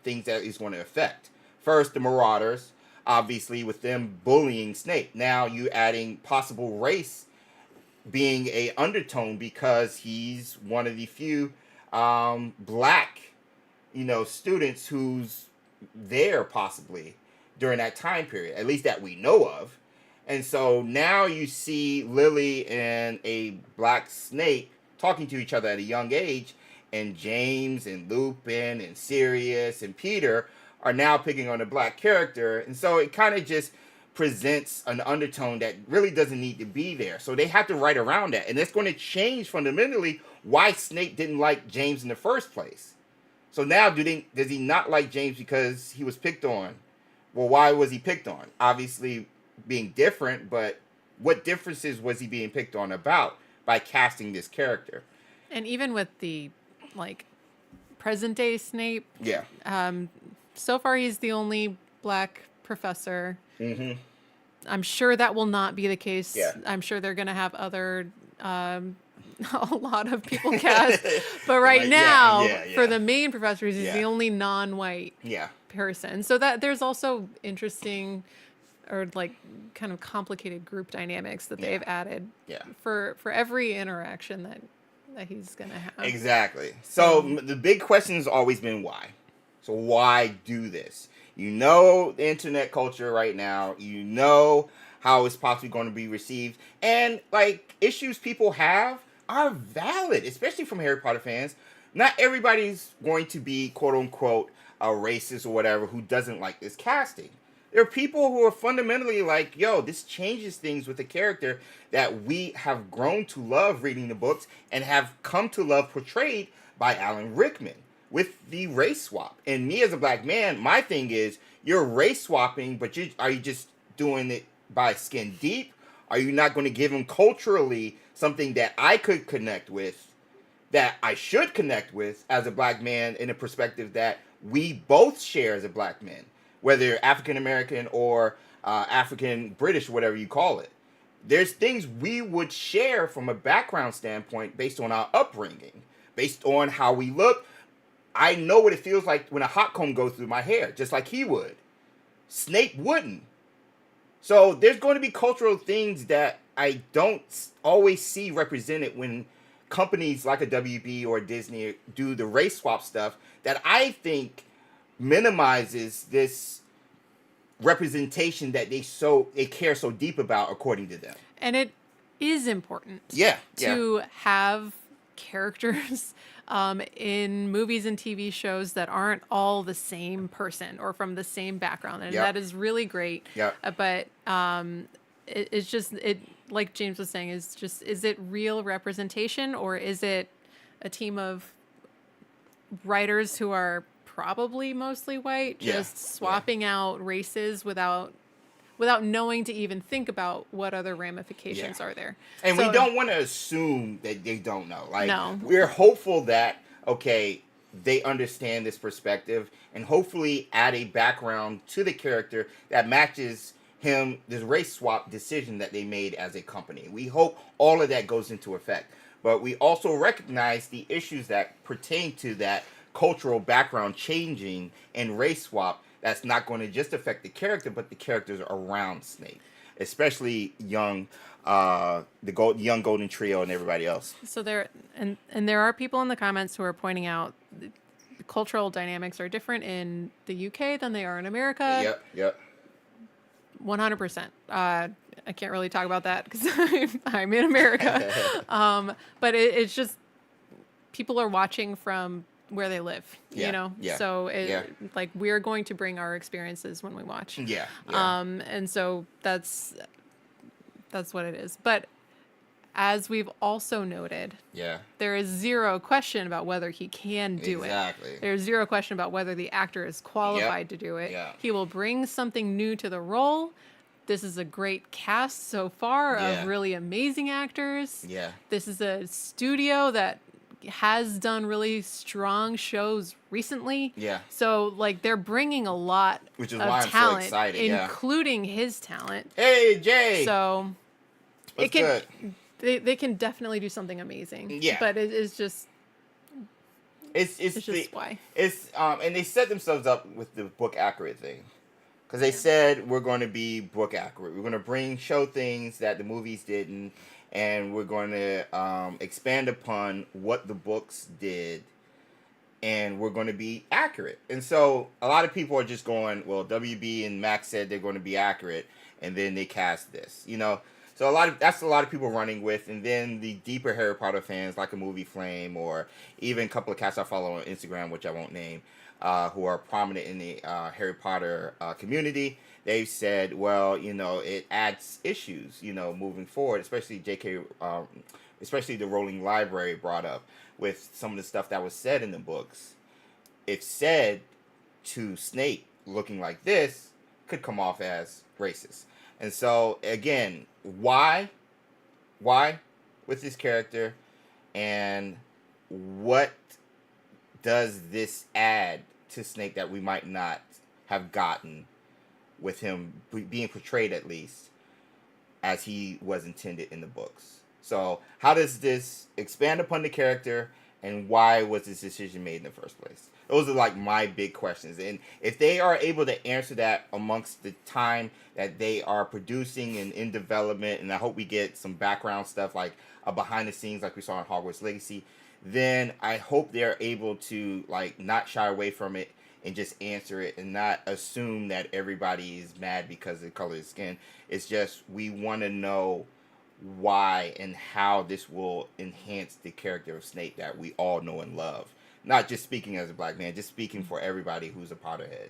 things that is going to affect. First, the Marauders, obviously, with them bullying Snape. Now, you adding possible race being a undertone because he's one of the few black, students who's there possibly during that time period, at least that we know of. And so now you see Lily and a black Snape talking to each other at a young age, and James and Lupin and Sirius and Peter are now picking on a black character. And so it kind of just presents an undertone that really doesn't need to be there. So they have to write around that. And it's going to change fundamentally why Snape didn't like James in the first place. So now does he not like James because he was picked on? Well, why was he picked on? Obviously being different, but what differences was he being picked on about by casting this character? And even with the present day Snape, so far he's the only black professor. Mm-hmm. I'm sure that will not be the case. Yeah. I'm sure they're going to have other a lot of people cast, but right now for the main professors, he's the only non-white person. So that there's also interesting or kind of complicated group dynamics that they've added for every interaction that he's gonna have. Exactly. So the big question has always been why. So why do this? The internet culture right now, how it's possibly going to be received, and issues people have are valid, especially from Harry Potter fans. Not everybody's going to be quote unquote a racist or whatever who doesn't like this casting. There are people who are fundamentally like, yo, this changes things with the character that we have grown to love reading the books and have come to love portrayed by Alan Rickman with the race swap. And me as a black man, my thing is, you're race swapping, but are you just doing it by skin deep? Are you not going to give him culturally something that I could connect with, that I should connect with as a black man in a perspective that we both share as a black man? Whether you're African American or African British, whatever you call it, there's things we would share from a background standpoint based on our upbringing, based on how we look. I know what it feels like when a hot comb goes through my hair, just like he would. Snape wouldn't. So there's going to be cultural things that I don't always see represented when companies like a WB or Disney do the race swap stuff that I think minimizes this representation that they care so deep about, according to them. And it is important to have characters in movies and TV shows that aren't all the same person or from the same background, and that is really great. But it's just, like James was saying, is it real representation, or is it a team of writers who are probably mostly white, just swapping out races without knowing to even think about what other ramifications are there. And we don't want to assume that they don't know. Like, we're hopeful that, okay, they understand this perspective and hopefully add a background to the character that matches him, this race swap decision that they made as a company. We hope all of that goes into effect. But we also recognize the issues that pertain to that cultural background changing and race swap. That's not going to just affect the character, but the characters around Snape, especially young, young Golden Trio and everybody else. So there are people in the comments who are pointing out the cultural dynamics are different in the UK than they are in America. Yep. 100%. I can't really talk about that because I'm in America. But it's just people are watching from where they live, you know? So like we're going to bring our experiences when we watch. And so that's what it is. But as we've also noted, there is zero question about whether he can do it. There's zero question about whether the actor is qualified to do it. He will bring something new to the role. This is a great cast so far of really amazing actors. This is a studio that has done really strong shows recently. So like they're bringing a lot of talent, so excited, including his talent. Hey, Jay. So they can definitely do something amazing. But it's just why. And they set themselves up with the book accurate thing. Because they said we're going to be book accurate. We're going to show things that the movies didn't. And we're going to expand upon what the books did, and we're going to be accurate. And so a lot of people are just going, well, WB and Max said they're going to be accurate, and then they cast this, you know. So that's a lot of people running with, and then the deeper Harry Potter fans, like a Movie Flame, or even a couple of cats I follow on Instagram, which I won't name, who are prominent in the Harry Potter community. They've said, well, you know, it adds issues, you know, moving forward, especially especially the Rowling Library brought up with some of the stuff that was said in the books. If said to Snape looking like this, could come off as racist. And so, again, why with this character, and what does this add to Snape that we might not have gotten with him being portrayed, at least, as he was intended in the books? So how does this expand upon the character, and why was this decision made in the first place? Those are like my big questions. And if they are able to answer that amongst the time that they are producing and in development, and I hope we get some background stuff like behind the scenes like we saw in Hogwarts Legacy, then I hope they're able to like not shy away from it and just answer it and not assume that everybody is mad because of the color of the skin. It's just we want to know why and how this will enhance the character of Snape that we all know and love. Not just speaking as a black man, just speaking for everybody who's a Potterhead.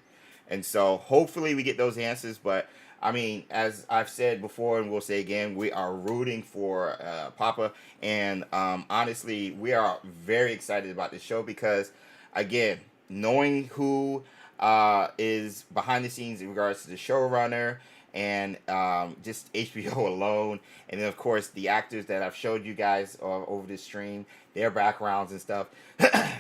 And so hopefully we get those answers. But I mean, as I've said before and we'll say again, we are rooting for Paapa. And honestly, we are very excited about this show because, again, knowing who is behind the scenes in regards to the showrunner and just HBO alone, and then of course the actors that I've showed you guys over the stream, their backgrounds and stuff,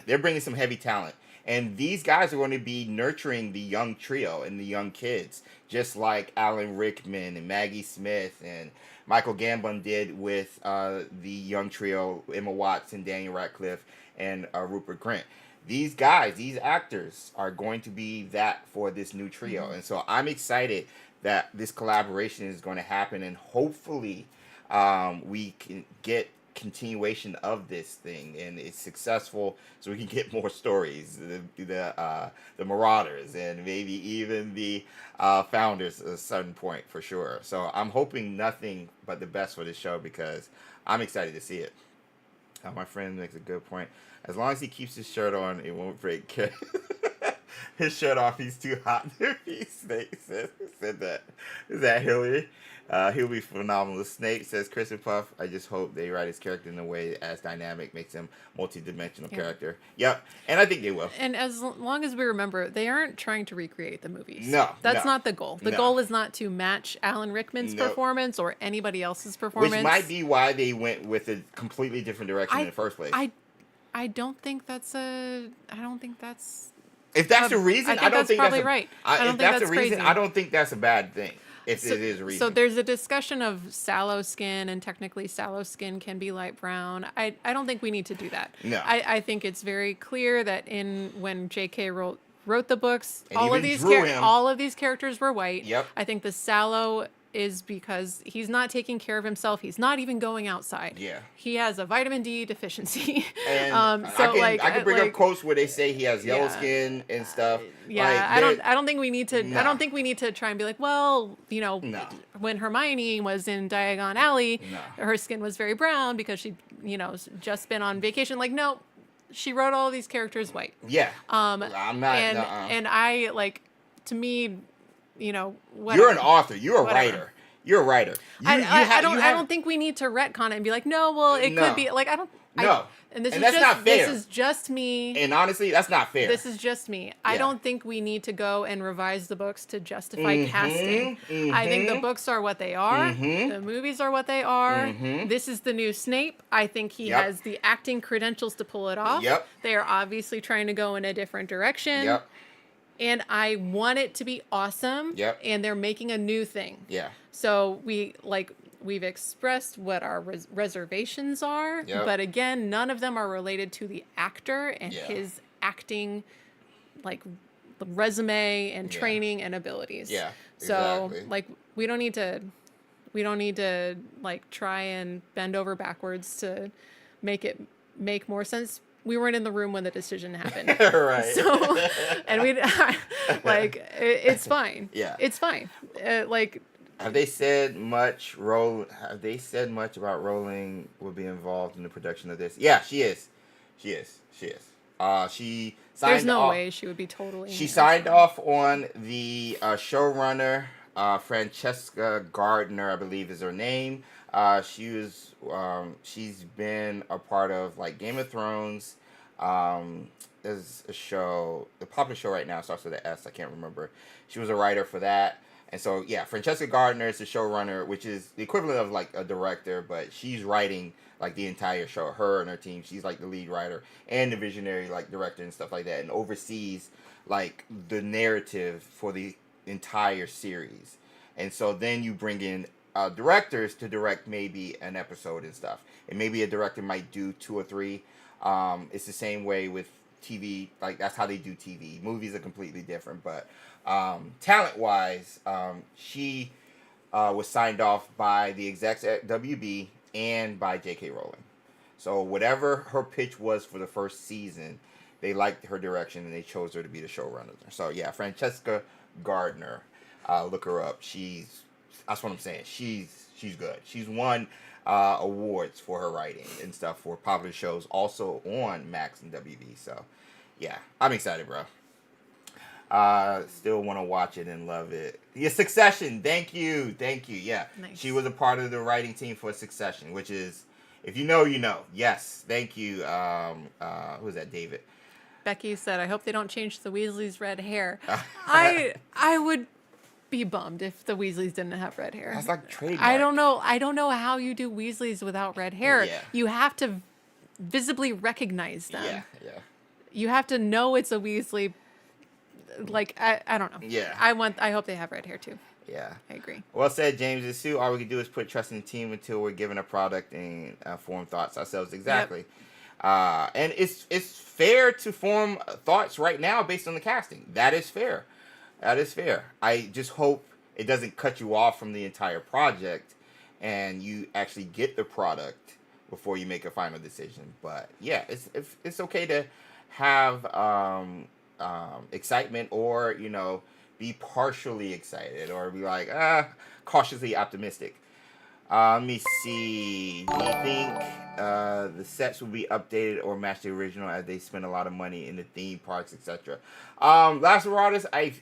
they're bringing some heavy talent. And these guys are going to be nurturing the young trio and the young kids, just like Alan Rickman and Maggie Smith and Michael Gambon did with the young trio, Emma Watson, Daniel Radcliffe, and Rupert Grint. These guys, these actors, are going to be that for this new trio. And so I'm excited that this collaboration is going to happen, and hopefully we can get continuation of this thing and it's successful, so we can get more stories, the Marauders, and maybe even the Founders at a certain point, for sure. So I'm hoping nothing but the best for this show, because I'm excited to see it. My friend makes a good point. As long as he keeps his shirt on, it won't break. His shirt off, he's too hot to be Snape. Said that. Is that Hillary? He'll be phenomenal. Snape says, Chris and Puff, I just hope they write his character in a way as dynamic, makes him multi-dimensional character. Yep, and I think they will. And as long as we remember, they aren't trying to recreate the movies. No, that's not the goal. The goal is not to match Alan Rickman's performance or anybody else's performance. Which might be why they went with a completely different direction in the first place. I don't think that's a. I don't think that's. If that's the reason, I don't think that's probably that's right. I don't think that's the reason. Crazy. I don't think that's a bad thing. If it is a reason. So there's a discussion of sallow skin, and technically sallow skin can be light brown. I don't think we need to do that. No. I think it's very clear that when J.K. wrote the books, And all even of these characters were white. Yep. I think the sallow is because he's not taking care of himself. He's not even going outside. Yeah. He has a vitamin D deficiency. And I can bring up quotes where they say he has yellow skin and stuff. Yeah, I don't think we need to. I don't think we need to try and be like, well, when Hermione was in Diagon Alley, her skin was very brown because she, just been on vacation. Like, no, she wrote all these characters white. Yeah. I'm not. And I to me, whatever. You're an author. You're a writer. You're a writer. I don't think we need to retcon it and be like, no, well, it could be like, I don't. No. And that's not fair. This is just me. And honestly, that's not fair. This is just me. I don't think we need to go and revise the books to justify casting. I think the books are what they are. The movies are what they are. This is the new Snape. I think he has the acting credentials to pull it off. Yep. They are obviously trying to go in a different direction. Yep. And I want it to be awesome. Yep. And they're making a new thing. Yeah. So we've expressed what our reservations are, but again, none of them are related to the actor and his acting, resume and training and abilities. Yeah. So exactly. we don't need to try and bend over backwards to make it make more sense. We weren't in the room when the decision happened. Right. So, and it's fine. Yeah. It's fine. Have they said much about Rowling will be involved in the production of this? Yeah, she is. She signed There's no off. way she would be totally. She signed off on the showrunner, Francesca Gardner, I believe is her name. She's been a part of Game of Thrones. There's a show, the popular show right now starts with an S. I can't remember. She was a writer for that. And so, yeah, Francesca Gardner is the showrunner, which is the equivalent of a director, but she's writing the entire show. Her and her team, she's the lead writer and the visionary director and stuff like that, and oversees the narrative for the entire series. And so then you bring in directors to direct maybe an episode and stuff, and maybe a director might do 2 or 3. It's the same way with TV. That's how they do TV. Movies are completely different, but talent-wise, she was signed off by the execs at WB and by J.K. Rowling. So whatever her pitch was for the first season, they liked her direction and they chose her to be the showrunner. So yeah, Francesca Gardner, look her up. That's what I'm saying. She's good. She's won awards for her writing and stuff for popular shows, also on Max and WB. So yeah, I'm excited, bro. Still want to watch it and love it. Yeah, Succession. Thank you. Yeah, nice. She was a part of the writing team for Succession, which is, if you know, you know. Yes, thank you. Who was that? David. Becky said, "I hope they don't change the Weasleys' red hair." I would be bummed if the Weasleys didn't have red hair. That's trademark. I don't know how you do Weasleys without red hair. Yeah. You have to visibly recognize them. Yeah. you have to know it's a Weasley. Like, I don't know. Yeah. I hope they have red hair too. Yeah. I agree. Well said, James and Sue. All we can do is put trust in the team until we're given a product and form thoughts ourselves. Exactly. And it's fair to form thoughts right now based on the casting. That is fair. That is fair. I just hope it doesn't cut you off from the entire project and you actually get the product before you make a final decision. But yeah, it's okay to have excitement, or, you know, be partially excited, or be like cautiously optimistic. Let me see. Do you think the sets will be updated or match the original, as they spend a lot of money in the theme parks, etc.? Last Marauders, I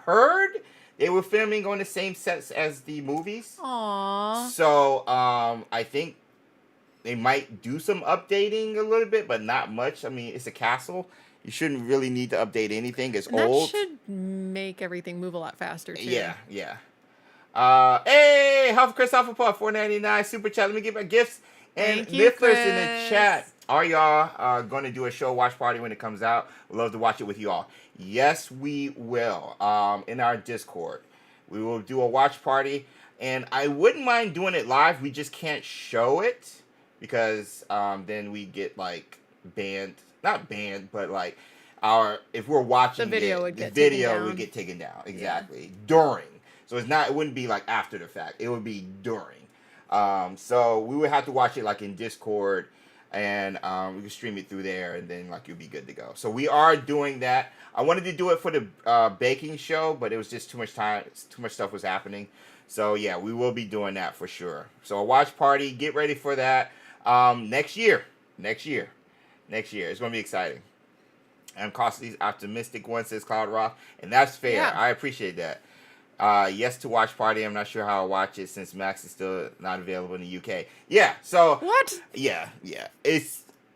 heard they were filming on the same sets as the movies. Aww. So I think they might do some updating a little bit, but not much. I mean, it's a castle. You shouldn't really need to update anything. It's old. That should make everything move a lot faster too. Yeah. Hey, Chris Hufflepuff, $4.99 super chat. Let me get my gifts and Nifflers in the chat. Are y'all going to do a show watch party when it comes out? We'd love to watch it with you all. Yes, we will. In our Discord, we will do a watch party, and I wouldn't mind doing it live. We just can't show it because then we get like banned. Not banned, but like if we're watching the video would get taken down. Exactly. Yeah. During. So it wouldn't be like after the fact. It would be during. So we would have to watch it like in Discord, and we can stream it through there, and then like you'll be good to go. So we are doing that. I wanted to do it for the baking show, but it was just too much time. Too much stuff was happening. So yeah, we will be doing that for sure. So a watch party. Get ready for that. Next year. It's going to be exciting. I'm cautiously optimistic one, says Cloud Roth, and that's fair. Yeah. I appreciate that. Yes to watch party. I'm not sure how I'll watch it since Max is still not available in the UK. Yeah, so... What? Yeah.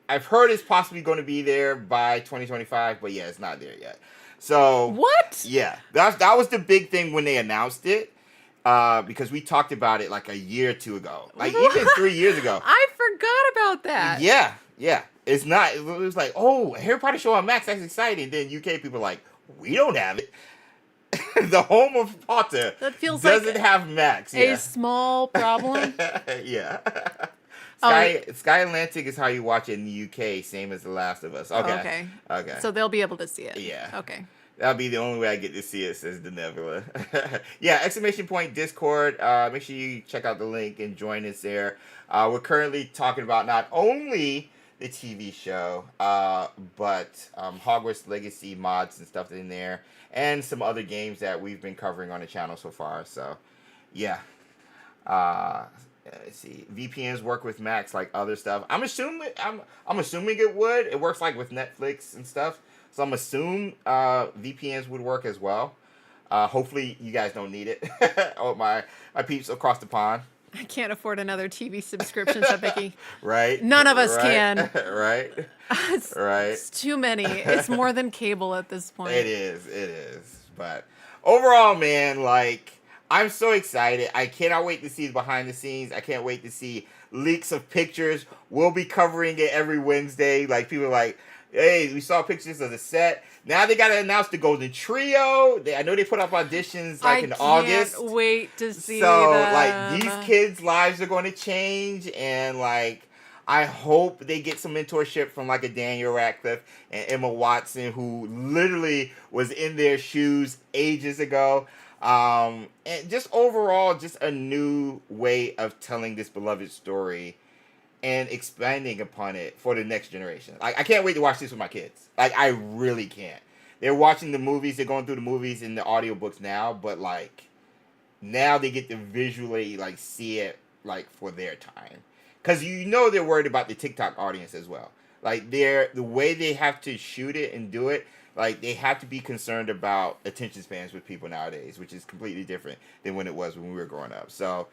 I've heard it's possibly going to be there by 2025, but yeah, it's not there yet. So... What? Yeah. That was the big thing when they announced it, because we talked about it like a year or two ago. Like, even 3 years ago. I forgot about that. Yeah. It's not... It was like, oh, Harry Potter show on Max, that's exciting. Then UK people are like, we don't have it. The home of Potter doesn't have Max. A small problem. Yeah. Sky Atlantic is how you watch it in the UK, same as The Last of Us. Okay. So they'll be able to see it. Yeah. Okay. That'll be the only way I get to see it, says the Nebula. Yeah, ! Discord. Make sure you check out the link and join us there. We're currently talking about not only the TV show, but Hogwarts Legacy mods and stuff in there, and some other games that we've been covering on the channel so far. So, yeah. Let's see. VPNs work with Max like other stuff. I'm assuming it would. It works like with Netflix and stuff. So I'm assuming VPNs would work as well. Hopefully you guys don't need it. Oh, my peeps across the pond. I can't afford another TV subscription, so Vicky. Right. None of us can. Right. It's too many. It's more than cable at this point. It is. But overall, man, like, I'm so excited. I cannot wait to see the behind the scenes. I can't wait to see leaks of pictures. We'll be covering it every Wednesday. Like, people are like, hey, we saw pictures of the set. Now they got to announce the Golden Trio. I know they put up auditions in August. I can't wait to see them. Like, these kids' lives are going to change. And, like, I hope they get some mentorship from, like, a Daniel Radcliffe and Emma Watson, who literally was in their shoes ages ago. And just overall, just a new way of telling this beloved story and expanding upon it for the next generation. Like, I can't wait to watch this with my kids. Like, I really can't. They're watching the movies. They're going through the movies and the audiobooks now. But, like, now they get to visually, like, see it, like, for their time. Because you know they're worried about the TikTok audience as well. Like, the way they have to shoot it and do it, like, they have to be concerned about attention spans with people nowadays, which is completely different than when it was when we were growing up. So,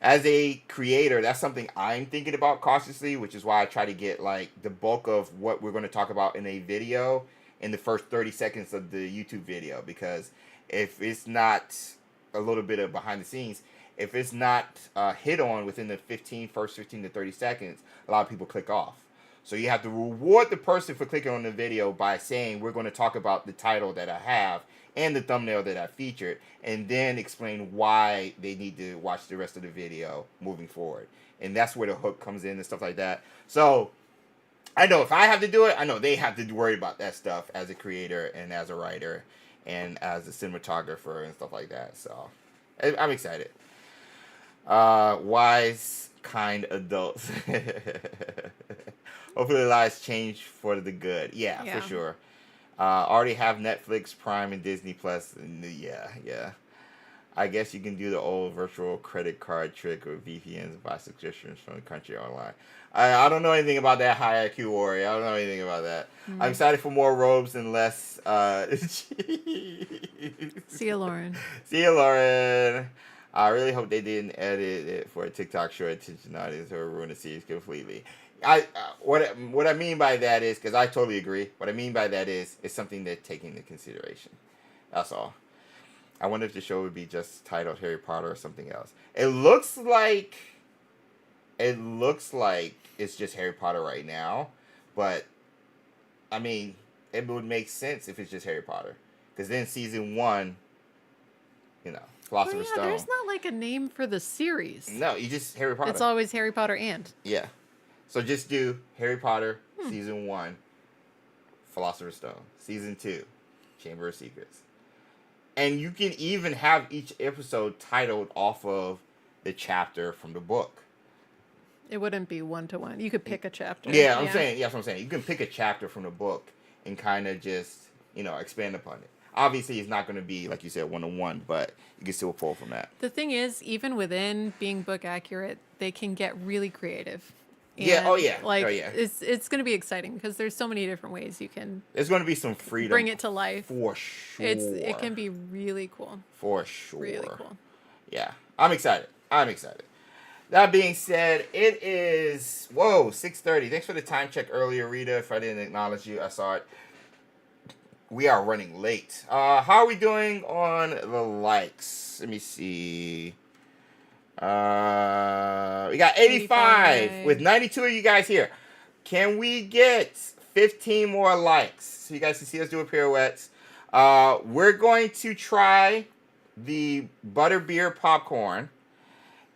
as a creator, that's something I'm thinking about cautiously, which is why I try to get, like, the bulk of what we're going to talk about in a video in the first 30 seconds of the YouTube video. Because if it's not a little bit of behind the scenes, if it's not hit on within the first 15 to 30 seconds, a lot of people click off. So you have to reward the person for clicking on the video by saying, we're going to talk about the title that I have and the thumbnail that I featured, and then explain why they need to watch the rest of the video moving forward. And that's where the hook comes in and stuff like that. So I know if I have to do it, I know they have to worry about that stuff as a creator and as a writer and as a cinematographer and stuff like that. So I'm excited. Wise, kind adults. Hopefully lives change for the good. Yeah, for sure. Already have Netflix, Prime, and Disney Plus. And yeah. I guess you can do the old virtual credit card trick with VPNs and buy subscriptions from the country online. I don't know anything about that high IQ warrior. I don't know anything about that. I'm excited for more robes and less. See you, Lauren. See you, Lauren. I really hope they didn't edit it for a TikTok short attention audience or ruin the series completely. What I mean by that is, because I totally agree. What I mean by that is, it's something they're taking into consideration. That's all. I wonder if the show would be just titled Harry Potter or something else. It looks like it's just Harry Potter right now, but I mean, it would make sense if it's just Harry Potter, because then season 1, Philosopher's Stone. There's not like a name for the series. No, you just Harry Potter. It's always Harry Potter and. Yeah, so just do Harry Potter season 1, Philosopher's Stone, season 2, Chamber of Secrets. And you can even have each episode titled off of the chapter from the book. It wouldn't be 1-to-1. You could pick a chapter. Yeah, I'm saying. Yeah, that's what I'm saying. You can pick a chapter from the book and kind of just, expand upon it. Obviously, it's not going to be, like you said, 1-to-1, but you can still pull from that. The thing is, even within being book accurate, they can get really creative. And it's going to be exciting because there's so many different ways you can. There's going to be some freedom. Bring it to life. For sure. It can be really cool. For sure. Really cool. Yeah, I'm excited. That being said, it is 6:30. Thanks for the time check earlier, Rita. If I didn't acknowledge you, I saw it. We are running late. How are we doing on the likes? Let me see. We got 85 with 92 of you guys here. Can we get 15 more likes so you guys can see us doing pirouettes? We're going to try the butterbeer popcorn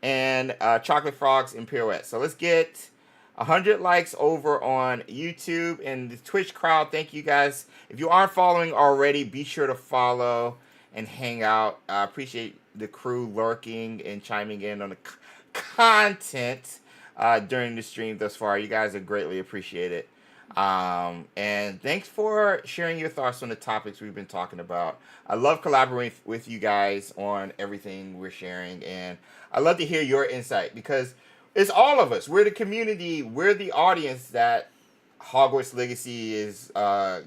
and chocolate frogs and pirouettes. So let's get 100 likes over on YouTube and the Twitch crowd. Thank you guys. If you aren't following already, be sure to follow and hang out. I appreciate the crew lurking and chiming in on the content during the stream thus far. You guys are greatly appreciated. And thanks for sharing your thoughts on the topics we've been talking about. I love collaborating with you guys on everything we're sharing, and I love to hear your insight because it's all of us. We're the community. We're the audience that Hogwarts Legacy is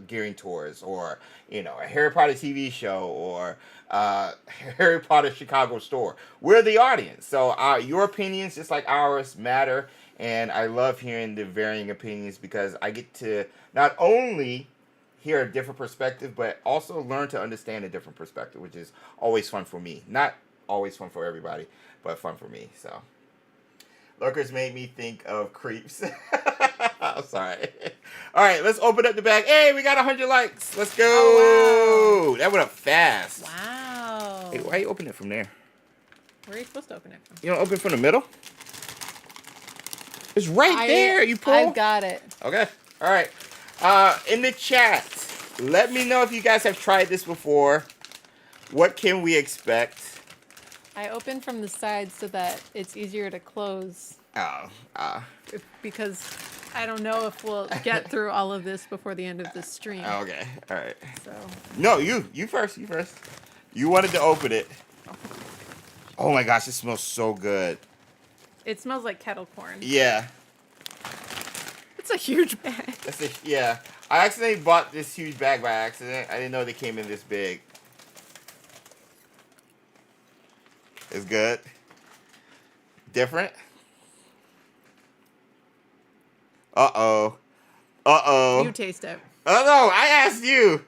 gearing towards, or a Harry Potter TV show, or Harry Potter Chicago store. We're the audience, so your opinions, just like ours, matter. And I love hearing the varying opinions because I get to not only hear a different perspective, but also learn to understand a different perspective, which is always fun for me. Not always fun for everybody, but fun for me. So, lurkers made me think of creeps. I'm sorry. All right, let's open up the bag. Hey, we got 100 likes. Let's go. Oh, wow. That went up fast. Wow. Hey, why you open it from there? Where are you supposed to open it from? You don't open from the middle? It's right there. You pull. I've got it. Okay. All right. In the chat, let me know if you guys have tried this before. What can we expect? I open from the side so that it's easier to close. Because I don't know if we'll get through all of this before the end of the stream. Okay. All right. So. No, you first. You first. You wanted to open it. Oh my gosh, it smells so good. It smells like kettle corn. Yeah. It's a huge bag. Yeah. I accidentally bought this huge bag by accident. I didn't know they came in this big. It's good. Different. Uh-oh. You taste it. Oh, no. I asked you.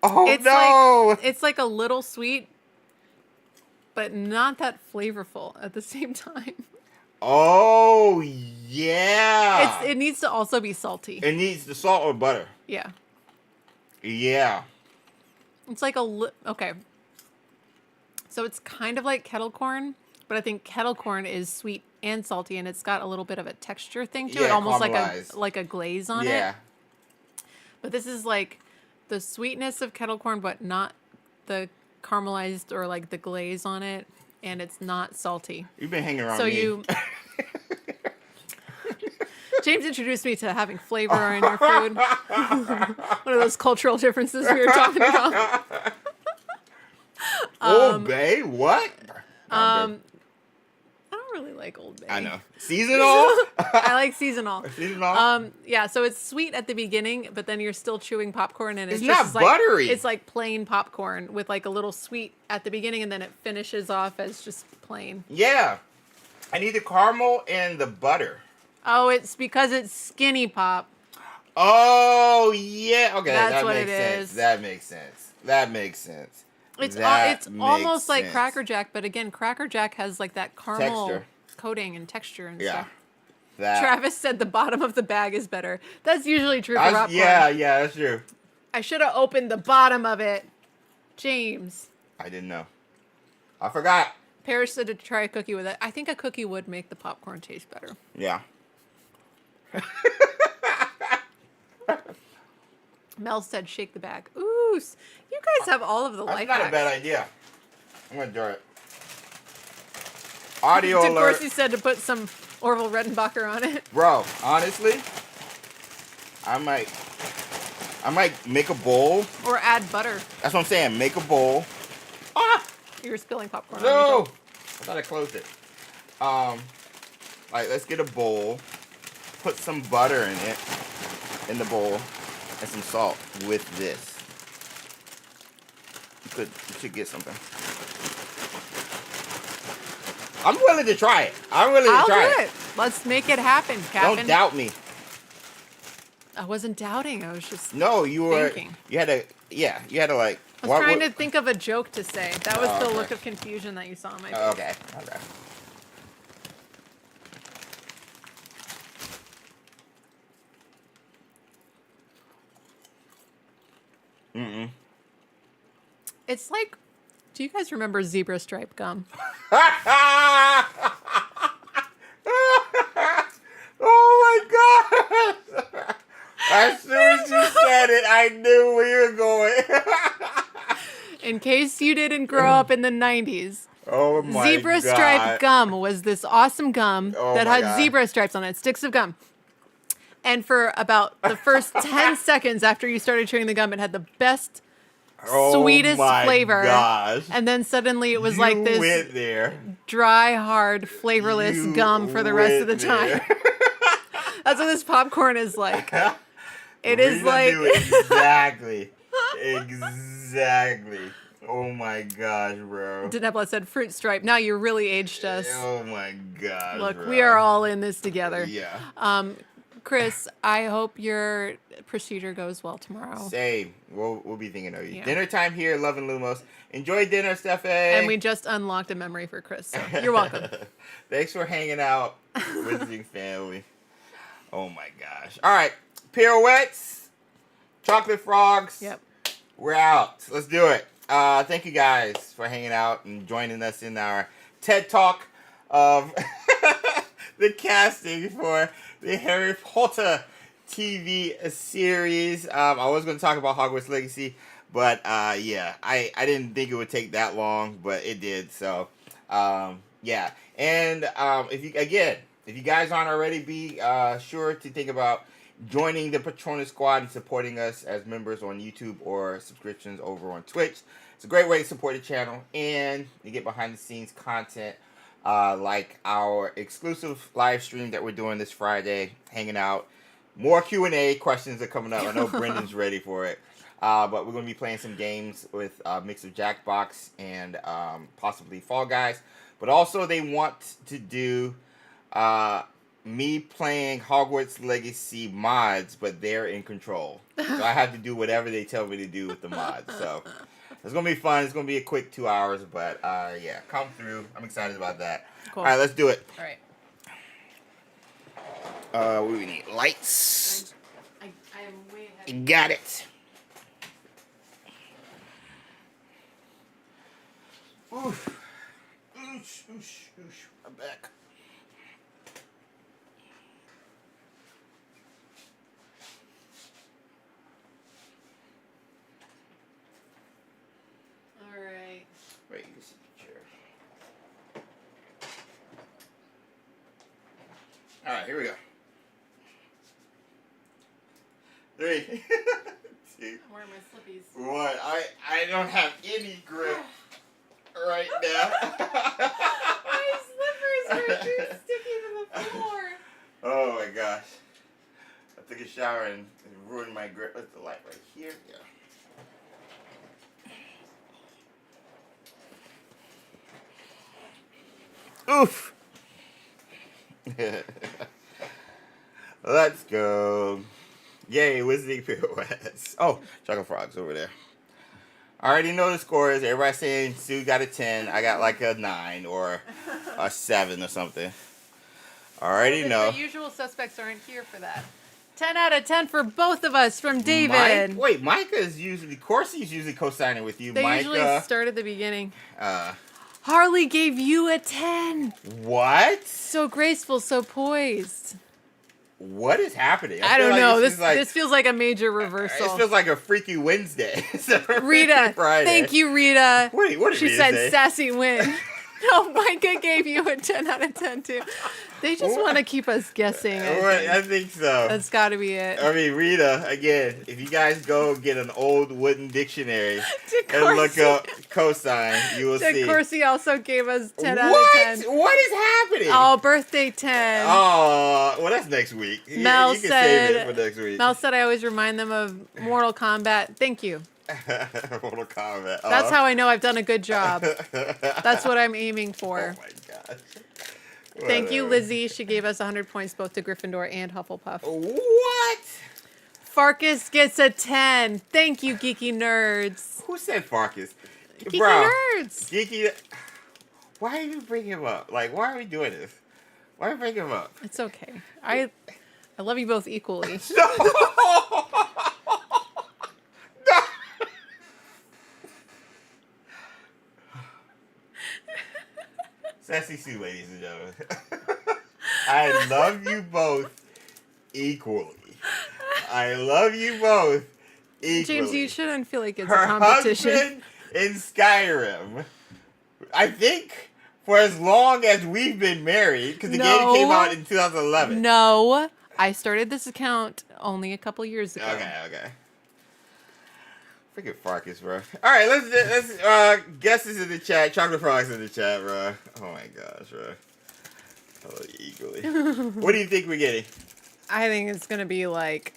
Oh, no. It's like a little sweet, but not that flavorful at the same time. Oh, yeah. It needs to also be salty. It needs the salt or butter. Yeah. Yeah. It's like okay. So it's kind of like kettle corn, but I think kettle corn is sweet and salty, and it's got a little bit of a texture thing to it, almost like a glaze on it. Yeah. But this is like the sweetness of kettle corn, but not the caramelized or like the glaze on it, and it's not salty. You've been hanging around so me. James introduced me to having flavor in your food. One of those cultural differences we were talking about. Old Bay? What? I don't really like Old Bay. I know. Seasonal? I like seasonal. Seasonal? Yeah, so it's sweet at the beginning, but then you're still chewing popcorn, and it's not just buttery. It's like plain popcorn with like a little sweet at the beginning, and then it finishes off as just plain. Yeah. I need the caramel and the butter. Oh, it's because it's Skinny Pop. Oh, yeah. Okay, That's what makes it sense. is. That makes sense. That makes sense. It's That almost makes like sense. Cracker Jack, but again, Cracker Jack has like that caramel Texture. coating and texture and Yeah. stuff. That. Travis said the bottom of the bag is better. That's usually true for popcorn. Yeah, that's true. I should have opened the bottom of it. James. I didn't know. I forgot. Parrish said to try a cookie with it. I think a cookie would make the popcorn taste better. Yeah. Mel said shake the bag. Ooh, you guys have all of the life That's not a hacks. bad idea. I'm going to do it. Audio Of alert. course he said to put some Orville Redenbacher on it. Bro, honestly, I might make a bowl. Or add butter. That's what I'm saying. Make a bowl. You were spilling popcorn on No! yourself. I thought I closed it. Like, let's get a bowl. Put some butter in it. In the bowl. And some salt with this. You should get something. I'm willing to try it. I'm willing to try I'll do it. Let's make it happen, Captain. Don't doubt me. I wasn't doubting. I was just No, you were. thinking. You had to. Yeah, you had to like. I was trying to think of a joke to say. That was the okay. look of confusion that you saw on my face. Okay. Mm-mm. It's like, do you guys remember zebra stripe gum? Oh my god! As soon as you said it, I knew where you were going. In case you didn't grow up in the 90s. Oh my Zebra god. stripe gum was this awesome gum that my had God. zebra stripes on it, sticks of gum. And for about the first 10 seconds after you started chewing the gum, it had the best, sweetest my flavor. Gosh. And then suddenly it was You like this went there. dry, hard, flavorless You gum for the rest of the went time. That's what this popcorn is like. It We is done like do exactly. Exactly. Oh my gosh, bro. Denebla said fruit stripe. Now you really aged us. Oh my gosh. Look, bro. we are all in this together. Yeah. Chris, I hope your procedure goes well tomorrow. Same. We'll be thinking of you. Yeah. Dinner time here, Love and Lumos. Enjoy dinner, Steffi. And we just unlocked a memory for Chris, so you're welcome. Thanks for hanging out, visiting family. Oh my gosh. All right. Pirouettes, chocolate frogs. Yep. We're out. Let's do it. Thank you guys for hanging out and joining us in our TED Talk of the casting for the Harry Potter TV series. I was going to talk about Hogwarts Legacy, but yeah, I didn't think it would take that long, but it did. So yeah, and if you guys aren't already, be sure to think about joining the Patronus Squad and supporting us as members on YouTube or subscriptions over on Twitch. It's a great way to support the channel and you get behind the scenes content like our exclusive live stream that we're doing this Friday, hanging out. More Q&A questions are coming up. I know Brendan's ready for it. But we're going to be playing some games with a mix of Jackbox and possibly Fall Guys. But also they want to do me playing Hogwarts Legacy mods, but they're in control. So I have to do whatever they tell me to do with the mods. So it's going to be fun. It's going to be a quick 2 hours, but yeah, come through. I'm excited about that. Cool. All right, let's do it. All right. We need lights. I am way ahead. You got it. Oof. Oosh, oosh, oosh. I'm back. All right. Wait, you can sit in the chair. All right, here we go. 3, 2, I'm wearing my slippies. 1. I don't have any grip right now. My slippers are too sticky to the floor. Oh my gosh. I took a shower and ruined my grip. That's the light right here. Yeah. Oof. Let's go. Yay, Wizarding Pirouettes. Oh, Chocolate Frogs over there. I already know the scores. Everybody's saying Sue got a 10. I got like a 9 or a 7 or something. I already know. The usual suspects aren't here for that. 10 out of 10 for both of us from David. Wait, Micah's usually, Corsi's usually co-signing with you. They Micah, usually start at the beginning. Harley gave you a 10. What? So graceful, so poised. What is happening? I don't know. This feels like a major reversal. It feels like a Freaky Wednesday. Rita, Friday. thank you, Rita. Wait, what did she Rita said? say? Sassy win. No, Micah gave you a 10 out of 10 too. They just want to keep us guessing. I think so. That's got to be it. I mean, Rita, again, if you guys go get an old wooden dictionary and look up cosine, you will see. Corsi also gave us 10 out of 10. What is happening? Oh, birthday 10. Oh, well, that's next week. Mel you can said, save it for next week. Mel said I always remind them of Mortal Kombat. Thank you. Mortal Kombat. That's how I know I've done a good job. That's what I'm aiming for. Oh my gosh. Thank you, Lizzie. She gave us 100 points both to Gryffindor and Hufflepuff. What? Farkas gets a 10. Thank you, geeky nerds. Who said Farkas? Geeky nerds. Geeky. Why are you bringing him up? Like, why are we doing this? Why are we bringing him up? It's okay. I love you both equally. Sassy Sue, ladies and gentlemen. I love you both equally. I love you both equally. James, you shouldn't feel like it's Her a competition. husband in Skyrim, I think for as long as we've been married, because the game came out in 2011. No, I started this account only a couple years ago. Okay. Freaking Farkas, bro. All right, let's guesses in the chat. Chocolate Frogs in the chat, bro. Oh my gosh, bro. I love you equally. What do you think we're getting? I think it's gonna be like.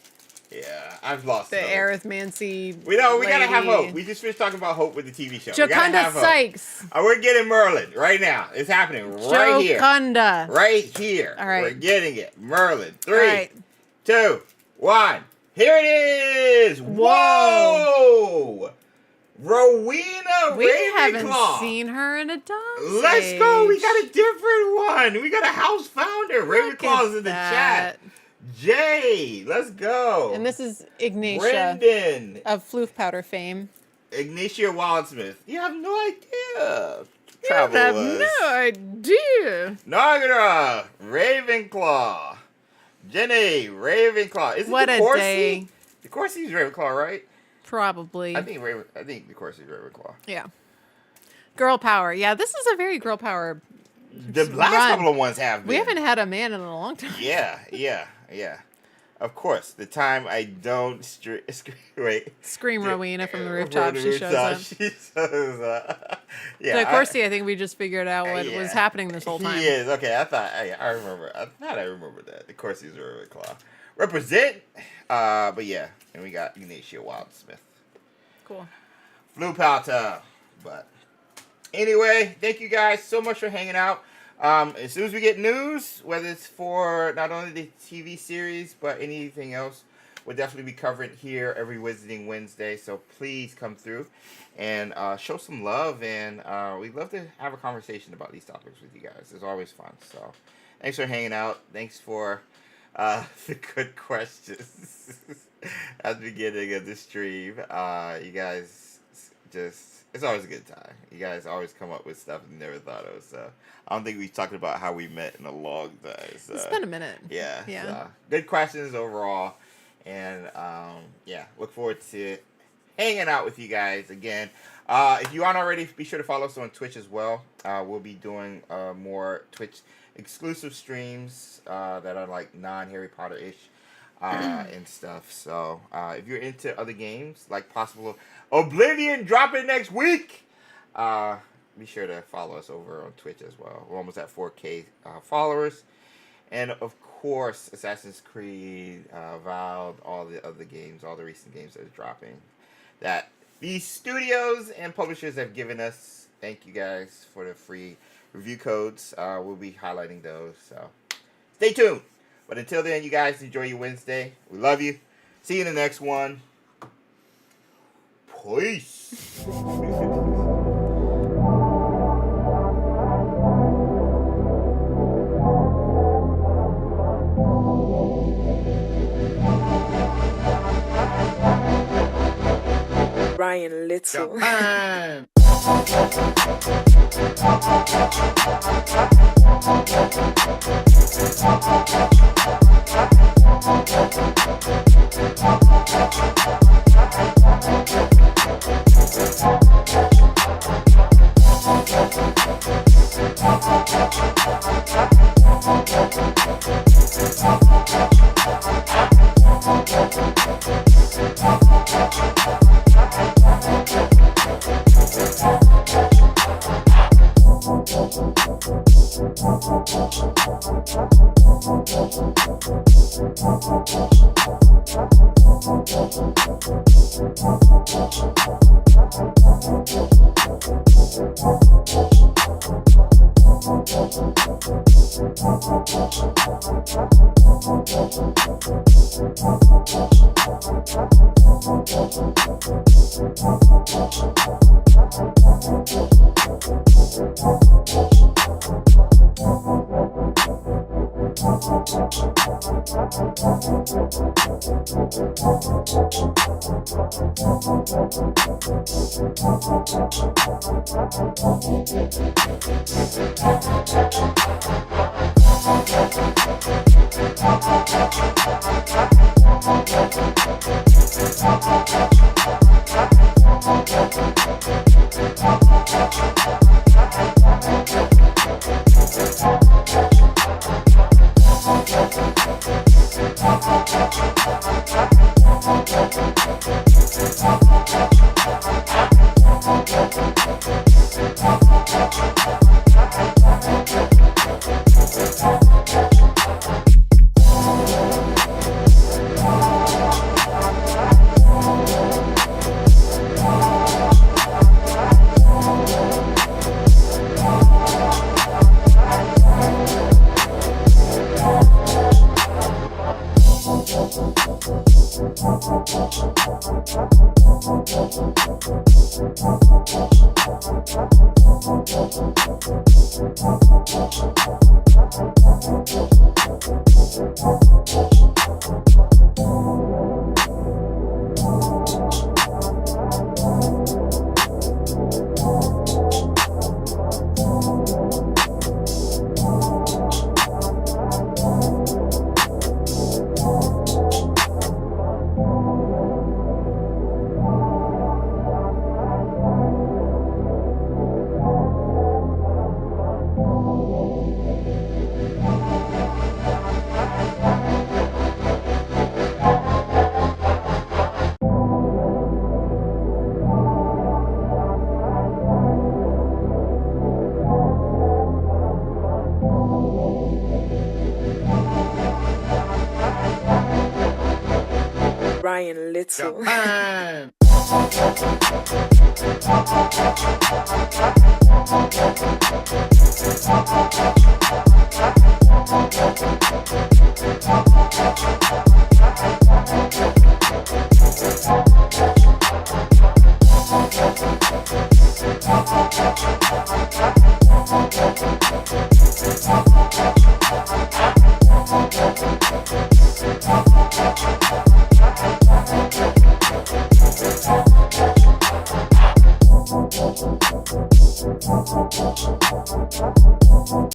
Yeah, I've lost the hope. arithmancy. We gotta have hope. We just finished talking about hope with the TV show. Jocunda Sykes. We're getting Merlin right now. It's happening right here. Jocunda. Right here. All right. We're getting it. Merlin. 3, 2, 1. Here it is. Whoa. Rowena We Ravenclaw. haven't seen her in a dog. Let's go. We got a different one. We got a house founder. Ravenclaw's in the chat. Jay, let's go. And this is Ignatia. Brendan. Of Floof Powder fame. Ignatia Wildsmith. You have no idea. You have no idea. Nagra Ravenclaw. Jenny Ravenclaw. Is it What the a Corsi? day. The Corsi's Ravenclaw, right? Probably. I think the Corsi's Ravenclaw. Yeah. Girl power. Yeah, this is a very girl power. The last couple of ones have been. We haven't had a man in a long time. Yeah. Of course, the time I don't Scream Rowena from the rooftop. She shows up. She shows up. Yeah. Of course, I think we just figured out what was happening this whole time. He is. Okay, I thought I remember. I thought I remembered that. Of course, he's a Ravenclaw. Represent. But yeah, and we got Ignatia Wildsmith. Cool. Flupalta. But anyway, thank you guys so much for hanging out. As soon as we get news, whether it's for not only the TV series, but anything else, we'll definitely be covering it here every Wizarding Wednesday. So please come through and show some love. And we'd love to have a conversation about these topics with you guys. It's always fun. So thanks for hanging out. Thanks for the good questions at the beginning of the stream. You guys it's always a good time. You guys always come up with stuff you never thought of. So I don't think we've talked about how we met in a long time. So, it's been a minute. Yeah. Yeah. So, good questions overall. And look forward to hanging out with you guys again. If you aren't already, be sure to follow us on Twitch as well. We'll be doing more Twitch exclusive streams that are like non-Harry Potter-ish and stuff. So if you're into other games, like possible Oblivion dropping next week, be sure to follow us over on Twitch as well. We're almost at 4K followers. And of course, Assassin's Creed, Valve, all the other games, all the recent games that are dropping, that these studios and publishers have given us. Thank you guys for the free review codes. We'll be highlighting those. So stay tuned. But until then, you guys enjoy your Wednesday. We love you. See you in the next one. Peace. Brian Little. Brian Little.